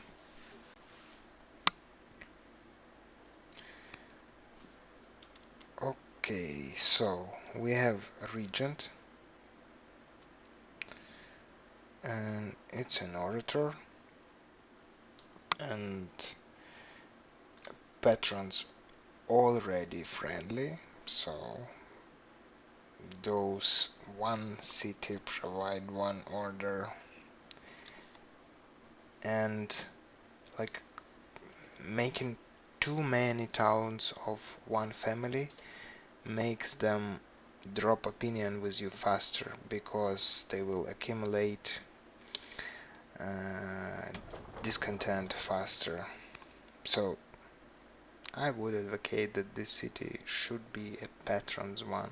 Okay, so we have a regent, and it's an orator, and patrons already friendly, so those one city provide one order, and like making too many towns of one family makes them drop opinion with you faster, because they will accumulate discontent faster. So I would advocate that this city should be a patron's one,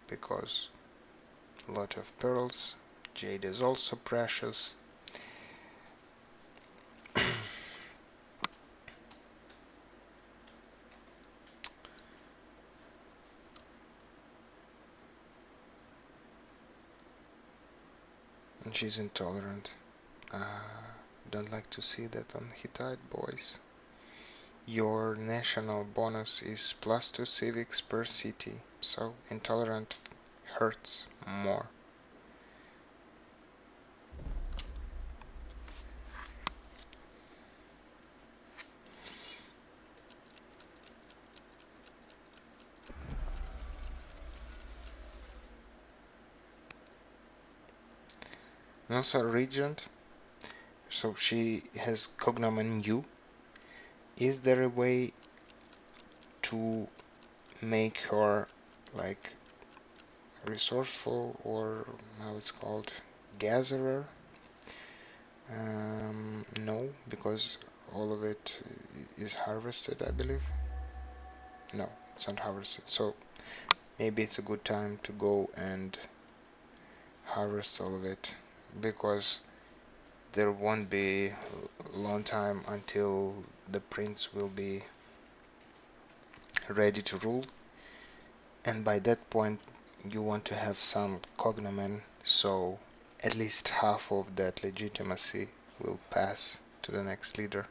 because a lot of pearls, jade is also precious. And she's intolerant. Don't like to see that on Hittite boys. Your national bonus is +2 civics per city, so intolerant hurts more. And also regent, so she has cognomen U. Is there a way to make her like resourceful, or how it's called, gatherer? No, because all of it is harvested, I believe. No, it's not harvested, so maybe it's a good time to go and harvest all of it, because there won't be a long time until the prince will be ready to rule, and by that point you want to have some cognomen, so at least half of that legitimacy will pass to the next leader.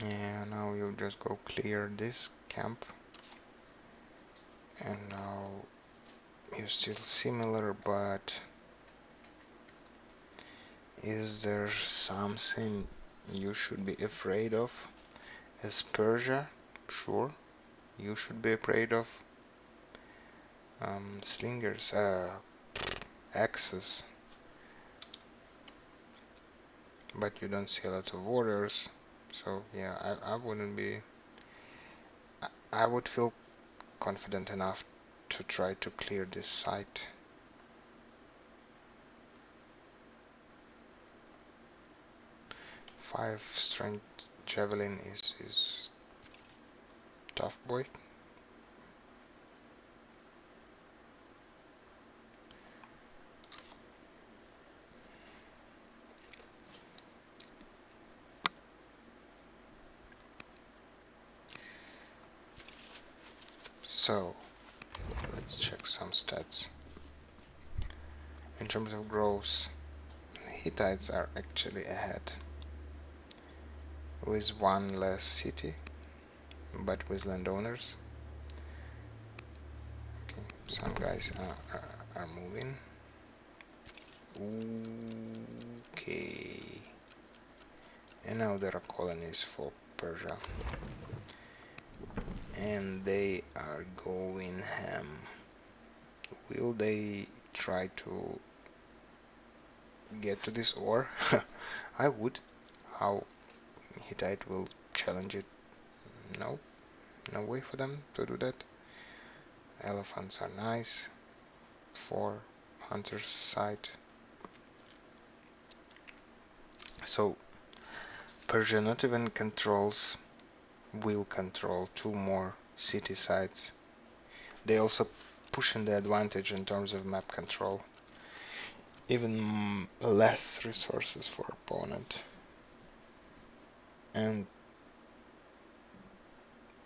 Yeah, now you just go clear this camp, and now you're still similar, but is there something you should be afraid of? As Persia, sure, you should be afraid of slingers, axes, but you don't see a lot of warriors, so yeah, I wouldn't be. I would feel confident enough to try to clear this site. Five strength javelin is tough boy. So let's check some stats. In terms of growth, Hittites are actually ahead with one less city, but with landowners. Okay, some guys are moving. Okay, and now there are colonies for Persia, and they are going ham. Will they try to get to this ore? I would. How Hittite will challenge it? No, no way for them to do that. Elephants are nice for hunter's site. So Persia not even will control two more city sites. They also pushing the advantage in terms of map control. Even less resources for opponent. And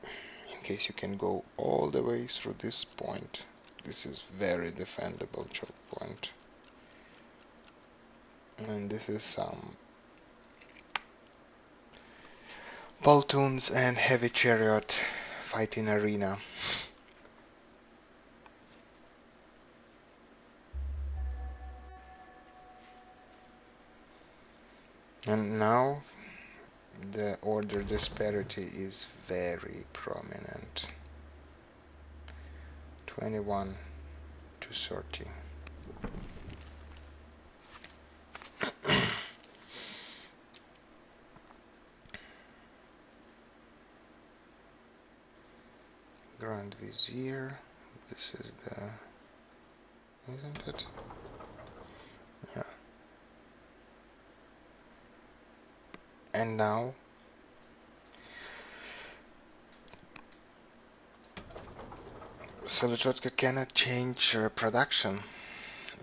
in case you can go all the way through this point, this is very defendable choke point. And this is some pontoons and heavy chariot fighting arena. And now the order disparity is very prominent. 21 to 30. Grand Vizier, this is isn't it? Yeah. And now solutodka cannot change production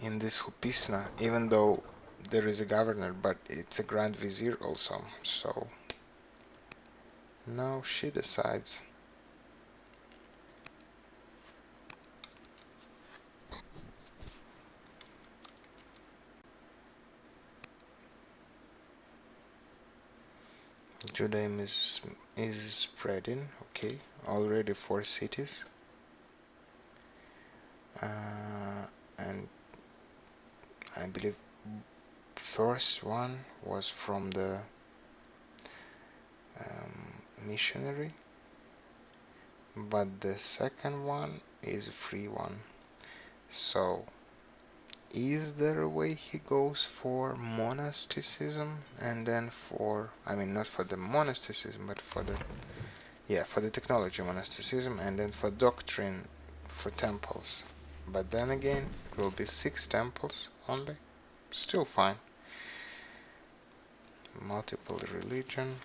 in this Hupisna, even though there is a governor, but it's a Grand Vizier also, so now she decides. Judaism is spreading, okay, already 4 cities, and I believe first one was from the missionary, but the second one is a free one. So is there a way he goes for monasticism and then for, I mean, not for the monasticism, but for the, yeah, for the technology monasticism, and then for doctrine for temples? But then again, it will be 6 temples only. Still fine. Multiple religion.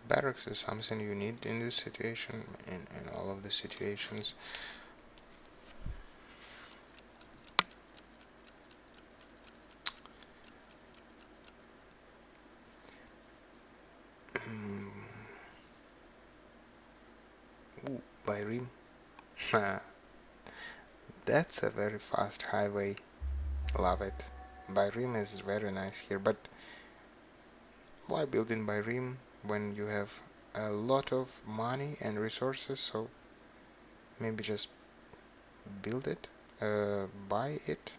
Barracks is something you need in this situation, in all of the situations. Ooh, by rim. That's a very fast highway. Love it. By rim is very nice here, but why build in by rim when you have a lot of money and resources? So maybe just build it, buy it.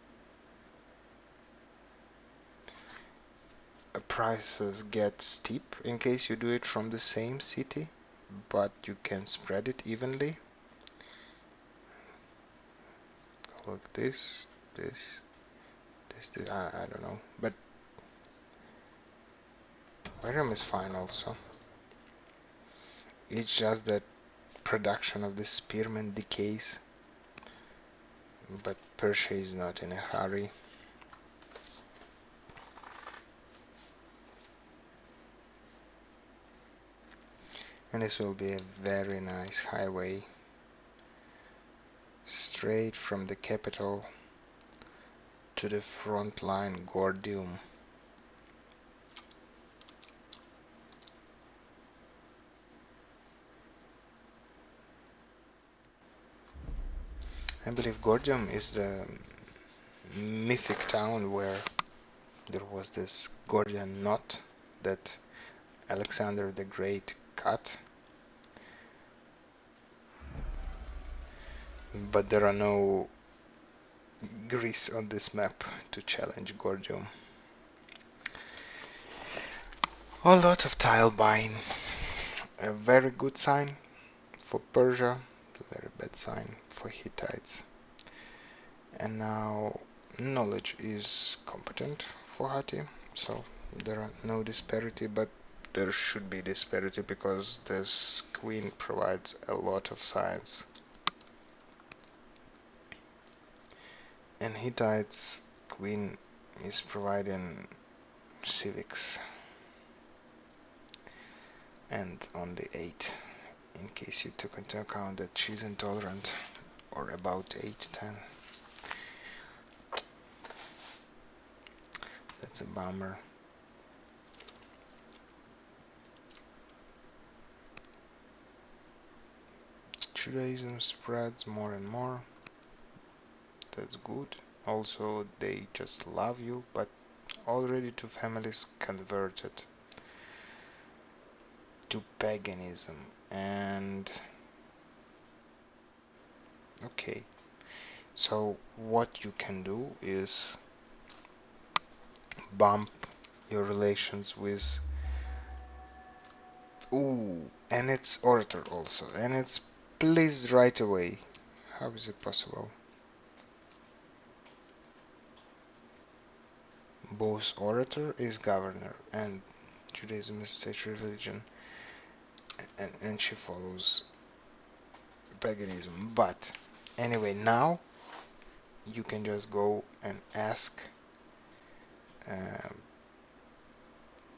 Prices get steep in case you do it from the same city, but you can spread it evenly. Like this, this, this. I don't know, but Barium is fine also. It's just that production of the spearmen decays, but Persia is not in a hurry. And this will be a very nice highway straight from the capital to the front line Gordium. I believe Gordium is the mythic town where there was this Gordian knot that Alexander the Great cut. But there are no Greece on this map to challenge Gordium. A lot of tile buying. A very good sign for Persia, a very bad sign for Hittites. And now knowledge is competent for Hatti, so there are no disparity, but there should be disparity because this queen provides a lot of science. And Hittites queen is providing civics. And on the 8, in case you took into account that she's intolerant, or about 8, 10. That's a bummer. Judaism spreads more and more. That's good. Also, they just love you, but already 2 families converted to paganism. And okay, so what you can do is bump your relations with and it's orator also, and it's pleased right away. How is it possible? Both orator is governor and Judaism is state religion, and she follows paganism. But anyway, now you can just go and ask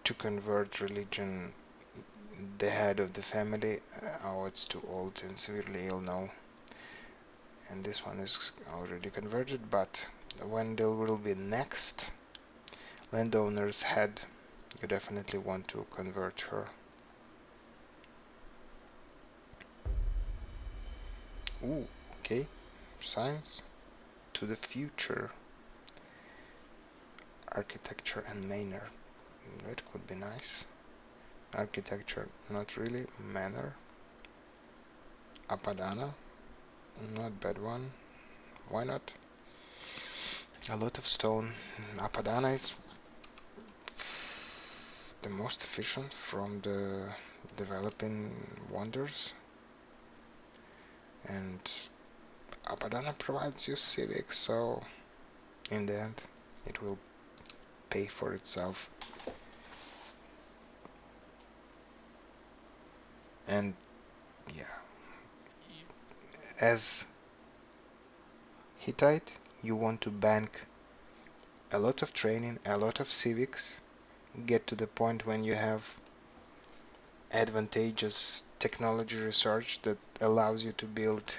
to convert religion the head of the family. Oh, it's too old and severely ill now. And this one is already converted, but when there will be next landowner's head, you definitely want to convert her. Ooh, okay. Science to the future. Architecture and manor. That could be nice. Architecture, not really. Manor. Apadana. Not bad one. Why not? A lot of stone. Apadana is the most efficient from the developing wonders. And Apadana provides you civics, so in the end it will pay for itself. And yeah, as Hittite, you want to bank a lot of training, a lot of civics, get to the point when you have advantageous technology research that allows you to build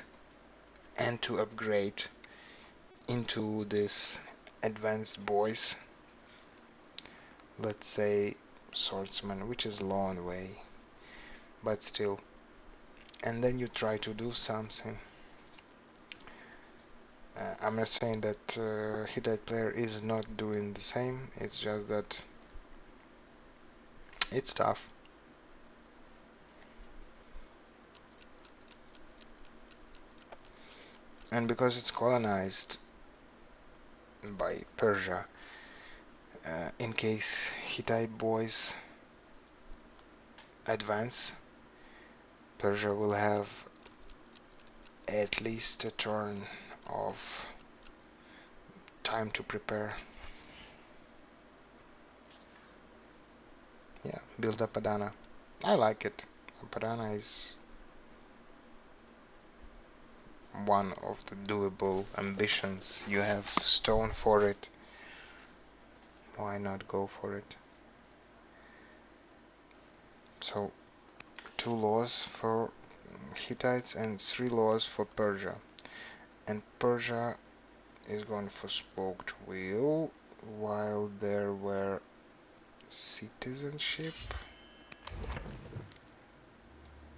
and to upgrade into this advanced boys, let's say swordsman, which is long way, but still. And then you try to do something. I'm not saying that Hittite player is not doing the same, it's just that it's tough. And because it's colonized by Persia, in case Hittite boys advance, Persia will have at least a turn of time to prepare. Yeah, build up Adana. I like it. Padana is one of the doable ambitions. You have stone for it. Why not go for it? So 2 laws for Hittites and 3 laws for Persia. And Persia is going for spoked wheel, while there were citizenship.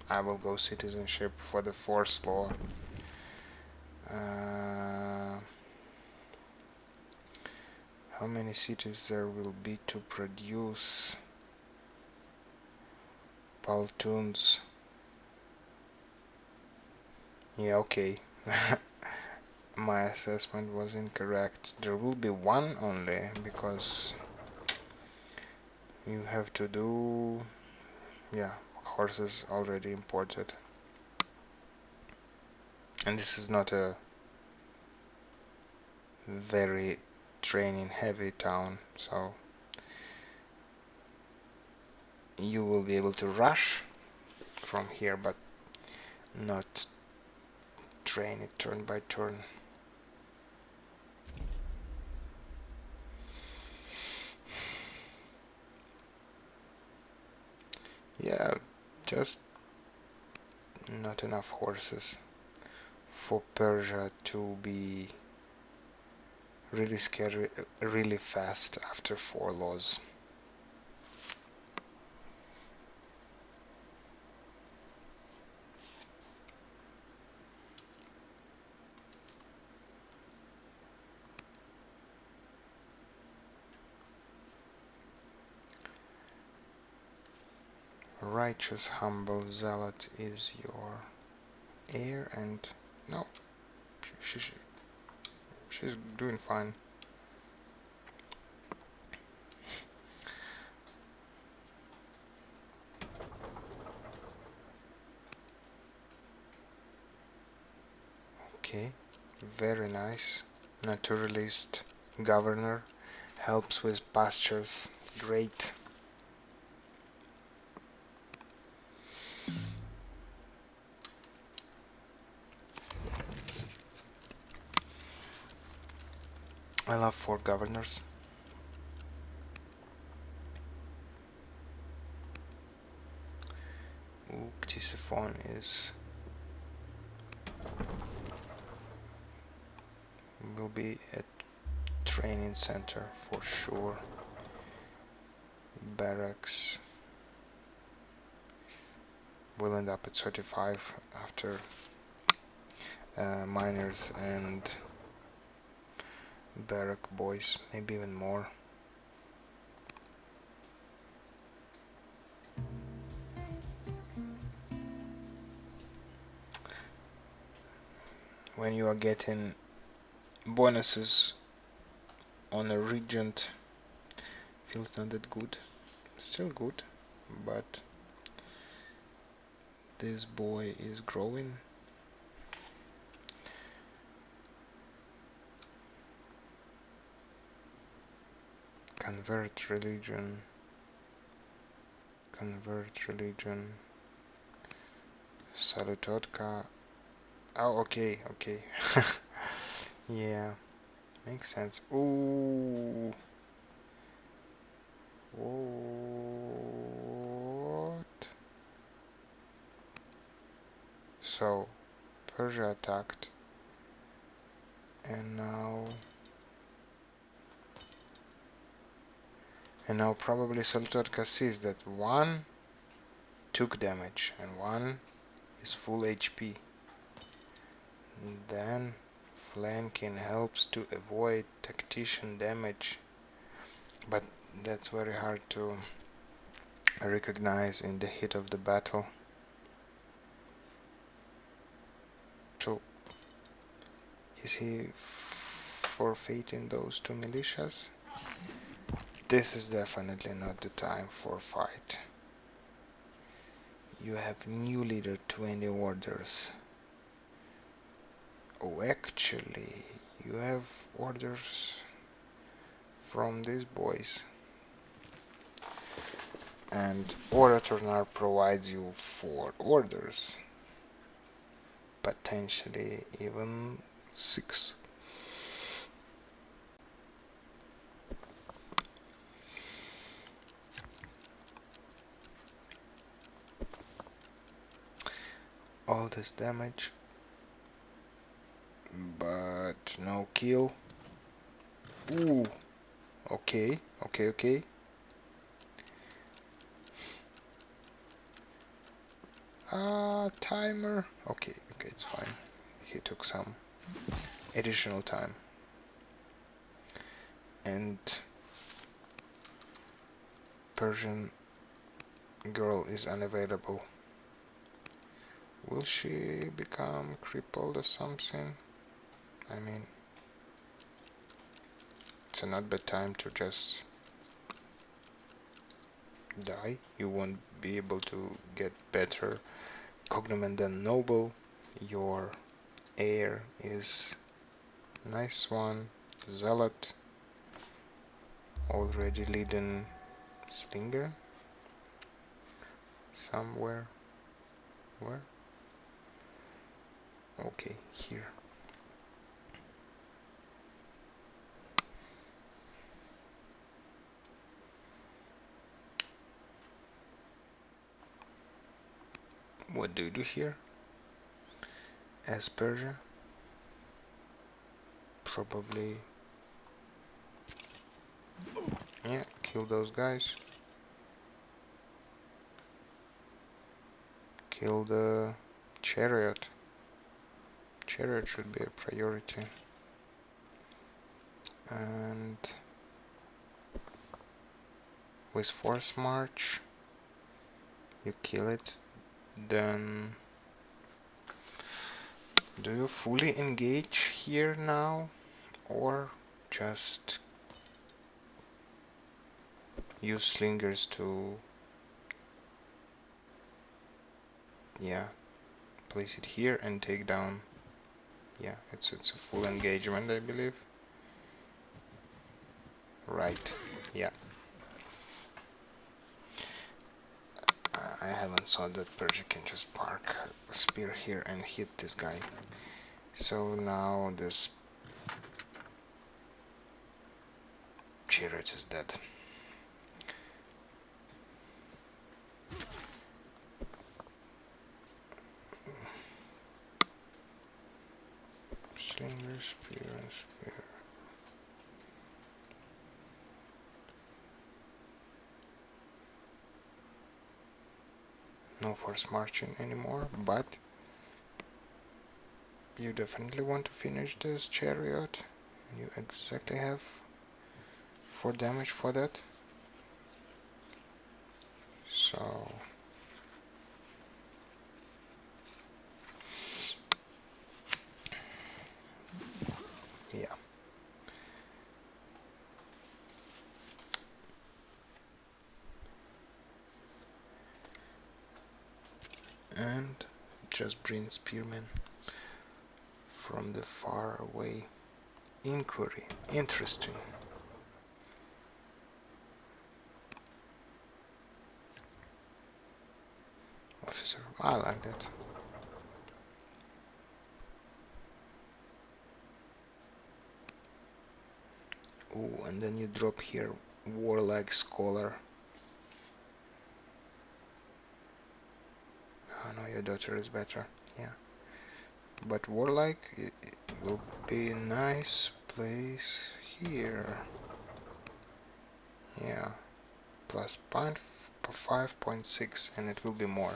I will go citizenship for the 4th law. How many cities there will be to produce Paltoons? Yeah, okay. My assessment was incorrect. There will be 1 only, because you have to do, yeah, horses already imported. And this is not a very training heavy town, so you will be able to rush from here, but not train it turn by turn. Yeah, just not enough horses for Persia to be really scary, really fast after 4 laws. Righteous, humble, zealot is your heir, and no, she's doing fine. Okay, very nice. Naturalist, governor, helps with pastures. Great. I love 4 governors. Ctesiphon will be a training center for sure. Barracks will end up at 35 after miners and barrack boys, maybe even more. When you are getting bonuses on a regent, feels not that good. Still good, but this boy is growing. Convert religion. Convert religion. Solutodka. Oh, okay, okay. Yeah, makes sense. Ooh. What? So, Persia attacked. And now probably solutodka sees that one took damage and one is full HP. And then flanking helps to avoid tactician damage, but that's very hard to recognize in the heat of the battle. So is he forfeiting those two militias? This is definitely not the time for fight. You have new leader, 20 orders. Oh, actually, you have orders from these boys. And Orator now provides you 4 orders. Potentially even 6. All this damage, but no kill. Ooh, okay. Timer. Okay, it's fine. He took some additional time. And Persian girl is unavailable. Will she become crippled or something? I mean, it's not bad time to just die. You won't be able to get better cognomen than noble. Your heir is nice one. Zealot, already leading slinger somewhere. Where? Okay, here. What do you do here? As Persia? Probably. Yeah, kill those guys. Kill the chariot. Chariot should be a priority. And with force march, you kill it. Then do you fully engage here now, or just use slingers to, yeah, place it here and take down? Yeah, it's a full engagement, I believe. Right, yeah. I haven't thought that Persia can just park a spear here and hit this guy. So now this chariot is dead. Slinger, spear, spear. No force marching anymore, but you definitely want to finish this chariot. You exactly have 4 damage for that. So yeah. And just bring spearmen from the far away. Inquiry. Interesting. nicer. I like that. Oh, and then you drop here Warlike Scholar. Oh no, your daughter is better. Yeah. But Warlike it will be a nice place here. Yeah. Plus 5.6 and it will be more.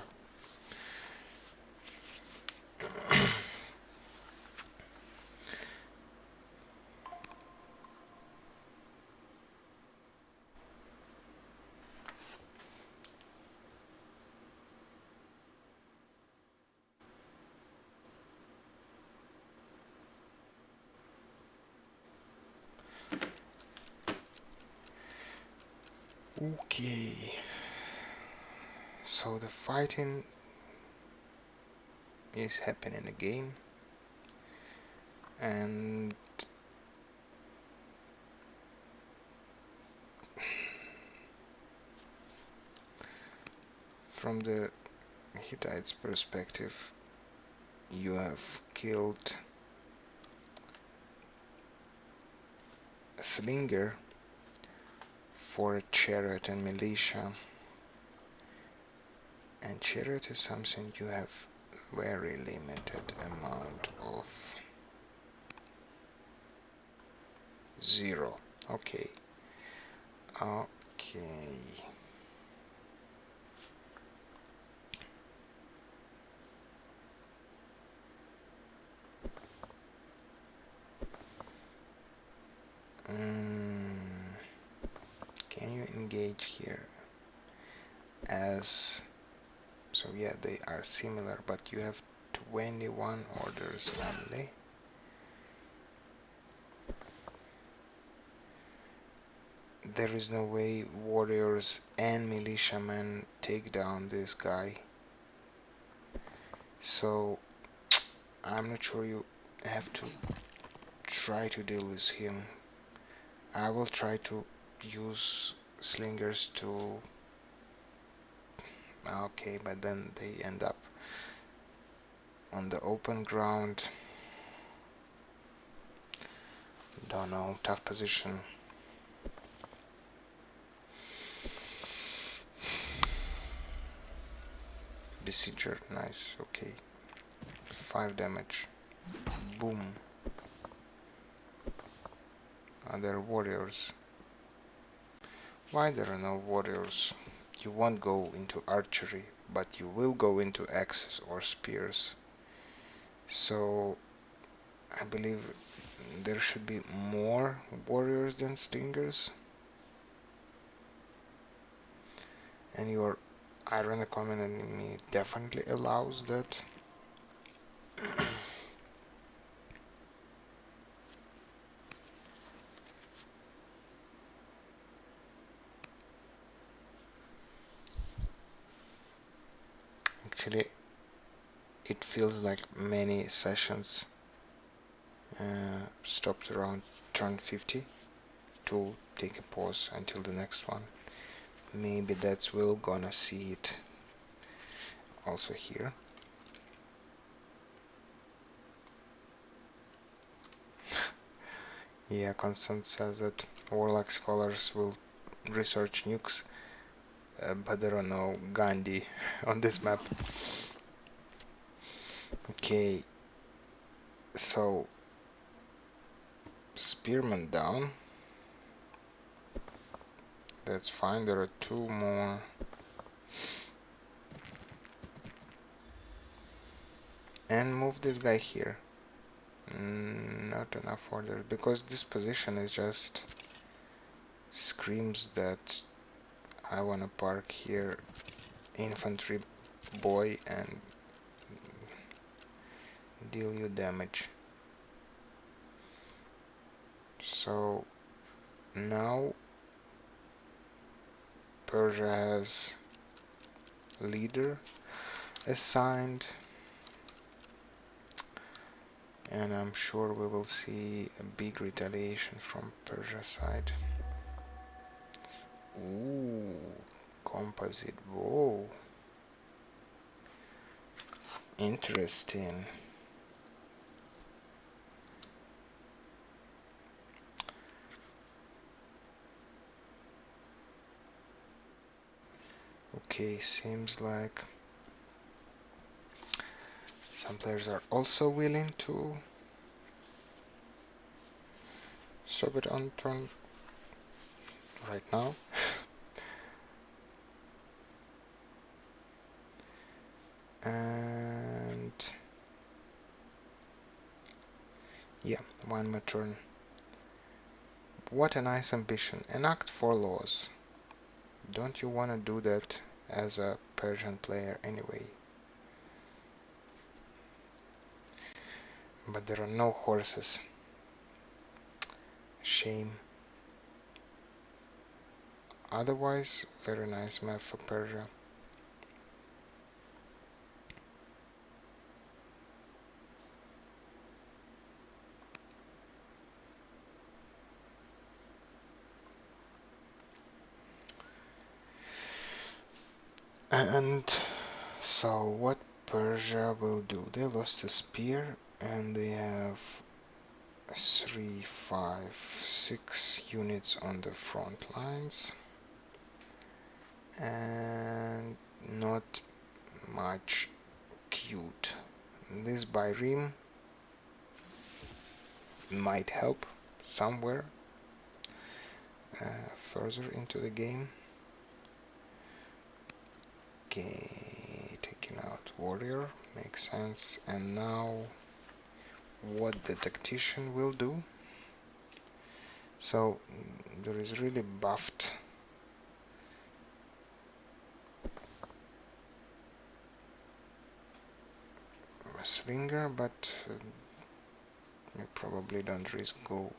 Okay. So the fighting is happening again. And from the Hittites' perspective, you have killed a slinger for a chariot and militia. And chariot is something you have very limited amount of. 0. Okay. Okay. Can you engage here as so yeah, they are similar, but you have 21 orders only. There is no way warriors and militiamen take down this guy. So I'm not sure, you have to try to deal with him. I will try to use slingers to. Okay, but then they end up on the open ground. Don't know, tough position. Besieger, nice, okay. 5 damage. Boom. Other warriors. Why there are no warriors? You won't go into archery, but you will go into axes or spears. So I believe there should be more warriors than slingers. And your iron common enemy definitely allows that. Actually, it feels like many sessions stopped around turn 50 to take a pause until the next one. Maybe that's we're gonna see it also here. Yeah, Constant says that Warlock scholars will research nukes, but there are no Gandhi on this map. Okay, so Spearman down. That's fine, there are 2 more. And move this guy here. Not enough order, because this position is just screams that I wanna park here infantry boy and deal you damage. So now Persia has leader assigned, and I'm sure we will see a big retaliation from Persia side. Ooh, composite bow. Interesting. Okay, seems like some players are also willing to stop it on turn right now. And yeah, one more turn. What a nice ambition. Enact 4 laws. Don't you want to do that as a Persian player anyway? But there are no horses. Shame. Otherwise, very nice map for Persia. And so what Persia will do? They lost a spear and they have 3, 5, 6 units on the front lines. And not much cute. This Bayrim might help somewhere further into the game. Okay, taking out warrior makes sense. And now what the tactician will do. So there is really buffed slinger, but you probably don't risk go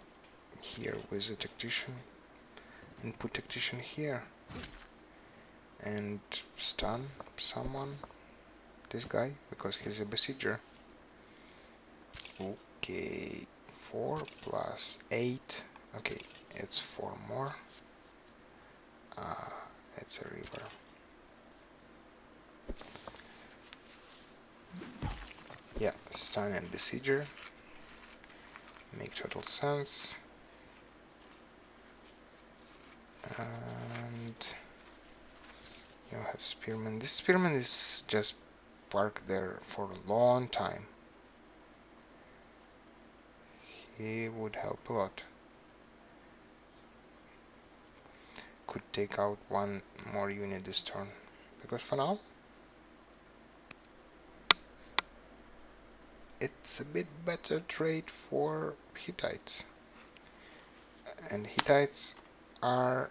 here with the tactician and put tactician here and stun someone, this guy, because he's a besieger. Okay, 4 plus 8. Okay, it's 4 more. It's a river. Yeah, stun and besieger make total sense. And you have spearman. This spearman is just parked there for a long time. He would help a lot. Could take out one more unit this turn, because for now it's a bit better trade for Hittites, and Hittites are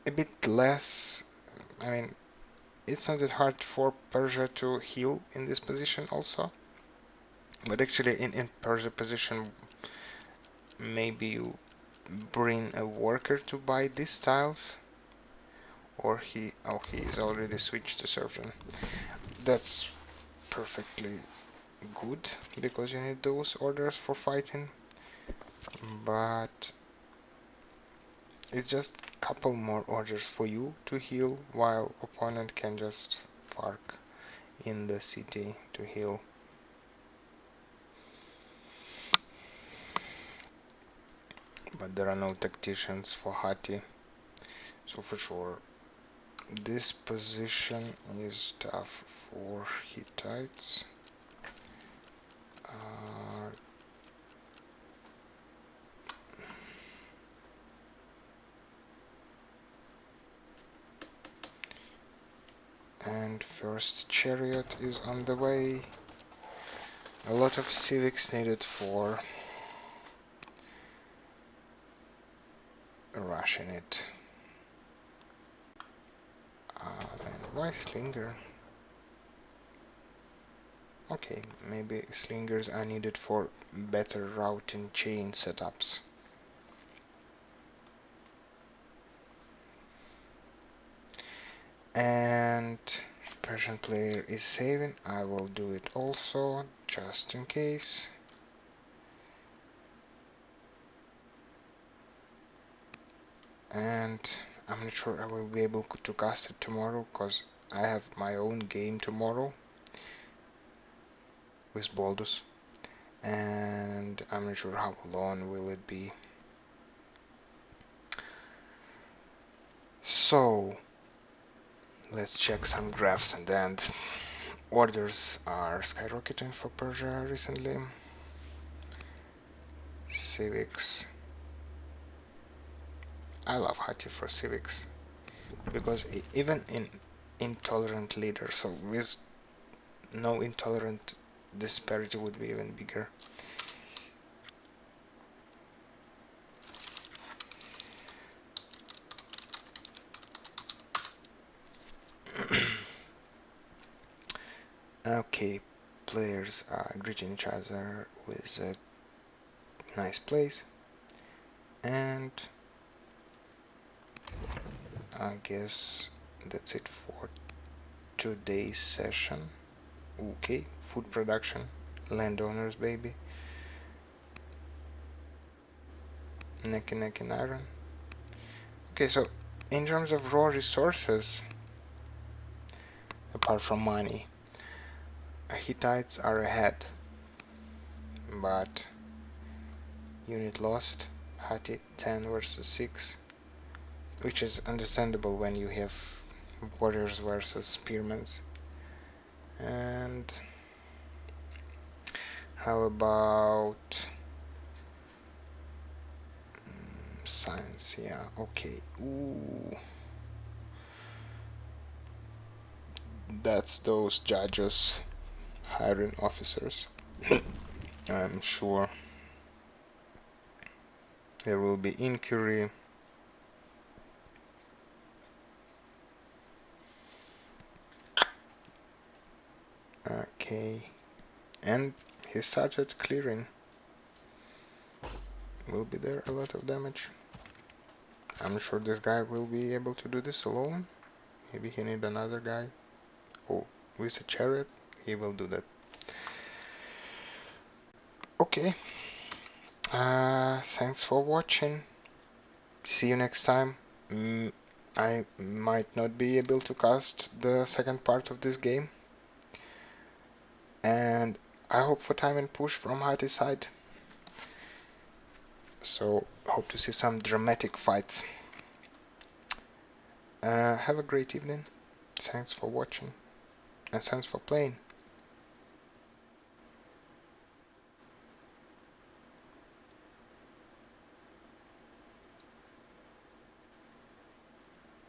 a bit less. I mean, it's not that hard for Persia to heal in this position also, but actually in Persia position maybe you bring a worker to buy these tiles, or he is already switched to surgeon. That's perfectly good because you need those orders for fighting, but it's just a couple more orders for you to heal while opponent can just park in the city to heal. But there are no tacticians for Hati, so for sure this position is tough for Hittites. And first chariot is on the way. A lot of civics needed for rushing it. And why slinger? Okay, maybe slingers are needed for better routing chain setups. And Persian player is saving. I will do it also, just in case. And I'm not sure I will be able to cast it tomorrow, because I have my own game tomorrow with Baldus, and I'm not sure how long will it be. So let's check some graphs, and then orders are skyrocketing for Persia recently. Civics. I love Hati for civics because even in intolerant leader, so with no intolerant, disparity would be even bigger. Okay, players are greeting each other with a nice place, and I guess that's it for today's session. Okay, food production, landowners baby, neck and neck and iron. Okay, so in terms of raw resources, apart from money, Hittites are ahead, but unit lost, Hatti 10 versus 6, which is understandable when you have warriors versus spearmen. And how about science? Yeah, okay. Ooh, that's those judges hiring officers. I'm sure there will be inquiry. Okay, and he started clearing. Will be there a lot of damage. I'm sure this guy will be able to do this alone. Maybe he need another guy. Oh, with a chariot, he will do that. Okay. Thanks for watching. See you next time. I might not be able to cast the second part of this game. And I hope for time and push from Hatti's side. So, hope to see some dramatic fights. Have a great evening. Thanks for watching. And thanks for playing.